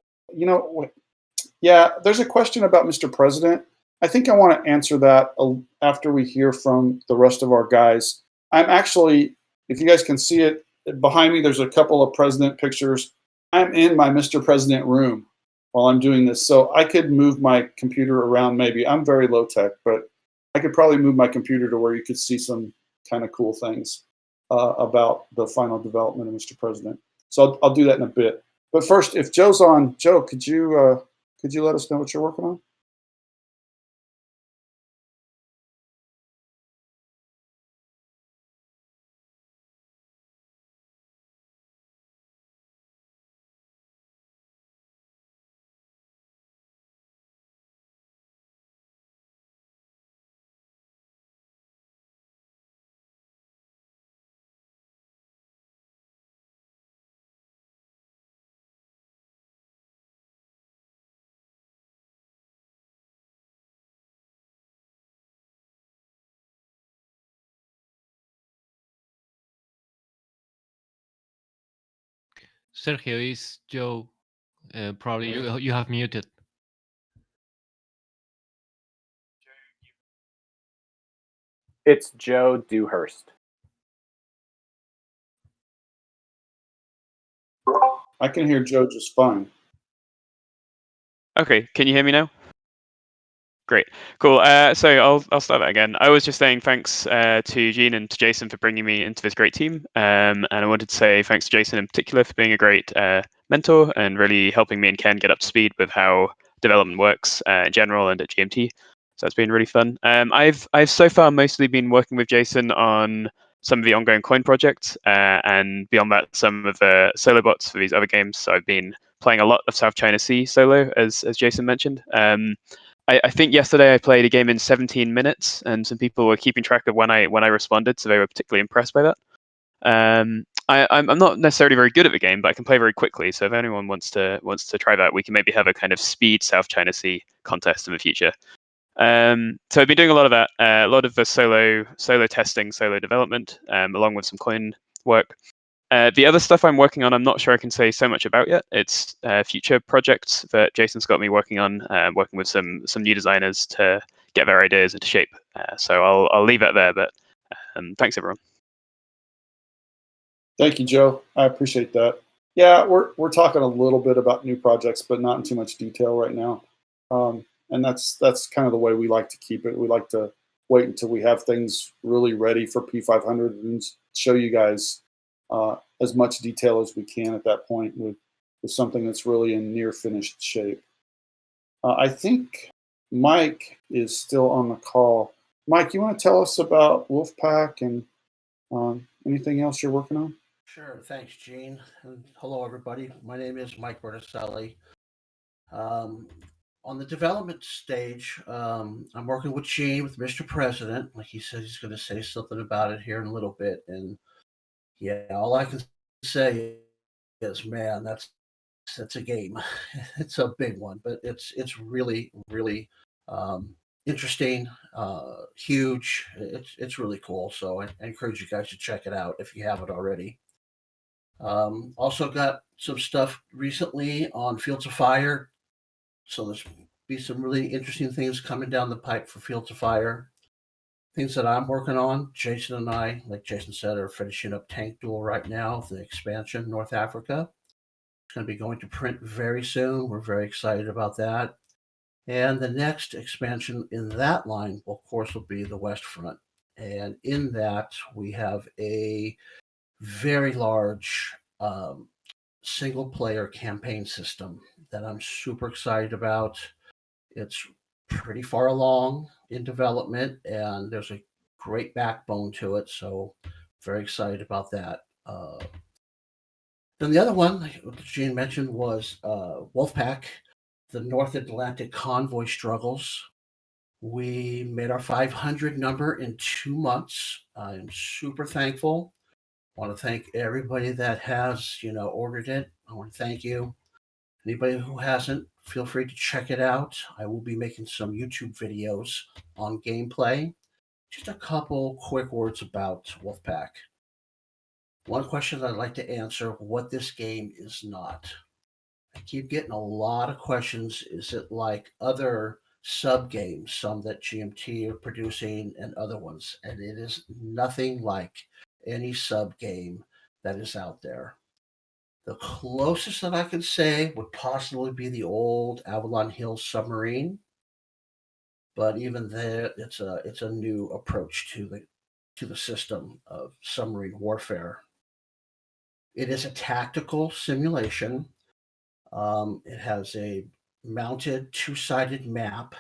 Yeah, there's a question about Mr. President. I think I want to answer that after we hear from the rest of our guys. I'm actually, if you guys can see it, behind me there's a couple of president pictures. I'm in my Mr. President room while I'm doing this, so I could move my computer around maybe. I'm very low tech, but I could probably move my computer to where you could see some kind of cool things about the final development of Mr. President. So I'll do that in a bit. But first, if Joe's on, Joe, could you let us know what you're working on? Sergio, is Joe. Probably you have muted. It's Joe Dewhurst. I can hear Joe just fine. Okay, can you hear me now? Great, cool. So I'll start that again. I was just saying thanks to Gene and to Jason for bringing me into this great team, and I wanted to say thanks to Jason in particular for being a great mentor and really helping me and Ken get up to speed with how development works in general and at GMT. So that's been really fun. I've so far mostly been working with Jason on some of the ongoing coin projects, and beyond that, some of the solo bots for these other games. So I've been playing a lot of South China Sea solo, as Jason mentioned. I think yesterday I played a game in 17 minutes, and some people were keeping track of when I responded, so they were particularly impressed by that. I'm not necessarily very good at the game, but I can play very quickly. So if anyone wants to try that, we can maybe have a kind of speed South China Sea contest in the future. So I've been doing a lot of that, a lot of the solo testing, solo development, along with some coin work. The other stuff I'm working on, I'm not sure I can say so much about yet. It's future projects that Jason's got me working on, working with some new designers to get their ideas into shape. So I'll leave it there, but thanks everyone. Thank you, Joe. I appreciate that. Yeah, we're talking a little bit about new projects, but not in too much detail right now. And that's kind of the way we like to keep it. We like to wait until we have things really ready for P500 and show you guys as much detail as we can at that point with something that's really in near finished shape. I think Mike is still on the call. Mike, you want to tell us about Wolfpack and anything else you're working on? Sure. Thanks, Gene. And hello, everybody. My name is Mike Berticelli. On the development stage, I'm working with Gene, with Mr. President. Like he said, he's going to say something about it here in a little bit. And yeah, all I can say is, man, that's a game. It's a big one, but it's really, really interesting, huge. It's really cool. So I encourage you guys to check it out if you haven't already. Also got some stuff recently on Fields of Fire. So there's be some really interesting things coming down the pipe for Fields of Fire. Things that I'm working on. Jason and I, like Jason said, are finishing up Tank Duel right now, the expansion, North Africa. It's going to be going to print very soon. We're very excited about that. And the next expansion in that line, of course, will be the West Front. And in that, we have a very large single-player campaign system that I'm super excited about. It's pretty far along in development, and there's a great backbone to it, so very excited about that. Then the other one, like Gene mentioned, was Wolfpack, the North Atlantic Convoy Struggles. We made our 500 number in 2 months. I'm super thankful. I want to thank everybody that has, ordered it. I want to thank you. Anybody who hasn't, feel free to check it out. I will be making some YouTube videos on gameplay. Just a couple quick words about Wolfpack. One question I'd like to answer, what this game is not. keep getting a lot of questions. Is it like other sub games, some that GMT are producing and other ones? And it is nothing like any sub game that is out there. The closest that I could say would possibly be the old Avalon Hill submarine, but even there, it's a new approach to the system of submarine warfare. It is a tactical simulation. It has a mounted two-sided map.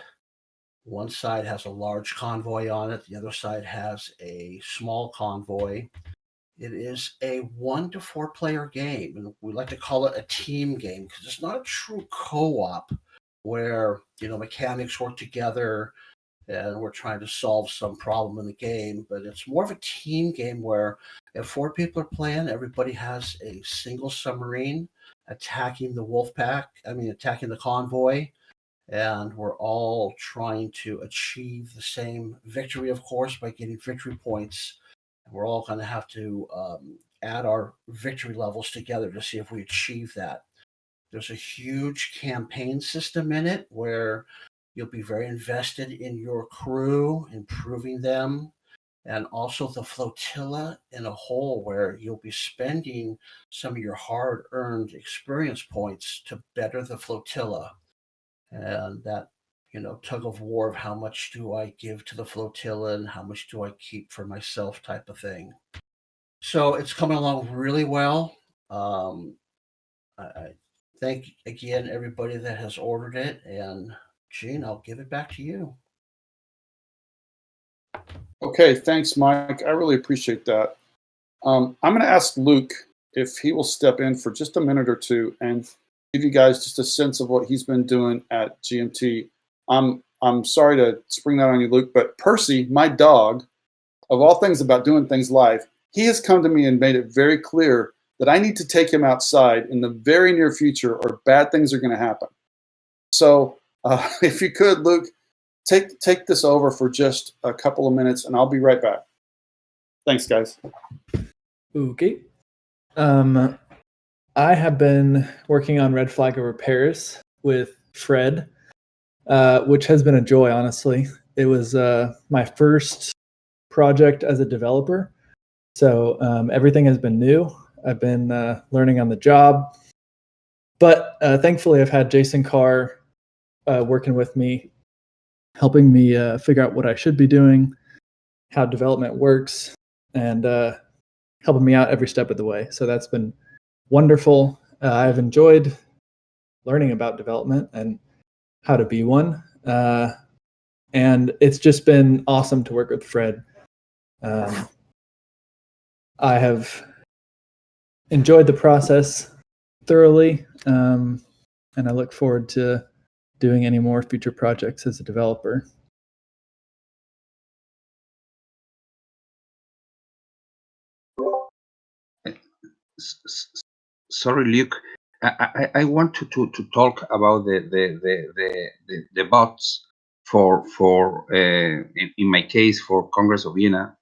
One side has a large convoy on it. The other side has a small convoy. It is a 1 to 4 player game, and we like to call it a team game because it's not a true co-op where mechanics work together and we're trying to solve some problem in the game, but it's more of a team game where if 4 people are playing, everybody has a single submarine attacking the convoy, and we're all trying to achieve the same victory, of course, by getting victory points. We're all going to have to add our victory levels together to see if we achieve that. There's a huge campaign system in it where you'll be very invested in your crew, improving them, and also the flotilla in a whole, where you'll be spending some of your hard-earned experience points to better the flotilla. And that tug of war of how much do I give to the flotilla and how much do I keep for myself type of thing. So it's coming along really well. I thank again everybody that has ordered it, and Gene, I'll give it back to you. Okay, thanks, Mike. I really appreciate that. I'm going to ask Luke if he will step in for just a minute or two and give you guys just a sense of what he's been doing at GMT. I'm sorry to spring that on you, Luke, but Percy, my dog, of all things about doing things live, he has come to me and made it very clear that I need to take him outside in the very near future or bad things are going to happen. So if you could, Luke, take this over for just a couple of minutes and I'll be right back. Thanks, guys. Okay. I have been working on Red Flag over Paris with Fred, which has been a joy, honestly. It was my first project as a developer, so everything has been new. I've been learning on the job, but thankfully I've had Jason Carr working with me, helping me figure out what I should be doing, how development works, and helping me out every step of the way. So that's been wonderful. I've enjoyed learning about development and how to be one. And it's just been awesome to work with Fred. I have enjoyed the process thoroughly, and I look forward to doing any more future projects as a developer. Sorry, Luke. I want to talk about the bots for in my case for Congress of Vienna,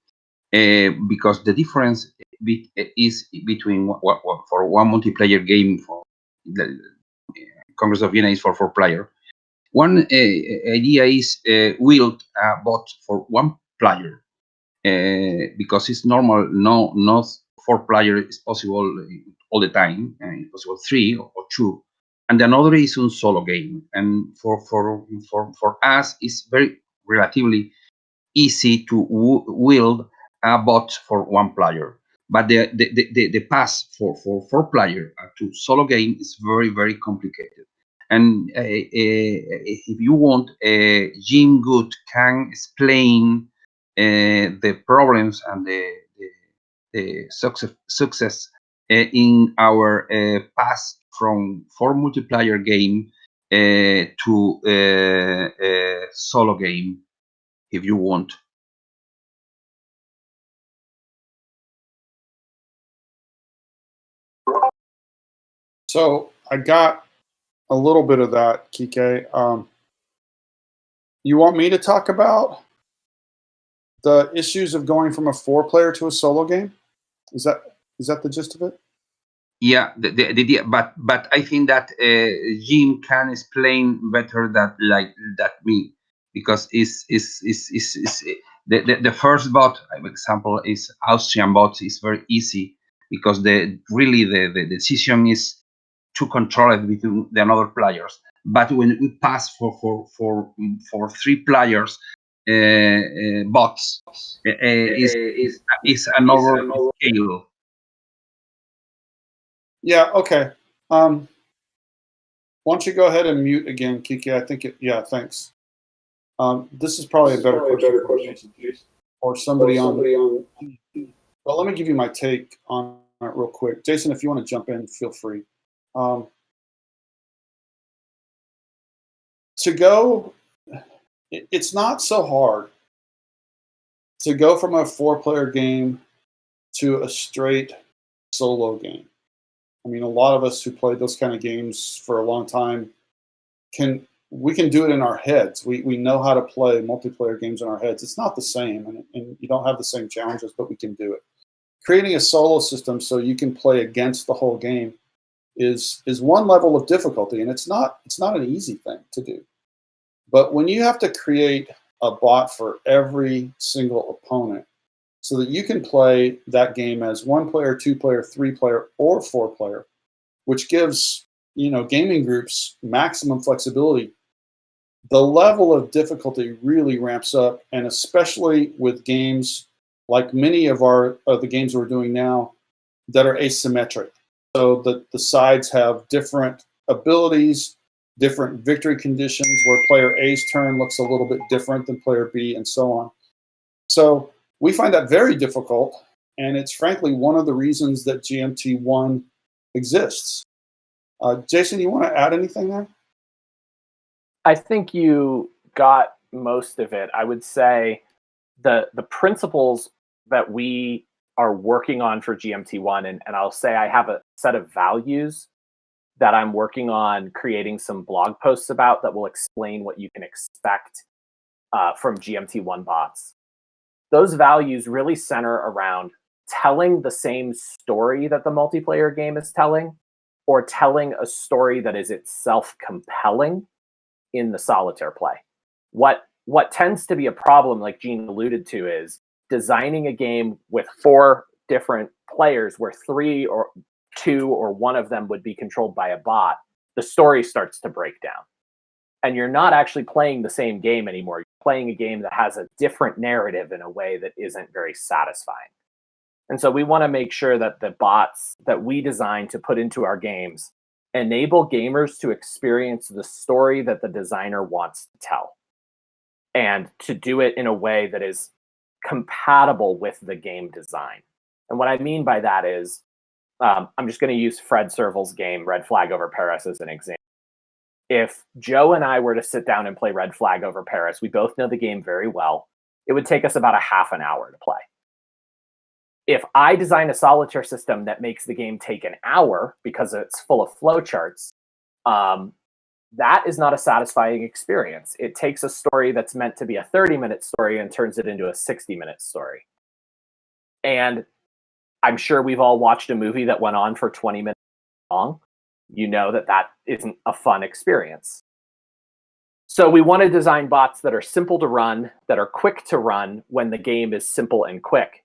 because the difference is between for one multiplayer game for the Congress of Vienna is for 4 player. One idea is build a bot for 1 player, because it's normal. Not 4 player is possible all the time. It's possible 3 or 2, and another is a solo game. And for us, it's very relatively easy to build a bot for 1 player. But the pass for 4 player to solo game is very complicated. And if you want, Jim Good can explain the problems and the success in our pass from 4 multiplayer game to solo game, if you want. So I got a little bit of that, Kike. You want me to talk about the issues of going from a 4 player to a solo game? Is that the gist of it? Yeah, but I think that Jim can explain better that me, because the first bot example is Austrian bot is very easy, because the decision is to control it between the other players. But when we pass for 3 players bots, is another scale. Yeah, okay. Why don't you go ahead and mute again, Kiki? I think yeah, thanks. This is probably a better question, or somebody on. Well, let me give you my take on it real quick. Jason, if you want to jump in, feel free. It's not so hard to go from a 4-player game to a straight solo game. I mean, a lot of us who played those kind of games for a long time we can do it in our heads. We know how to play multiplayer games in our heads. It's not the same, and you don't have the same challenges, but we can do it. Creating a solo system so you can play against the whole game is one level of difficulty, and it's not an easy thing to do. But when you have to create a bot for every single opponent so that you can play that game as 1-player, 2-player, 3-player, or 4-player, which gives gaming groups maximum flexibility, the level of difficulty really ramps up, and especially with games like many of the games we're doing now that are asymmetric. So the sides have different abilities, different victory conditions, where player A's turn looks a little bit different than player B, and so on. So we find that very difficult, and it's frankly one of the reasons that GMT1 exists. Jason, you want to add anything there? I think you got most of it. I would say the principles that we are working on for GMT1, and I'll say I have a set of values that I'm working on creating some blog posts about that will explain what you can expect from GMT1 bots. Those values really center around telling the same story that the multiplayer game is telling, or telling a story that is itself compelling in the solitaire play. What tends to be a problem, like Gene alluded to, is designing a game with 4 different players where 3 or 2 or 1 of them would be controlled by a bot. The story starts to break down. And you're not actually playing the same game anymore. You're playing a game that has a different narrative in a way that isn't very satisfying. And so we want to make sure that the bots that we design to put into our games enable gamers to experience the story that the designer wants to tell, and to do it in a way that is compatible with the game design. And what I mean by that is, I'm just going to use Fred Serval's game, Red Flag Over Paris, as an example. If Joe and I were to sit down and play Red Flag Over Paris, we both know the game very well. It would take us about a half an hour to play. If I design a solitaire system that makes the game take an hour because it's full of flowcharts, that is not a satisfying experience. It takes a story that's meant to be a 30-minute story and turns it into a 60-minute story. And I'm sure we've all watched a movie that went on for 20 minutes long. You know that isn't a fun experience. So we want to design bots that are simple to run, that are quick to run when the game is simple and quick.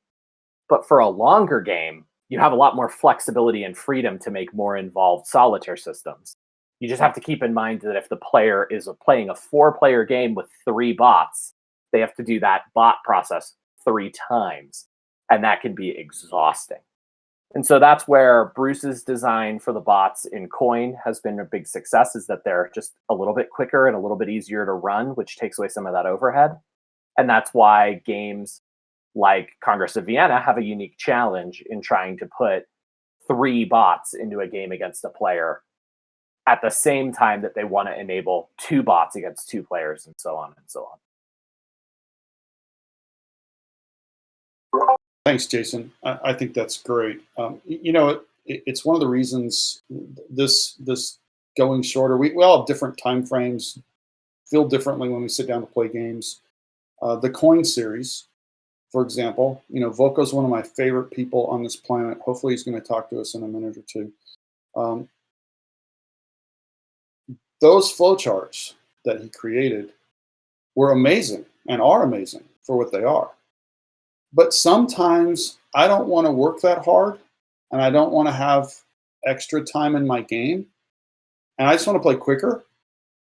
But for a longer game, you have a lot more flexibility and freedom to make more involved solitaire systems. You just have to keep in mind that if the player is playing a 4-player game with 3 bots, they have to do that bot process 3 times. And that can be exhausting. And so that's where Bruce's design for the bots in Coin has been a big success, is that they're just a little bit quicker and a little bit easier to run, which takes away some of that overhead. And that's why games like Congress of Vienna have a unique challenge in trying to put 3 bots into a game against a player at the same time that they want to enable 2 bots against 2 players, and so on and so on. Thanks, Jason. I think that's great. It's one of the reasons this going shorter. We all have different time frames, feel differently when we sit down to play games. The Coin series, for example, Voko's one of my favorite people on this planet. Hopefully he's going to talk to us in a minute or two. Um, those flowcharts that he created were amazing and are amazing for what they are. But sometimes I don't want to work that hard, and I don't want to have extra time in my game, and I just want to play quicker.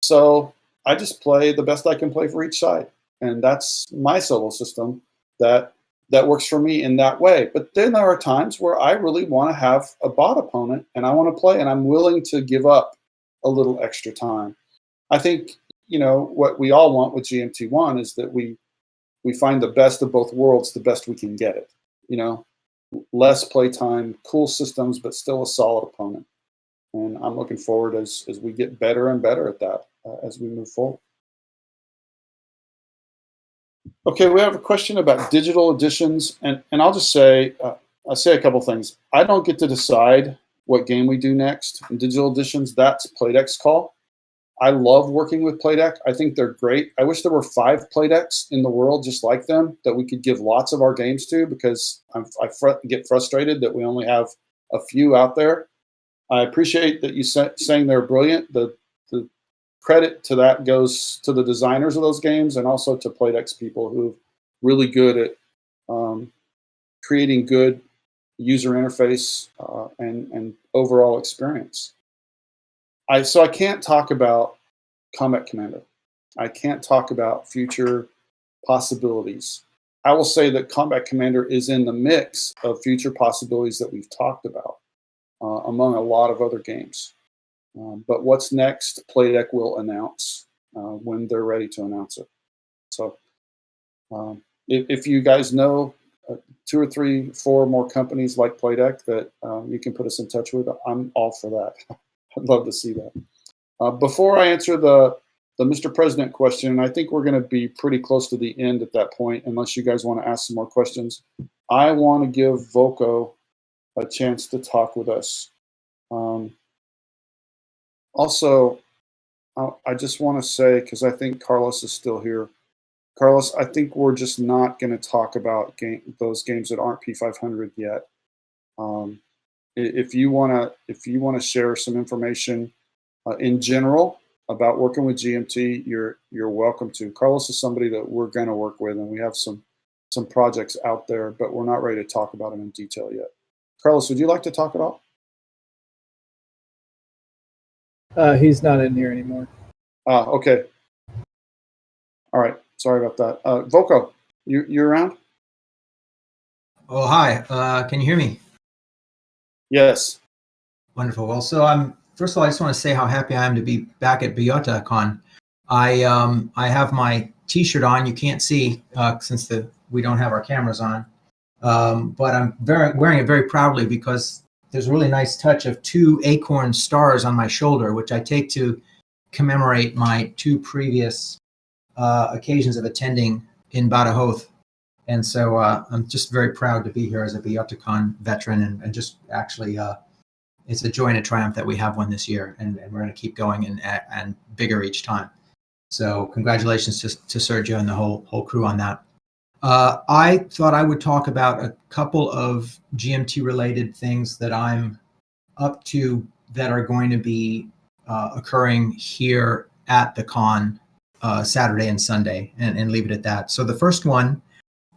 So I just play the best I can play for each side, and that's my solo system that works for me in that way. But then there are times where I really want to have a bot opponent, and I want to play, and I'm willing to give up a little extra time. I think, you know, what we all want with GMT1 is that we find the best of both worlds, the best we can get it. You know, less playtime, cool systems, but still a solid opponent. And I'm looking forward as we get better and better at that as we move forward. Okay, we have a question about digital editions, and I'll just say, I'll say a couple things. I don't get to decide what game we do next in digital editions. That's Playdeck's call. I love working with Playdeck. I think they're great. I wish there were 5 Playdecks in the world just like them that we could give lots of our games to, because I get frustrated that we only have a few out there. I appreciate that you saying they're brilliant. The credit to that goes to the designers of those games and also to Playdeck's people who are really good at creating good user interface and overall experience. So I can't talk about Combat Commander. I can't talk about future possibilities. I will say that Combat Commander is in the mix of future possibilities that we've talked about among a lot of other games. But what's next, Playdeck will announce when they're ready to announce it. So if you guys know 2 or 3, 4 more companies like Playdeck that you can put us in touch with, I'm all for that. I'd love to see that. Before I answer the Mr. President question, and I think we're going to be pretty close to the end at that point, unless you guys want to ask some more questions, I want to give Voco a chance to talk with us. Also, I just want to say, because I think Carlos is still here, Carlos, I think we're just not going to talk about those games that aren't P500 yet. If you want to share some information in general about working with GMT, you're welcome to. Carlos is somebody that we're going to work with, and we have some projects out there, but we're not ready to talk about them in detail yet. Carlos, would you like to talk at all? He's not in here anymore. Okay. All right. Sorry about that. Voco, you around? Oh, hi. Can you hear me? Yes. Wonderful. Well, so first of all, I just want to say how happy I am to be back at Bellota Con. I have my T-shirt on. You can't see since we don't have our cameras on, but I'm wearing it very proudly because there's a really nice touch of 2 acorn stars on my shoulder, which I take to commemorate my 2 previous occasions of attending in Badajoz. And so I'm just very proud to be here as a Bellota Con veteran, and just actually it's a joy and a triumph that we have one this year, and we're going to keep going and bigger each time. So congratulations to Sergio and the whole crew on that. I thought I would talk about a couple of GMT related things that I'm up to that are going to be occurring here at the con Saturday and Sunday, and leave it at that. So the first one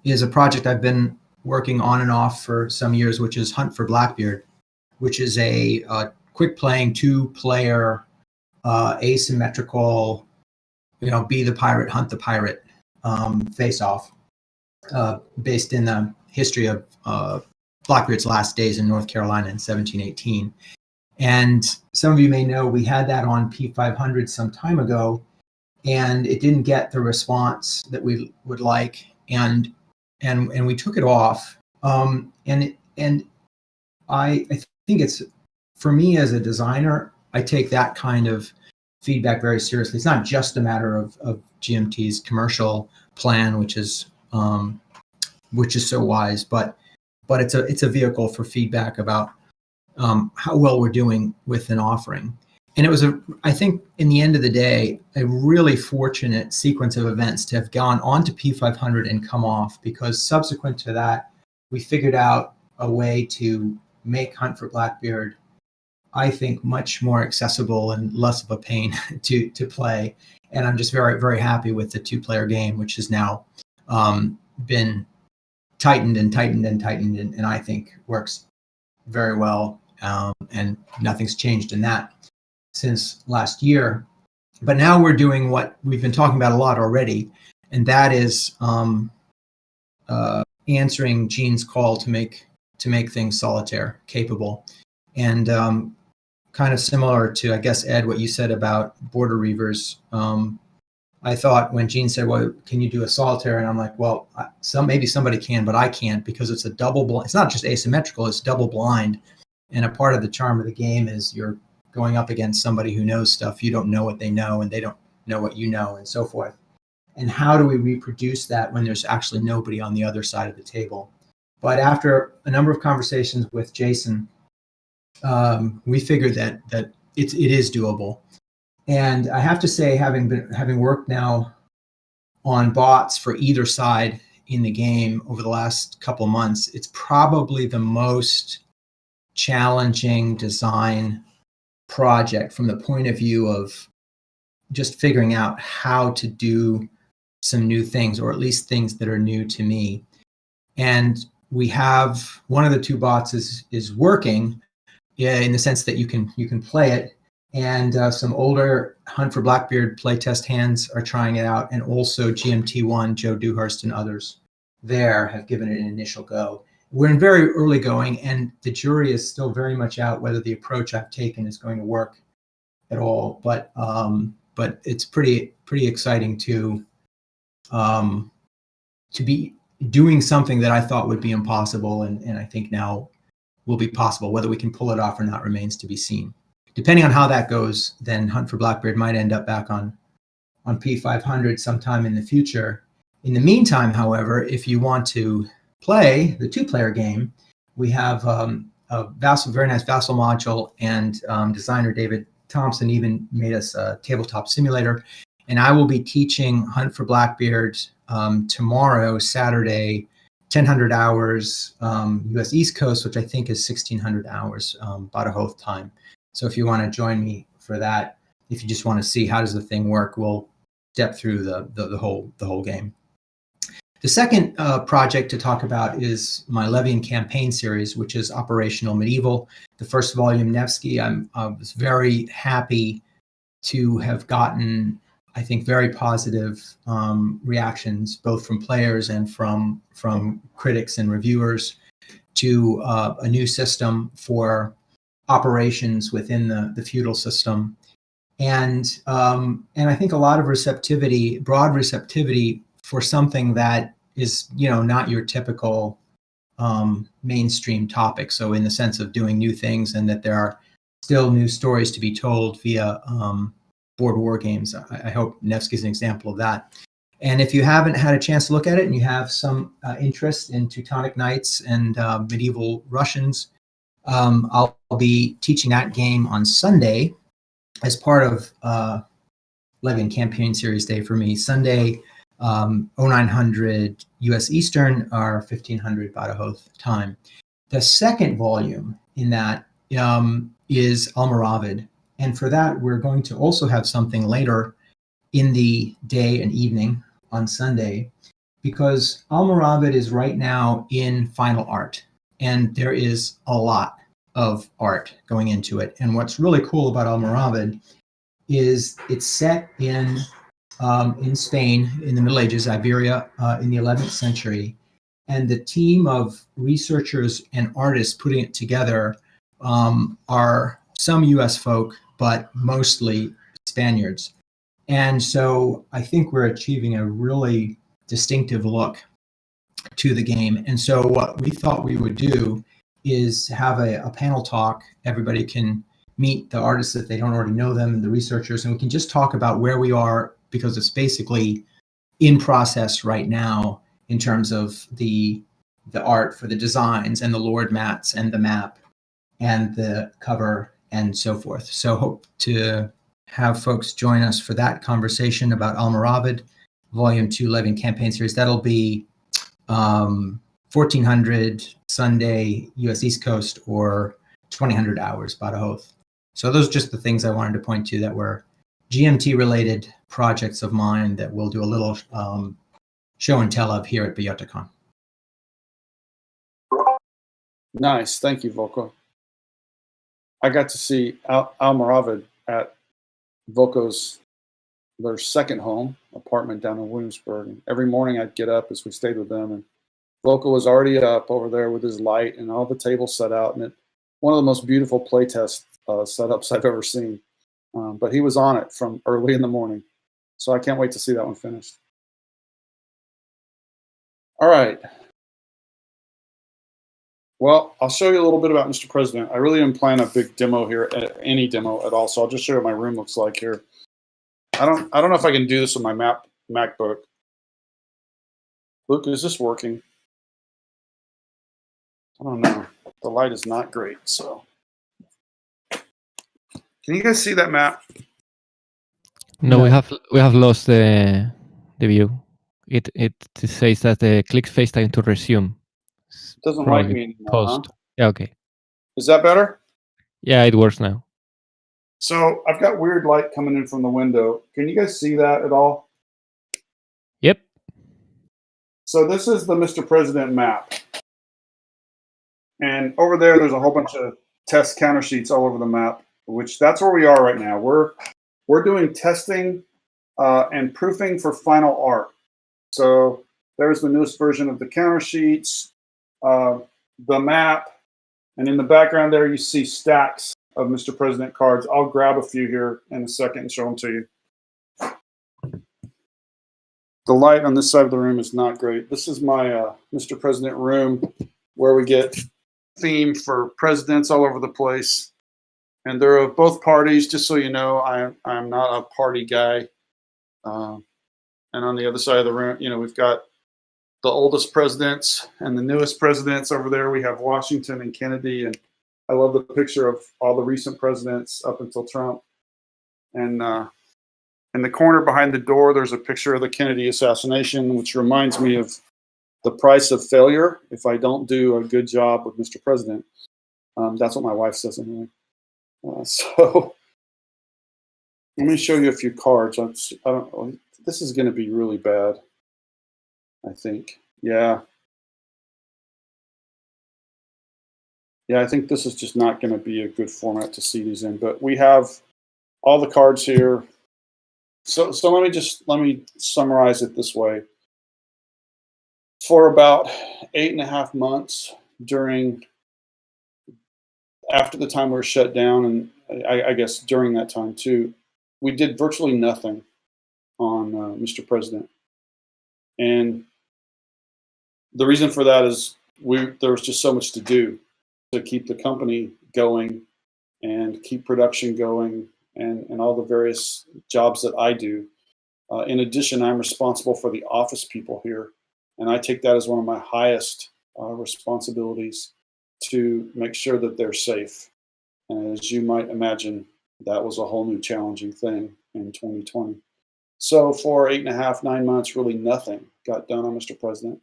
is a project I've been working on and off for some years, which is Hunt for Blackbeard, which is a quick playing 2-player asymmetrical, be the pirate, hunt the pirate face off, based in the history of Blackbeard's last days in North Carolina in 1718. And some of you may know we had that on P500 some time ago, and it didn't get the response that we would like, and we took it off. And I think it's, for me as a designer, I take that kind of feedback very seriously. It's not just a matter of GMT's commercial plan, which is so wise, but it's a vehicle for feedback about how well we're doing with an offering. And it was I think in the end of the day, a really fortunate sequence of events to have gone onto P500 and come off, because subsequent to that, we figured out a way to make Hunt for Blackbeard I think, much more accessible and less of a pain to play. And I'm just very, very happy with the 2-player game, which has now been tightened and tightened and tightened, and I think works very well. And nothing's changed in that since last year. But now we're doing what we've been talking about a lot already, and that is answering Gene's call to make things solitaire capable. And kind of similar to, I guess, Ed, what you said about border reavers. I thought when Gene said, well, can you do a solitaire? And I'm like, well, maybe somebody can, but I can't, because it's a double blind. It's not just asymmetrical, it's double blind. And a part of the charm of the game is you're going up against somebody who knows stuff. You don't know what they know, and they don't know what you know, and so forth. And how do we reproduce that when there's actually nobody on the other side of the table? But after a number of conversations with Jason, we figured that it is doable. And I have to say, having worked now on bots for either side in the game over the last couple months, it's probably the most challenging design project from the point of view of just figuring out how to do some new things, or at least things that are new to me. And we have one of the 2 bots is working, in the sense that you can play it. And some older Hunt for Blackbeard playtest hands are trying it out, and also GMT1, Joe Dewhurst and others there have given it an initial go. We're in very early going, and the jury is still very much out whether the approach I've taken is going to work at all. But it's pretty exciting to be doing something that I thought would be impossible, and I think now will be possible. Whether we can pull it off or not remains to be seen. Depending on how that goes, then Hunt for Blackbeard might end up back on P500 sometime in the future. In the meantime, however, if you want to play the 2-player game, we have a very nice Vassal module, and designer David Thompson even made us a tabletop simulator. And I will be teaching Hunt for Blackbeard tomorrow, Saturday, 1,000 hours US East Coast, which I think is 1,600 hours Badajoz time. So if you want to join me for that, if you just want to see how does the thing work, we'll step through the whole game. The second project to talk about is my Levian campaign series, which is Operational Medieval. The first volume, Nevsky, I was very happy to have gotten, I think, very positive reactions, both from players and from critics and reviewers, to a new system for operations within the feudal system. And I think a lot of receptivity, broad receptivity, for something that is, not your typical mainstream topic. So in the sense of doing new things, and that there are still new stories to be told via board war games. I hope Nevsky is an example of that. And if you haven't had a chance to look at it, and you have some interest in Teutonic Knights and medieval Russians, I'll be teaching that game on Sunday as part of Levian Campaign Series Day for me. Sunday, 0900 US Eastern, or 1500 Badajoz time. The second volume in that is Almoravid. And for that, we're going to also have something later in the day and evening on Sunday, because Almoravid is right now in final art, and there is a lot of art going into it. And what's really cool about Almoravid is it's set in Spain in the Middle Ages, Iberia, in the 11th century. And the team of researchers and artists putting it together are some US folk, but mostly Spaniards. And so I think we're achieving a really distinctive look to the game. And so what we thought we would do is have a panel talk. Everybody can meet the artists if they don't already know them, and the researchers, and we can just talk about where we are, because it's basically in process right now in terms of the art for the designs and the Lord mats and the map and the cover and so forth. So hope to have folks join us for that conversation about Almoravid, Volume 2 Levian Campaign Series. That'll be 1400 Sunday US East Coast, or 2000 hours Badajoz. So those are just the things I wanted to point to that were GMT related projects of mine that we'll do a little show and tell of here at Bellota Con. Nice. Thank you, Volko. I got to see Al Moravid at Volko's, their second home apartment down in Williamsburg. And every morning I'd get up as we stayed with them, and Volko was already up over there with his light and all the tables set out, and one of the most beautiful playtest setups I've ever seen. But he was on it from early in the morning, so I can't wait to see that one finished. All right. Well, I'll show you a little bit about Mr. President. I really didn't plan a big demo here, any demo at all, so I'll just show you what my room looks like here. I don't know if I can do this with my MacBook. Luke, is this working? I don't know. The light is not great, so. Can you guys see that map? No, we have lost the view. It says that click FaceTime to resume. Doesn't like me anymore, post. huh? Yeah, okay. Is that better? Yeah, it works now. So I've got weird light coming in from the window. Can you guys see that at all? Yep. So this is the Mr. President map. And over there's a whole bunch of test counter sheets all over the map, which that's where we are right now. We're doing testing and proofing for final art. So there's the newest version of the counter sheets, the map, and in the background there you see stacks of Mr. President cards. I'll grab a few here in a second and show them to you. The light on this side of the room is not great. This is my Mr. President room where we get theme for presidents all over the place. And they're of both parties, just so you know, I'm not a party guy. And on the other side of the room, you know, we've got the oldest presidents and the newest presidents over there. We have Washington and Kennedy, and I love the picture of all the recent presidents up until Trump. And in the corner behind the door, there's a picture of the Kennedy assassination, which reminds me of the price of failure if I don't do a good job with Mr. President. That's what my wife says anyway. So let me show you a few cards. I don't know. This is going to be really bad, I think. Yeah. Yeah, I think this is just not going to be a good format to see these in. But we have all the cards here. So let me summarize it this way. For about 8.5 months after the time we were shut down, and I guess during that time too, we did virtually nothing on Mr. President. And the reason for that is there was just so much to do to keep the company going and keep production going and all the various jobs that I do. In addition, I'm responsible for the office people here, and I take that as one of my highest responsibilities to make sure that they're safe. And as you might imagine, that was a whole new challenging thing in 2020. So for 8.5, 9 months, really nothing got done on Mr. President.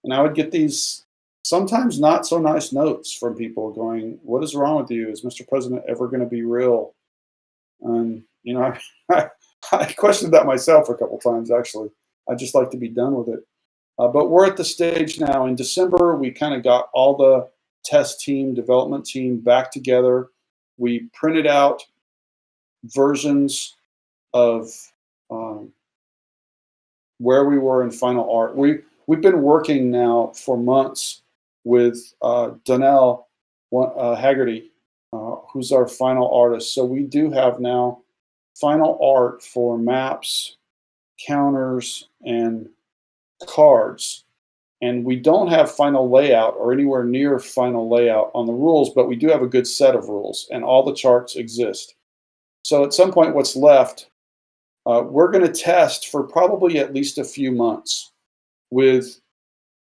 And I would get these sometimes not so nice notes from people going, "What is wrong with you? Is Mr. President ever going to be real?" And, you know, I questioned that myself a couple times, actually. I just like to be done with it. But we're at the stage now. In December, we kind of got all the test team, development team back together. We printed out versions of where we were in final art. We've been working now for months with Donnell Haggerty, who's our final artist. So we do have now final art for maps, counters, and cards. And we don't have final layout or anywhere near final layout on the rules, but we do have a good set of rules, and all the charts exist. So at some point, what's left, we're going to test for probably at least a few months with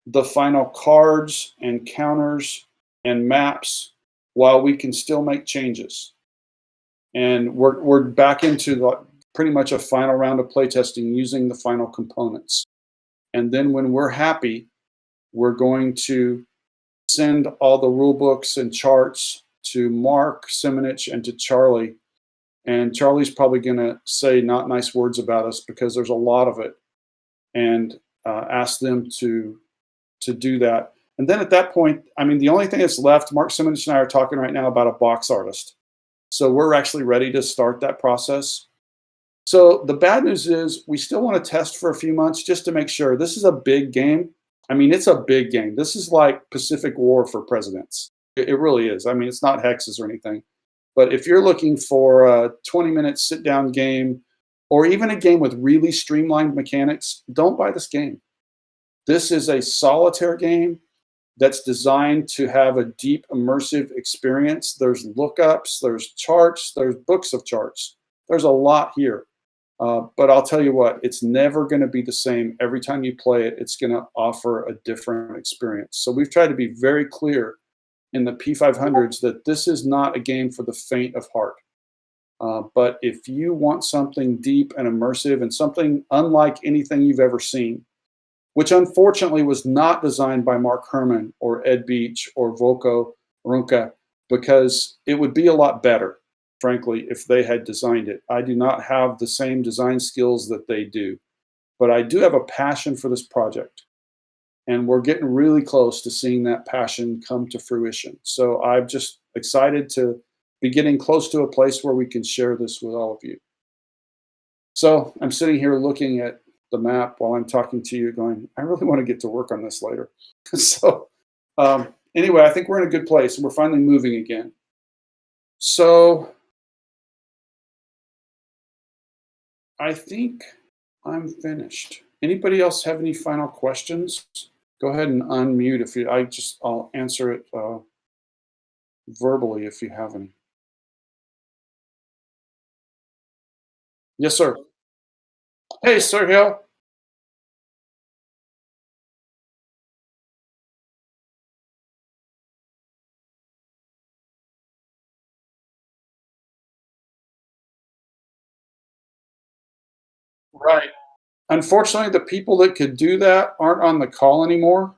the final cards and counters and maps while we can still make changes. And we're back into pretty much a final round of playtesting using the final components. And then when we're happy, we're going to send all the rule books and charts to Mark Simonich and to Charlie. And Charlie's probably going to say not nice words about us because there's a lot of it, and ask them to do that. And then at that point, I mean, the only thing that's left, Mark Simonich and I are talking right now about a box artist. So we're actually ready to start that process. So the bad news is we still want to test for a few months just to make sure. This is a big game. I mean, it's a big game. This is like Pacific War for presidents. It really is. I mean, it's not hexes or anything. But if you're looking for a 20-minute sit-down game, or even a game with really streamlined mechanics, don't buy this game. This is a solitaire game that's designed to have a deep, immersive experience. There's lookups, there's charts, there's books of charts. There's a lot here. But I'll tell you what, it's never going to be the same. Every time you play it, it's going to offer a different experience. So we've tried to be very clear in the P500s that this is not a game for the faint of heart. But if you want something deep and immersive and something unlike anything you've ever seen, which unfortunately was not designed by Mark Herman or Ed Beach or Volko Runka, because it would be a lot better, frankly, if they had designed it. I do not have the same design skills that they do, but I do have a passion for this project. And we're getting really close to seeing that passion come to fruition. So I'm just excited to be getting close to a place where we can share this with all of you. So I'm sitting here looking at the map while I'm talking to you going, I really want to get to work on this later. So anyway, I think we're in a good place and we're finally moving again. So I think I'm finished. Anybody else have any final questions? Go ahead and unmute if you, I'll answer it verbally if you have any. Yes, sir. Hey, Sergio. Right. Unfortunately, the people that could do that aren't on the call anymore.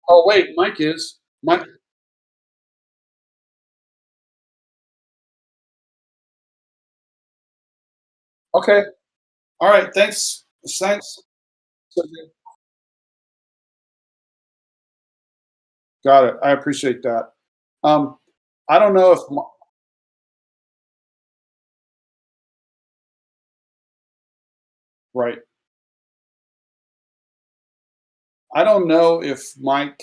Oh, wait, Mike is. Mike. Okay. All right. Thanks. Thanks. Got it. I appreciate that. I don't know if. Right. I don't know if Mike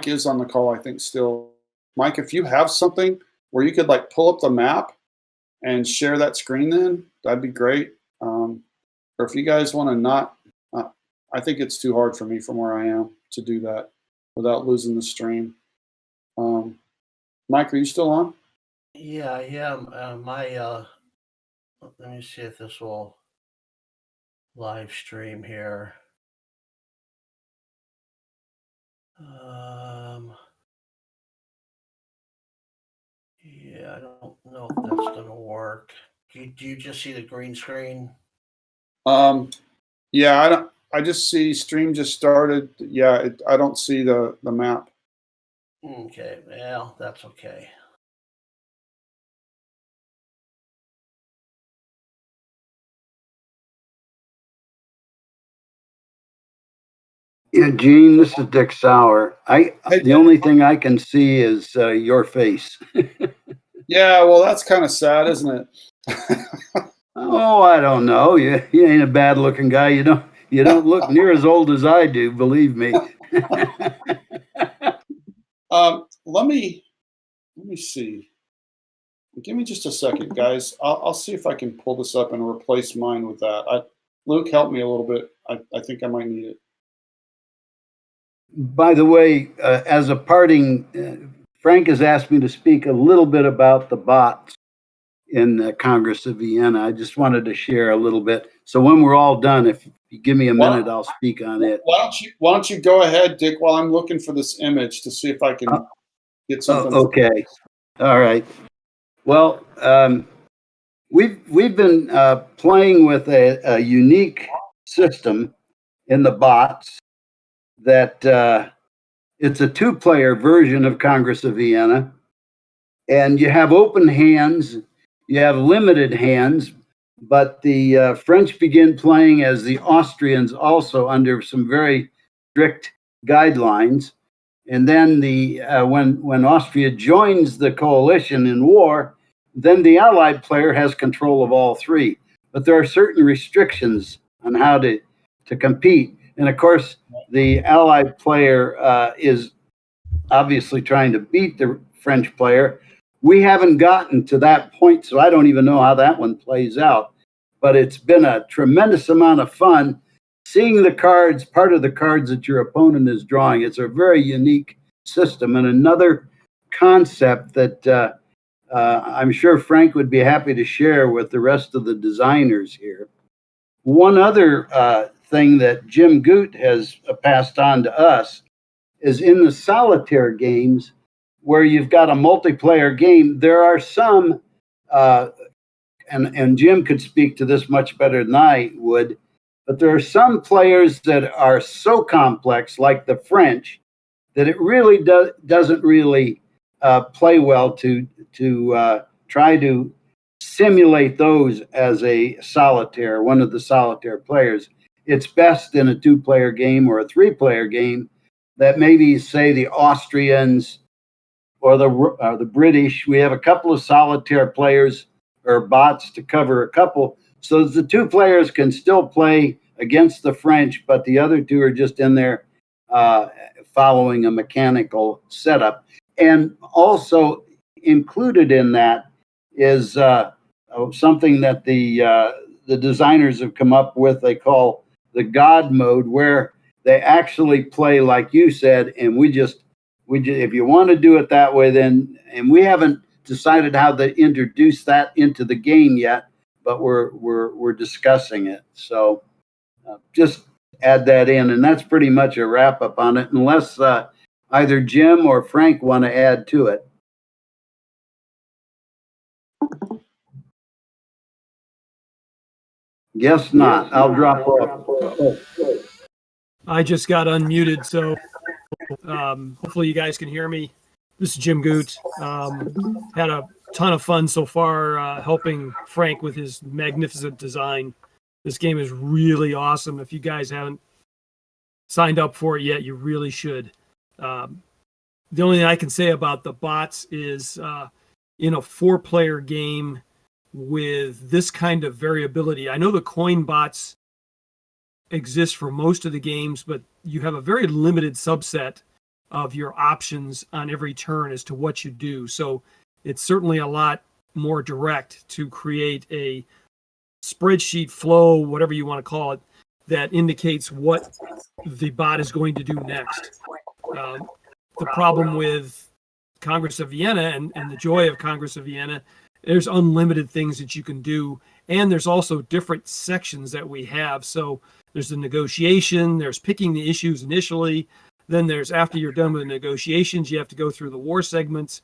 is on the call, I think still. Mike, if you have something where you could like pull up the map and share that screen then, that'd be great. Or if you guys want to not, I think it's too hard for me from where I am to do that without losing the stream. Mike, are you still on? Yeah, I am. Let me see if this will live stream here. Yeah, I don't know if that's gonna work. Do you just see the green screen? Yeah, I just see stream just started. Yeah, I don't see the map. Okay, well, that's okay. Yeah, Gene, this is Dick Sauer. The only thing I can see is your face. Yeah, well, that's kind of sad, isn't it? Oh, I don't know. You ain't a bad looking guy. You don't look near as old as I do, believe me. Let me see. Give me just a second, guys. I'll see if I can pull this up and replace mine with that. Luke, help me a little bit. I think I might need it. By the way, as a parting, Frank has asked me to speak a little bit about the bots in the Congress of Vienna. I just wanted to share a little bit. So when we're all done, if you give me a minute, I'll speak on it. Why don't you go ahead, Dick, while I'm looking for this image to see if I can get something. Okay. All right. Well, we've been playing with a unique system in the bots that It's a two-player version of Congress of Vienna. And you have open hands, you have limited hands, but the French begin playing as the Austrians also under some very strict guidelines. And then when Austria joins the coalition in war, then the Allied player has control of all three. But there are certain restrictions on how to compete. And of course, the Allied player is obviously trying to beat the French player. We haven't gotten to that point, so I don't even know how that one plays out. But it's been a tremendous amount of fun seeing the cards, part of the cards that your opponent is drawing. It's a very unique system and another concept that I'm sure Frank would be happy to share with the rest of the designers here. One other thing that Jim Goot has passed on to us is in the solitaire games where you've got a multiplayer game, there are some, and Jim could speak to this much better than I would, but there are some players that are so complex, like the French, that it really doesn't really play well to try to simulate those as a solitaire, one of the solitaire players. It's best in a two-player game or a three-player game that maybe, say, the Austrians or the British, we have a couple of solitaire players or bots to cover a couple, so the two players can still play against the French, but the other two are just in there following a mechanical setup. And also included in that is something that the designers have come up with. They call the God mode, where they actually play like you said, and we just if you want to do it that way, then, and we haven't decided how to introduce that into the game yet, but we're discussing it. So just add that in, and that's pretty much a wrap up on it, unless either Jim or Frank want to add to it. Guess not. I'll drop off. I just got unmuted, so hopefully you guys can hear me. This is Jim Goot. Had a ton of fun so far helping Frank with his magnificent design. This game is really awesome. If you guys haven't signed up for it yet, you really should. The only thing I can say about the bots is in a 4-player game with this kind of variability. I know the coin bots exist for most of the games, but you have a very limited subset of your options on every turn as to what you do. So it's certainly a lot more direct to create a spreadsheet flow, whatever you want to call it, that indicates what the bot is going to do next. The problem with Congress of Vienna and the joy of Congress of Vienna, there's unlimited things that you can do. And there's also different sections that we have. So there's the negotiation, there's picking the issues initially. Then there's, after you're done with the negotiations, you have to go through the war segments.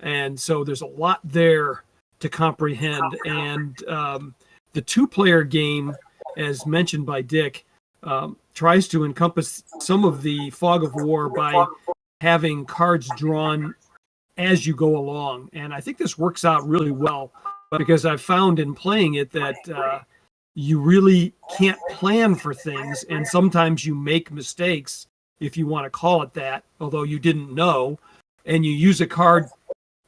And so there's a lot there to comprehend. And the 2-player game, as mentioned by Dick, tries to encompass some of the fog of war by having cards drawn as you go along. And I think this works out really well, because I've found in playing it that you really can't plan for things, and sometimes you make mistakes, if you want to call it that, although you didn't know, and you use a card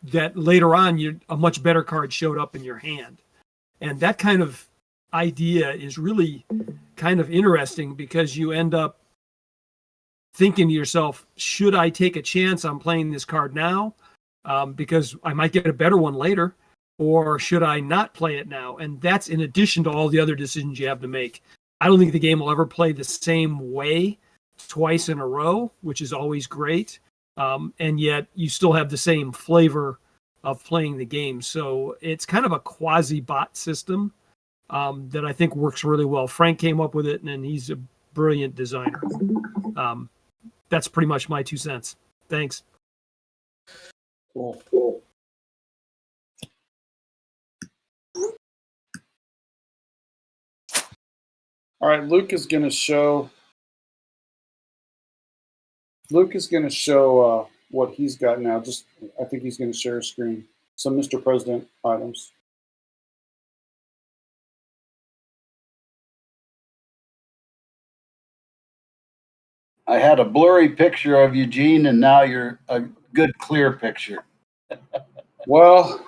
that later on a much better card showed up in your hand. And that kind of idea is really kind of interesting, because you end up thinking to yourself, should I take a chance on playing this card now because I might get a better one later, or should I not play it now? And that's in addition to all the other decisions you have to make. I don't think the game will ever play the same way twice in a row, which is always great. And yet you still have the same flavor of playing the game. So it's kind of a quasi-bot system that I think works really well. Frank came up with it, and he's a brilliant designer. That's pretty much my 2 cents. Thanks. Cool. All right, Luke is going to show Luke is going to show what he's got now. I think he's going to share a screen. Some Mr. President items. I had a blurry picture of Eugene, and now you're a good clear picture. Well,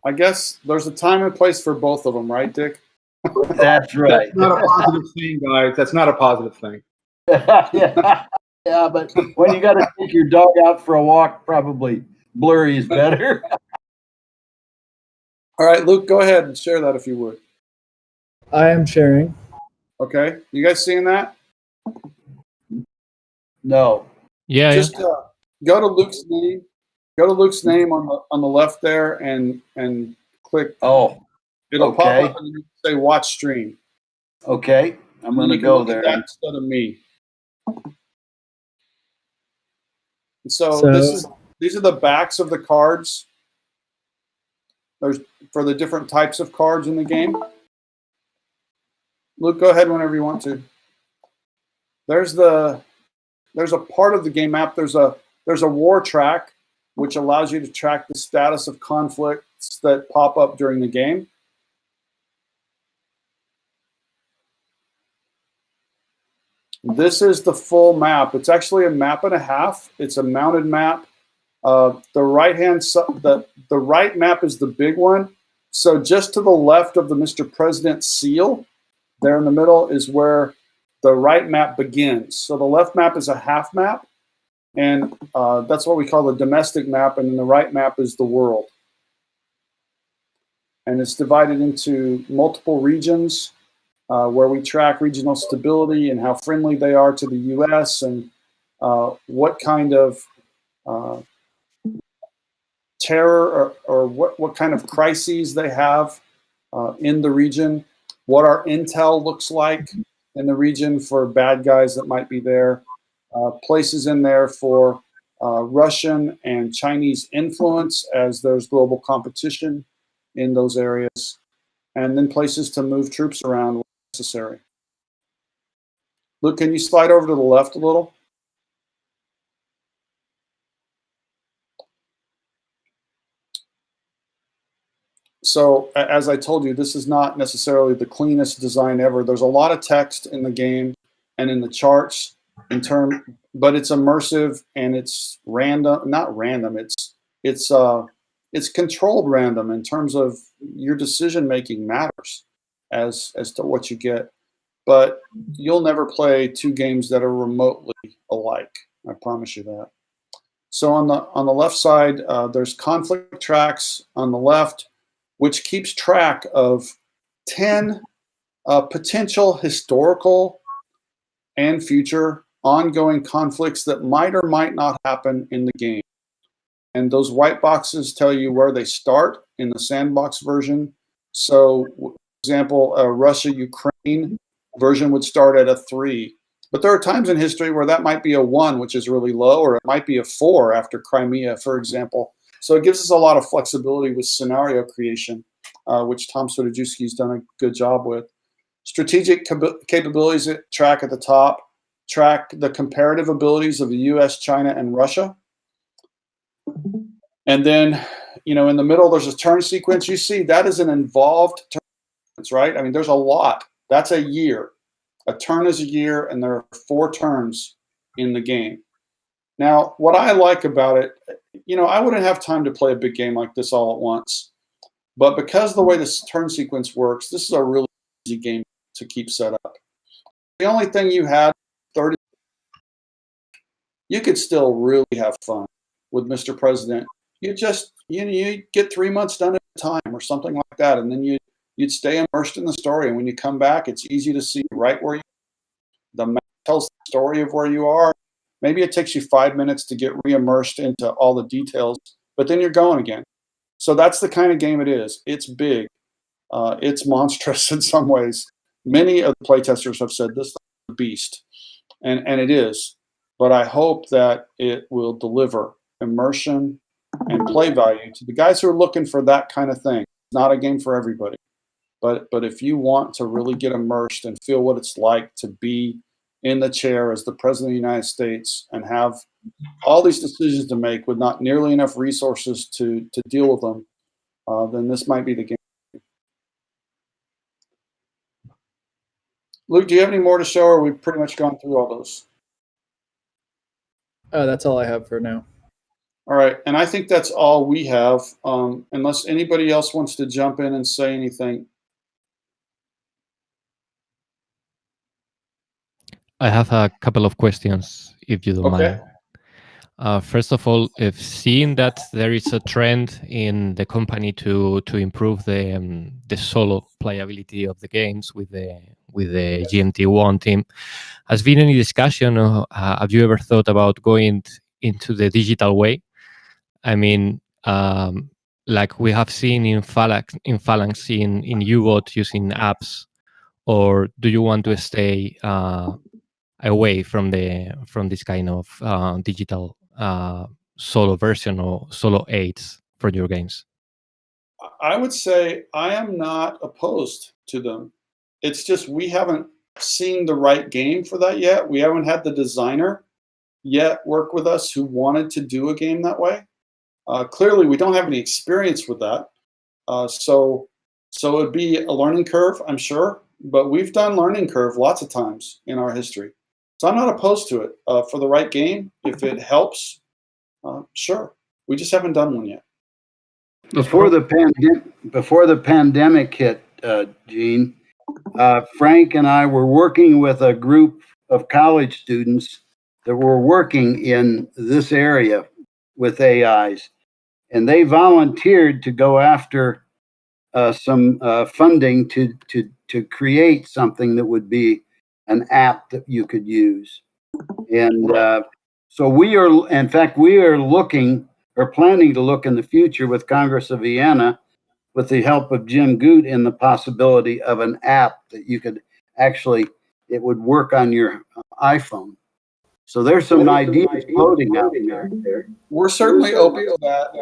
I guess there's a time and place for both of them, right, Dick? That's right. That's not a positive thing, guys. That's not a positive thing. Yeah, but when you got to take your dog out for a walk, probably blurry is better. All right, Luke, go ahead and share that if you would. I am sharing. Okay, you guys seeing that? No. Yeah. Just go to Luke's name. Go to Luke's name on the left there and click. Oh, it'll okay. pop up and say watch stream. Okay, I'm going to go there. That instead of me. So these are the backs of the cards. There's for the different types of cards in the game. Luke, go ahead whenever you want to. There's a part of the game map. There's a war track, which allows you to track the status of conflicts that pop up during the game. This is the full map. It's actually a map and a half. It's a mounted map. The right map is the big one. So just to the left of the Mr. President seal, there in the middle is where the right map begins. So the left map is a half map, and that's what we call the domestic map, and then the right map is the world. And it's divided into multiple regions where we track regional stability and how friendly they are to the U.S. and what kind of terror or what kind of crises they have in the region, what our intel looks like in the region for bad guys that might be there, places in there for Russian and Chinese influence as there's global competition in those areas, and then places to move troops around when necessary. Luke, can you slide over to the left a little? So as I told you, this is not necessarily the cleanest design ever. There's a lot of text in the game and in the charts but it's immersive and it's random, not random. It's controlled random in terms of your decision making matters as to what you get. But you'll never play two games that are remotely alike. I promise you that. So on the left side, there's conflict tracks on the left, which keeps track of 10 potential historical and future ongoing conflicts that might or might not happen in the game. And those white boxes tell you where they start in the sandbox version. So, for example, Russia-Ukraine version would start at a 3. But there are times in history where that might be a 1, which is really low, or it might be a 4 after Crimea, for example. So it gives us a lot of flexibility with scenario creation, which Tom Sodajewski's done a good job with. Strategic capabilities track at the top, track the comparative abilities of the US, China, and Russia. And then, in the middle, there's a turn sequence. You see, that is an involved turn sequence, right? I mean, there's a lot. That's a year. A turn is a year, and there are 4 turns in the game. Now, what I like about it, I wouldn't have time to play a big game like this all at once. But because of the way this turn sequence works, this is a really easy game to keep set up. The only thing you had 30, you could still really have fun with Mr. President. You just, you get 3 months done at a time or something like that, and then you'd stay immersed in the story. And when you come back, it's easy to see right where the map tells the story of where you are. Maybe it takes you 5 minutes to get re-immersed into all the details, but then you're going again. So that's the kind of game it is. It's big. It's monstrous in some ways. Many of the playtesters have said this is a beast, and it is. But I hope that it will deliver immersion and play value to the guys who are looking for that kind of thing. It's not a game for everybody. But if you want to really get immersed and feel what it's like to be in the chair as the president of the United States and have all these decisions to make with not nearly enough resources to deal with them, then this might be the game. Luke, do you have any more to show, or we've pretty much gone through all those? That's all I have for now. All right, and I think that's all we have, unless anybody else wants to jump in and say anything. I have a couple of questions, if you don't mind. First of all, if seeing that there is a trend in the company to improve the solo playability of the games with the GMT1 team, has been any discussion, or have you ever thought about going into the digital way? I mean, like we have seen in Phalanx in U-Bot using apps, or do you want to stay away from this kind of digital solo version or solo aids for your games? I would say I am not opposed to them. It's just we haven't seen the right game for that yet. We haven't had the designer yet work with us who wanted to do a game that way. Clearly, we don't have any experience with that. So it would be a learning curve, I'm sure. But we've done learning curve lots of times in our history. So I'm not opposed to it for the right game. If it helps, sure. We just haven't done one yet. Before the pandemic hit, Gene, Frank and I were working with a group of college students that were working in this area with AIs, and they volunteered to go after some funding to create something that would be an app that you could use. And so we are looking or planning to look in the future with Congress of Vienna, with the help of Jim Goot, in the possibility of an app that you could actually, it would work on your iPhone. So there's some ideas floating out there. We're certainly open to that.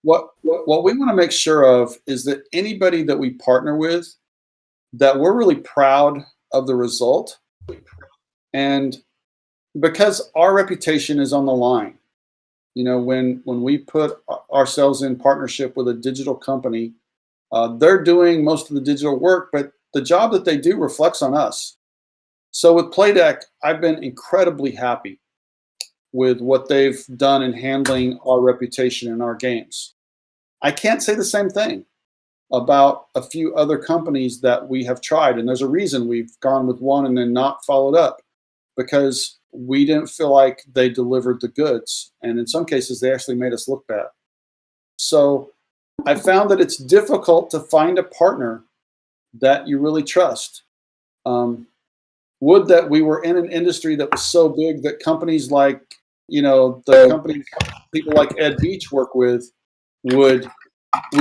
What we want to make sure of is that anybody that we partner with, that we're really proud of the result. And because our reputation is on the line, you know, when we put ourselves in partnership with a digital company, they're doing most of the digital work, but the job that they do reflects on us. So with Playdeck, I've been incredibly happy with what they've done in handling our reputation in our games. I can't say the same thing about a few other companies that we have tried, and there's a reason we've gone with one and then not followed up, because we didn't feel like they delivered the goods, and in some cases they actually made us look bad. So I found that it's difficult to find a partner that you really trust. Would that we were in an industry that was so big that companies like, you know, the companies people like Ed Beach work with, we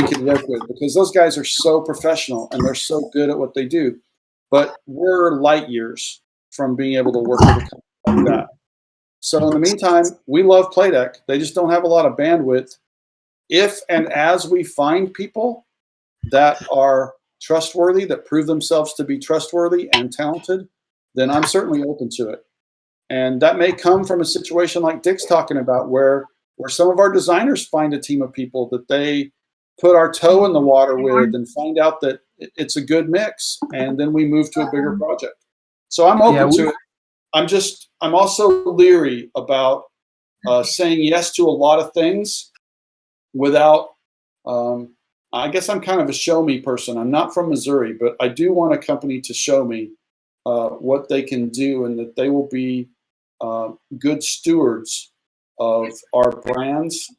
could work with, because those guys are so professional and they're so good at what they do. But we're light years from being able to work with a company like that. So in the meantime, we love Playdeck. They just don't have a lot of bandwidth. If and as we find people that are trustworthy, that prove themselves to be trustworthy and talented, then I'm certainly open to it. And that may come from a situation like Dick's talking about, where some of our designers find a team of people that they put our toe in the water with and find out that it's a good mix, and then we move to a bigger project. So I'm open to it. I'm also leery about saying yes to a lot of things without, I guess I'm kind of a show me person. I'm not from Missouri, but I do want a company to show me what they can do, and that they will be good stewards of our brands,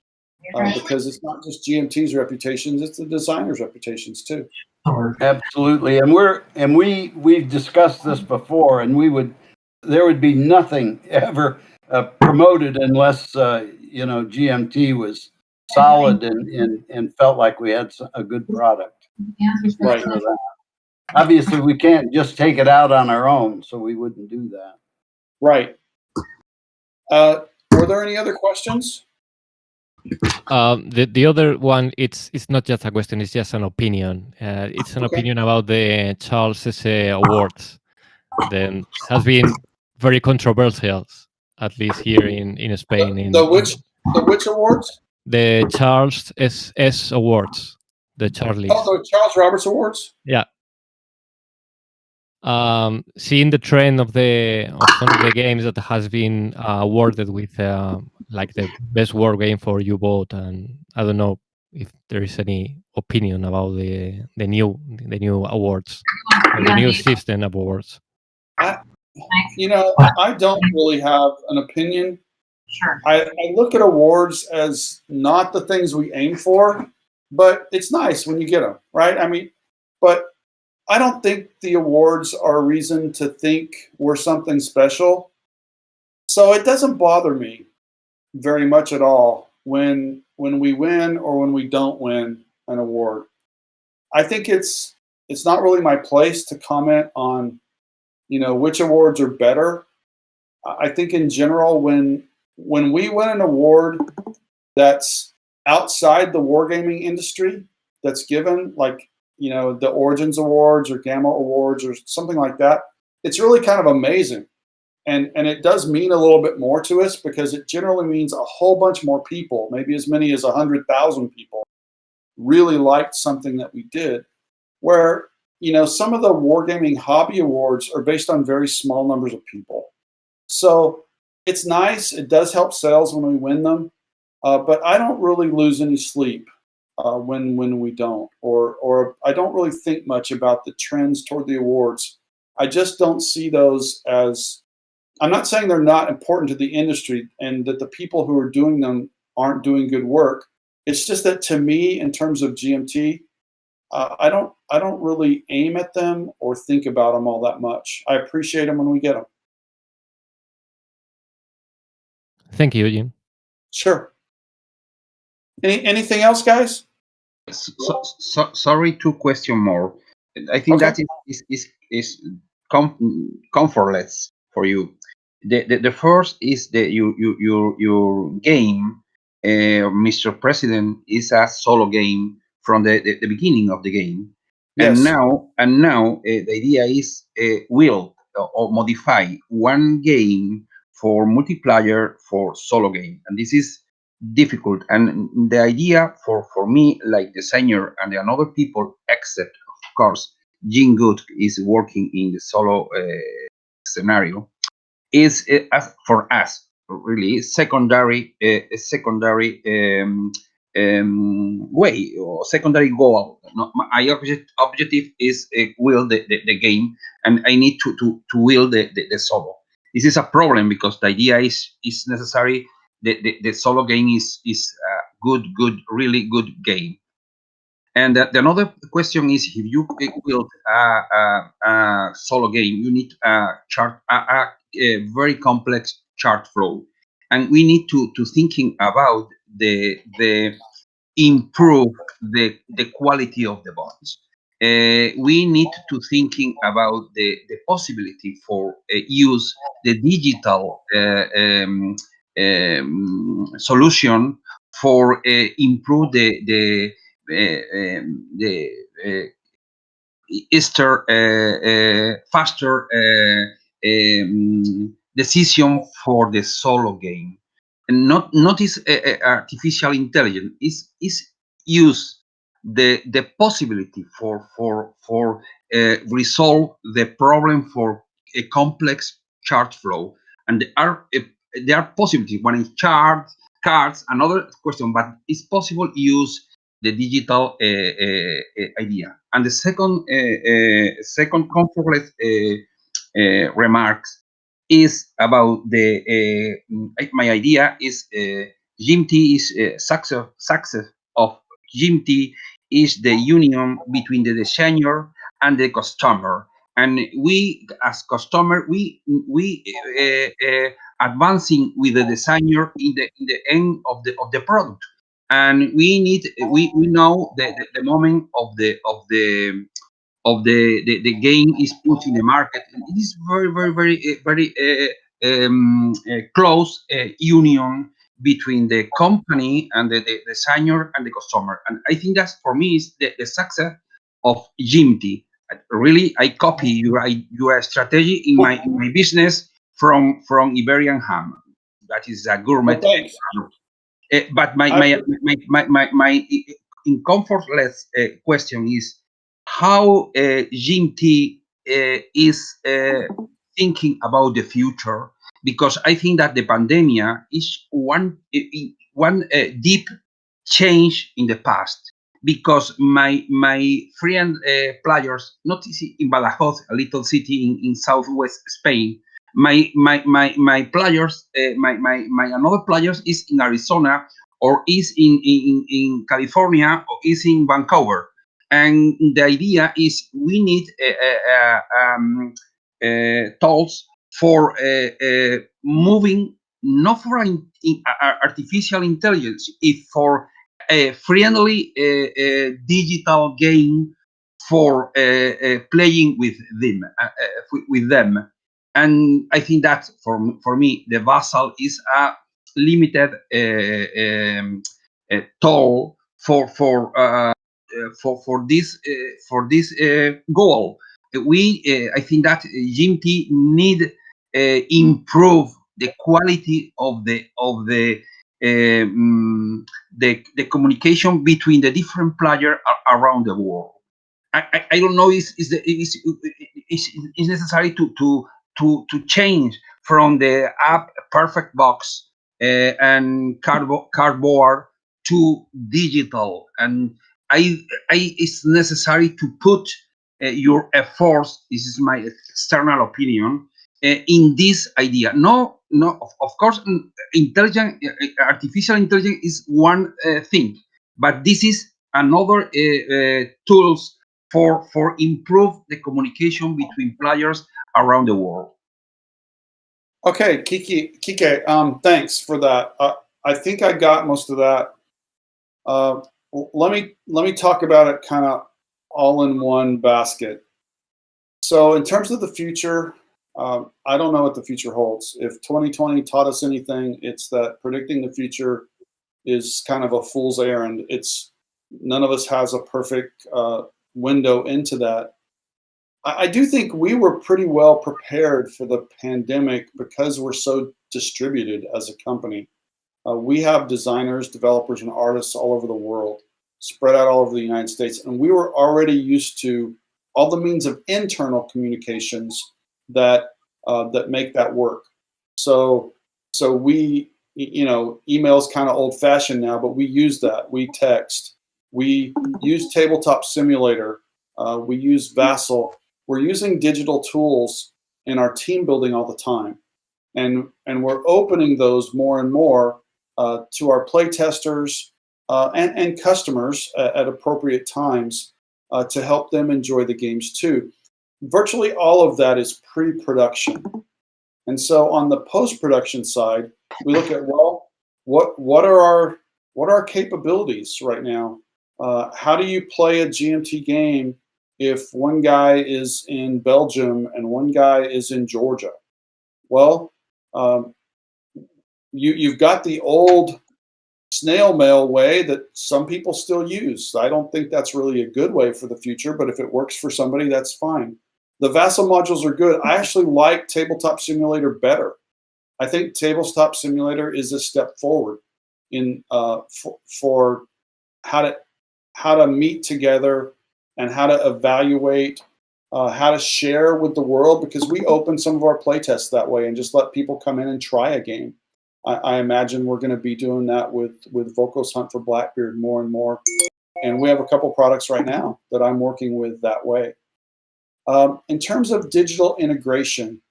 because it's not just GMT's reputations, it's the designers' reputations too. Absolutely, and we've discussed this before, and there would be nothing ever promoted unless GMT was solid and felt like we had a good product. Right. Obviously, we can't just take it out on our own, so we wouldn't do that. Right. Were there any other questions? The other one, it's not just a question, it's just an opinion. It's an opinion about the Charles S. Awards. Then has been very controversial, at least here in Spain. The which awards? The Charles S Awards, the Charlies. Oh, the Charles Roberts Awards. Yeah. Seeing the trend of some of the games that has been awarded with like the best war game for U-boat, and I don't know if there is any opinion about the new awards, or the new system of awards. I don't really have an opinion. Sure. I look at awards as not the things we aim for, but it's nice when you get them, right? I mean, but I don't think the awards are a reason to think we're something special. So it doesn't bother me very much at all when we win or when we don't win an award. I think it's not really my place to comment on, which awards are better. I think in general, when we win an award that's outside the wargaming industry, that's given, like, the Origins Awards or Gamma Awards or something like that, it's really kind of amazing. And it does mean a little bit more to us because it generally means a whole bunch more people, maybe as many as 100,000 people, really liked something that we did. Where, some of the wargaming hobby awards are based on very small numbers of people. So it's nice. It does help sales when we win them. But I don't really lose any sleep when we don't, or I don't really think much about the trends toward the awards. I just don't see those as, I'm not saying they're not important to the industry and that the people who are doing them aren't doing good work. It's just that to me, in terms of GMT, I don't really aim at them or think about them all that much. I appreciate them when we get them. Thank you, Jim. Sure. Anything else, guys? Sorry, 2 questions more. I think that is comfortless for you. The first is that your game, Mr. President, is a solo game from the beginning of the game. Yes. And now the idea is will or modify one game for multiplayer for solo game, and this is difficult. And the idea for me, like designer and the other people, except of course Gene Good is working in the solo scenario, is for us really secondary way or secondary goal. My objective is will the game, and I need to will the solo. This is a problem because the idea is necessary. The solo game is a good, really good game. And the another question is, if you build a solo game, you need a very complex chart flow, and we need to thinking about the improve the quality of the bonds. We need to thinking about the possibility for use the digital solution for improve the faster decision for the solo game, and not is artificial intelligence. Is use the possibility for resolve the problem for a complex chart flow, and there are possibilities when it's chart cards. Another question, but it's possible use the digital idea. And the second comfortless remarks is about the my idea is GMT is success of GMT is the union between the designer and the customer, and we as customer we advancing with the designer in the end of the product, and we know the moment of the game is put in the market, and it is very close union between the company and the designer and the customer. And I think that's for me is the success of GMT. Really, I copy your strategy in my business from Iberian ham. That is a gourmet. But my uncomfortless question is how GMT is thinking about the future, because I think that the pandemic is one deep change in the past. Because my friend players, not in Badajoz, a little city in southwest Spain, my players, my another players is in Arizona, or is in California, or is in Vancouver. And the idea is we need tools for moving, not for artificial intelligence, if for a friendly digital game for playing with them. And I think that for me, the Basel is a limited tool for this goal. I think that GMT need improve the quality of the communication between the different players around the world. I don't know is necessary to change from the app perfect box and cardboard to digital, and it's necessary to put your efforts. This is my external opinion in this idea. No, of course, artificial intelligence is one thing, but this is another tools for improve the communication between players around the world. Okay, Kike, thanks for that. I think I got most of that. Let me talk about it kind of all in one basket. So in terms of the future, I don't know what the future holds. If 2020 taught us anything, it's that predicting the future is kind of a fool's errand. None of us has a perfect window into that. I do think we were pretty well prepared for the pandemic because we're so distributed as a company. We have designers, developers, and artists all over the world, spread out all over the United States, and we were already used to all the means of internal communications that make that work. So we, email's kind of old-fashioned now, but we use that. We text. We use Tabletop Simulator. We use Vassal. We're using digital tools in our team building all the time, and we're opening those more and more to our play testers and customers at appropriate times to help them enjoy the games too. Virtually all of that is pre-production, and so on the post-production side, we look at, well, what are our capabilities right now? How do you play a GMT game if one guy is in Belgium and one guy is in Georgia? Well, you've got the old snail mail way that some people still use. I don't think that's really a good way for the future, but if it works for somebody, that's fine. The Vassal modules are good. I actually like Tabletop Simulator better. I think Tabletop Simulator is a step forward in for how to meet together and how to evaluate, how to share with the world, because we open some of our playtests that way and just let people come in and try a game. I imagine we're going to be doing that with Voko's Hunt for Blackbeard more and more. And we have a couple products right now that I'm working with that way. In terms of digital integration,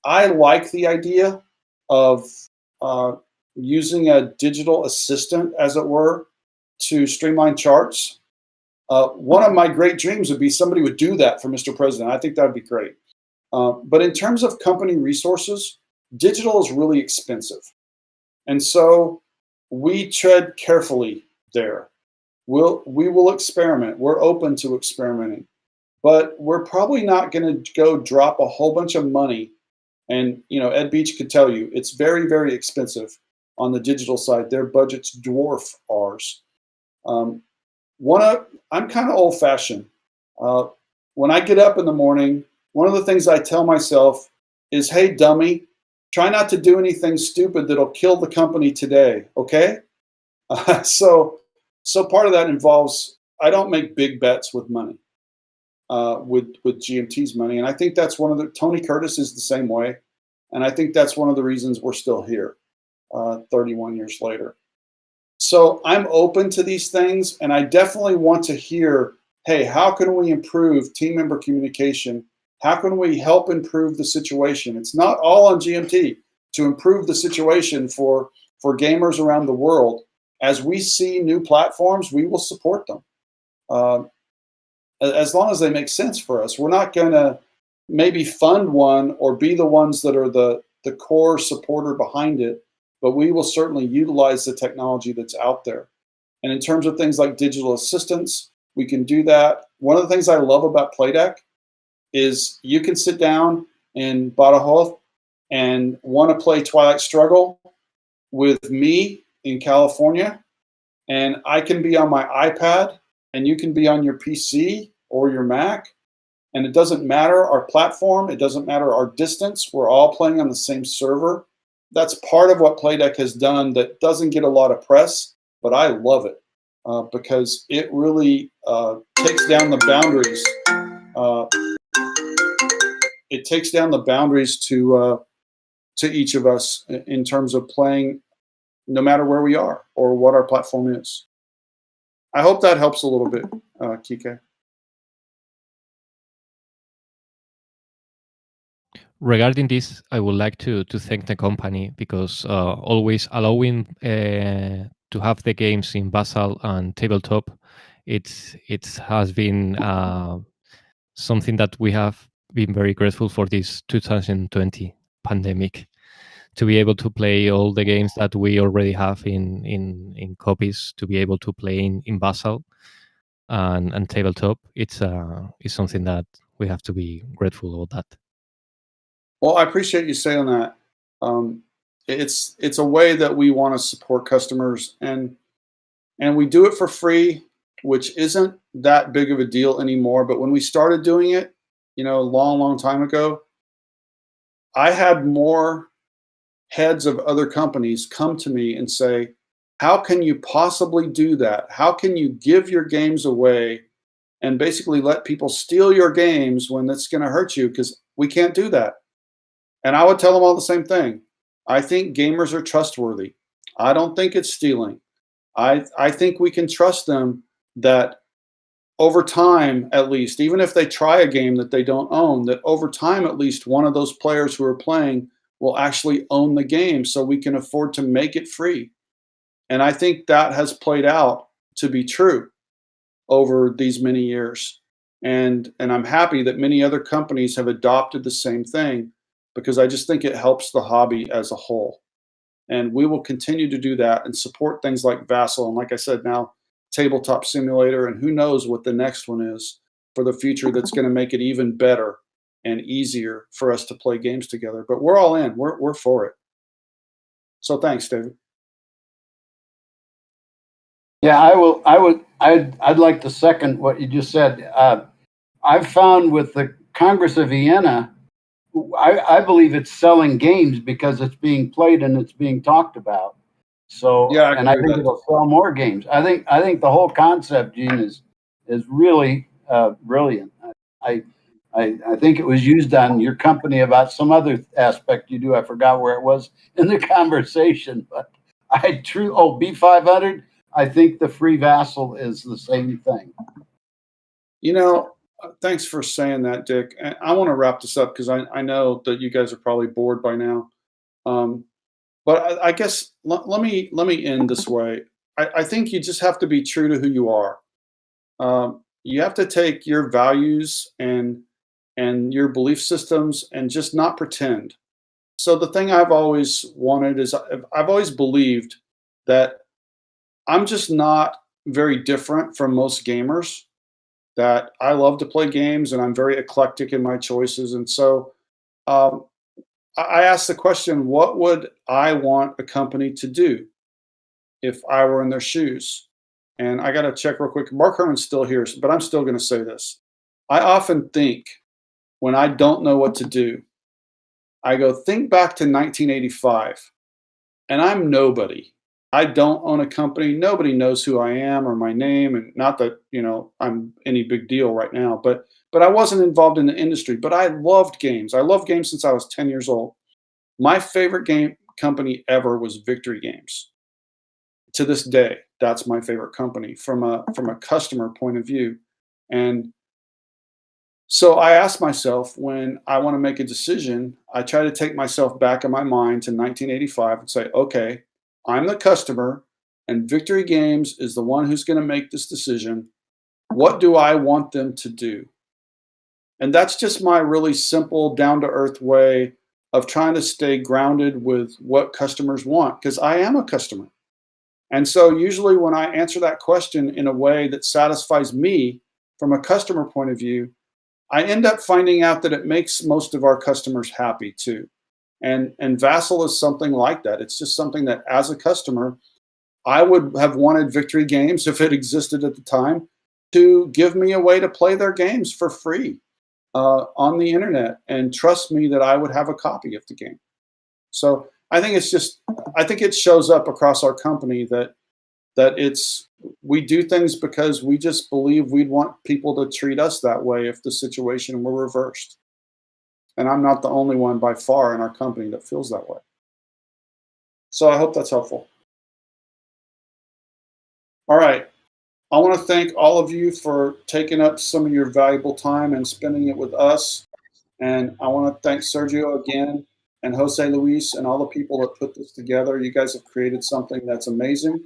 I like the idea of using a digital assistant, as it were, to streamline charts. One of my great dreams would be somebody would do that for Mr. President. I think that would be great. But in terms of company resources, digital is really expensive. And so we tread carefully there. We will experiment. We're open to experimenting. But we're probably not going to go drop a whole bunch of money. And Ed Beach could tell you it's very, very expensive on the digital side. Their budgets dwarf ours. I'm kind of old-fashioned. When I get up in the morning, one of the things I tell myself is, hey, dummy, try not to do anything stupid that'll kill the company today. Okay. So part of that involves, I don't make big bets with money, with GMT's money. And I think that's one of the, Tony Curtis is the same way. And I think that's one of the reasons we're still here 31 years later. So I'm open to these things, and I definitely want to hear, hey, how can we improve team member communication? How can we help improve the situation? It's not all on GMT to improve the situation for gamers around the world. As we see new platforms, we will support them. As long as they make sense for us. We're not going to maybe fund one or be the ones that are the core supporter behind it, but we will certainly utilize the technology that's out there. And in terms of things like digital assistants, we can do that. One of the things I love about Playdeck is you can sit down in Badajoz and want to play Twilight Struggle with me in California, and I can be on my iPad and you can be on your PC or your Mac, and it doesn't matter our platform, it doesn't matter our distance, we're all playing on the same server. That's part of what Playdeck has done that doesn't get a lot of press, but I love it because it really takes down the boundaries. It takes down the boundaries to each of us in terms of playing no matter where we are or what our platform is. I hope that helps a little bit, Kike. Regarding this, I would like to thank the company because always allowing to have the games in Basel and tabletop, it has been something that we have been very grateful for this 2020 pandemic, to be able to play all the games that we already have in copies, to be able to play in Basel and tabletop. It's something that we have to be grateful of that. Well, I appreciate you saying that. It's a way that we want to support customers, and we do it for free, which isn't that big of a deal anymore. But when we started doing it, a long time ago, I had more heads of other companies come to me and say, how can you possibly do that? How can you give your games away and basically let people steal your games when that's going to hurt you? Because we can't do that. And I would tell them all the same thing. I think gamers are trustworthy. I don't think it's stealing. I think we can trust them that over time, at least, even if they try a game that they don't own, that over time, at least one of those players who are playing will actually own the game so we can afford to make it free. And I think that has played out to be true over these many years. And I'm happy that many other companies have adopted the same thing, because I just think it helps the hobby as a whole. And we will continue to do that and support things like Vassal. And like I said, now Tabletop Simulator, and who knows what the next one is for the future that's going to make it even better and easier for us to play games together. But we're all in. We're for it. So thanks, David. Yeah, I'd like to second what you just said. I've found with the Congress of Vienna, I believe it's selling games because it's being played and it's being talked about. So, yeah, and I think it'll sell more games. I think the whole concept, Gene, is really brilliant. I think it was used on your company about some other aspect you do. I forgot where it was in the conversation, but B500. I think the free Vassal is the same thing. Thanks for saying that, Dick. I want to wrap this up because I know that you guys are probably bored by now. But I guess let me end this way. I think you just have to be true to who you are. You have to take your values and your belief systems and just not pretend. So the thing I've always wanted is I've always believed that I'm just not very different from most gamers, that I love to play games and I'm very eclectic in my choices. And so I asked the question, what would I want a company to do if I were in their shoes? And I got to check real quick. Mark Herman's still here, but I'm still going to say this. I often think when I don't know what to do, I go, think back to 1985, and I'm nobody. I don't own a company. Nobody knows who I am or my name, and not that, you know, I'm any big deal right now, but I wasn't involved in the industry, but I loved games. I loved games since I was 10 years old. My favorite game company ever was Victory Games. To this day, that's my favorite company from a customer point of view. And so I ask myself, when I want to make a decision, I try to take myself back in my mind to 1985 and say, okay, I'm the customer and Victory Games is the one who's going to make this decision. What do I want them to do? And that's just my really simple, down-to-earth way of trying to stay grounded with what customers want, because I am a customer. And so usually when I answer that question in a way that satisfies me from a customer point of view, I end up finding out that it makes most of our customers happy too. And Vassal is something like that. It's just something that as a customer, I would have wanted Victory Games, if it existed at the time, to give me a way to play their games for free on the internet, and trust me that I would have a copy of the game. So I think it's just, I think it shows up across our company that we do things because we just believe we'd want people to treat us that way if the situation were reversed. And I'm not the only one by far in our company that feels that way. So I hope that's helpful. All right. I want to thank all of you for taking up some of your valuable time and spending it with us. And I want to thank Sergio again, and Jose Luis, and all the people that put this together. You guys have created something that's amazing.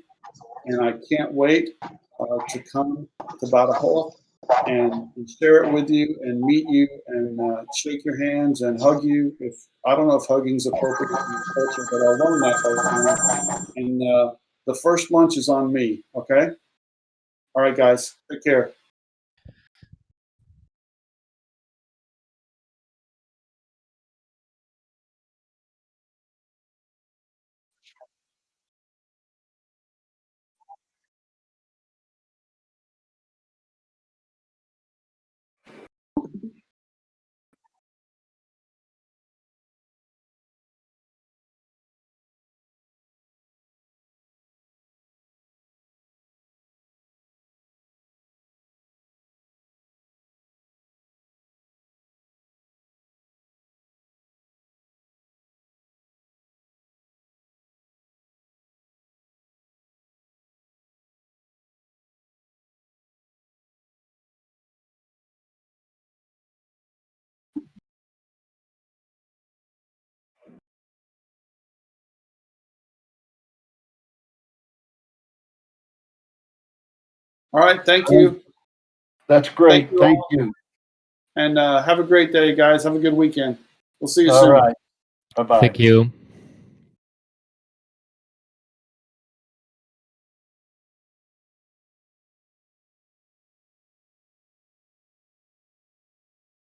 And I can't wait to come to Badajoz and share it with you and meet you and shake your hands and hug you. If I don't know if hugging's appropriate in your culture, but I'll learn that by time. And the first lunch is on me, okay? All right, guys, take care. All right, thank you. That's great. Thank you. And have a great day, guys. Have a good weekend. We'll see you soon. All right. Bye-bye. Thank you.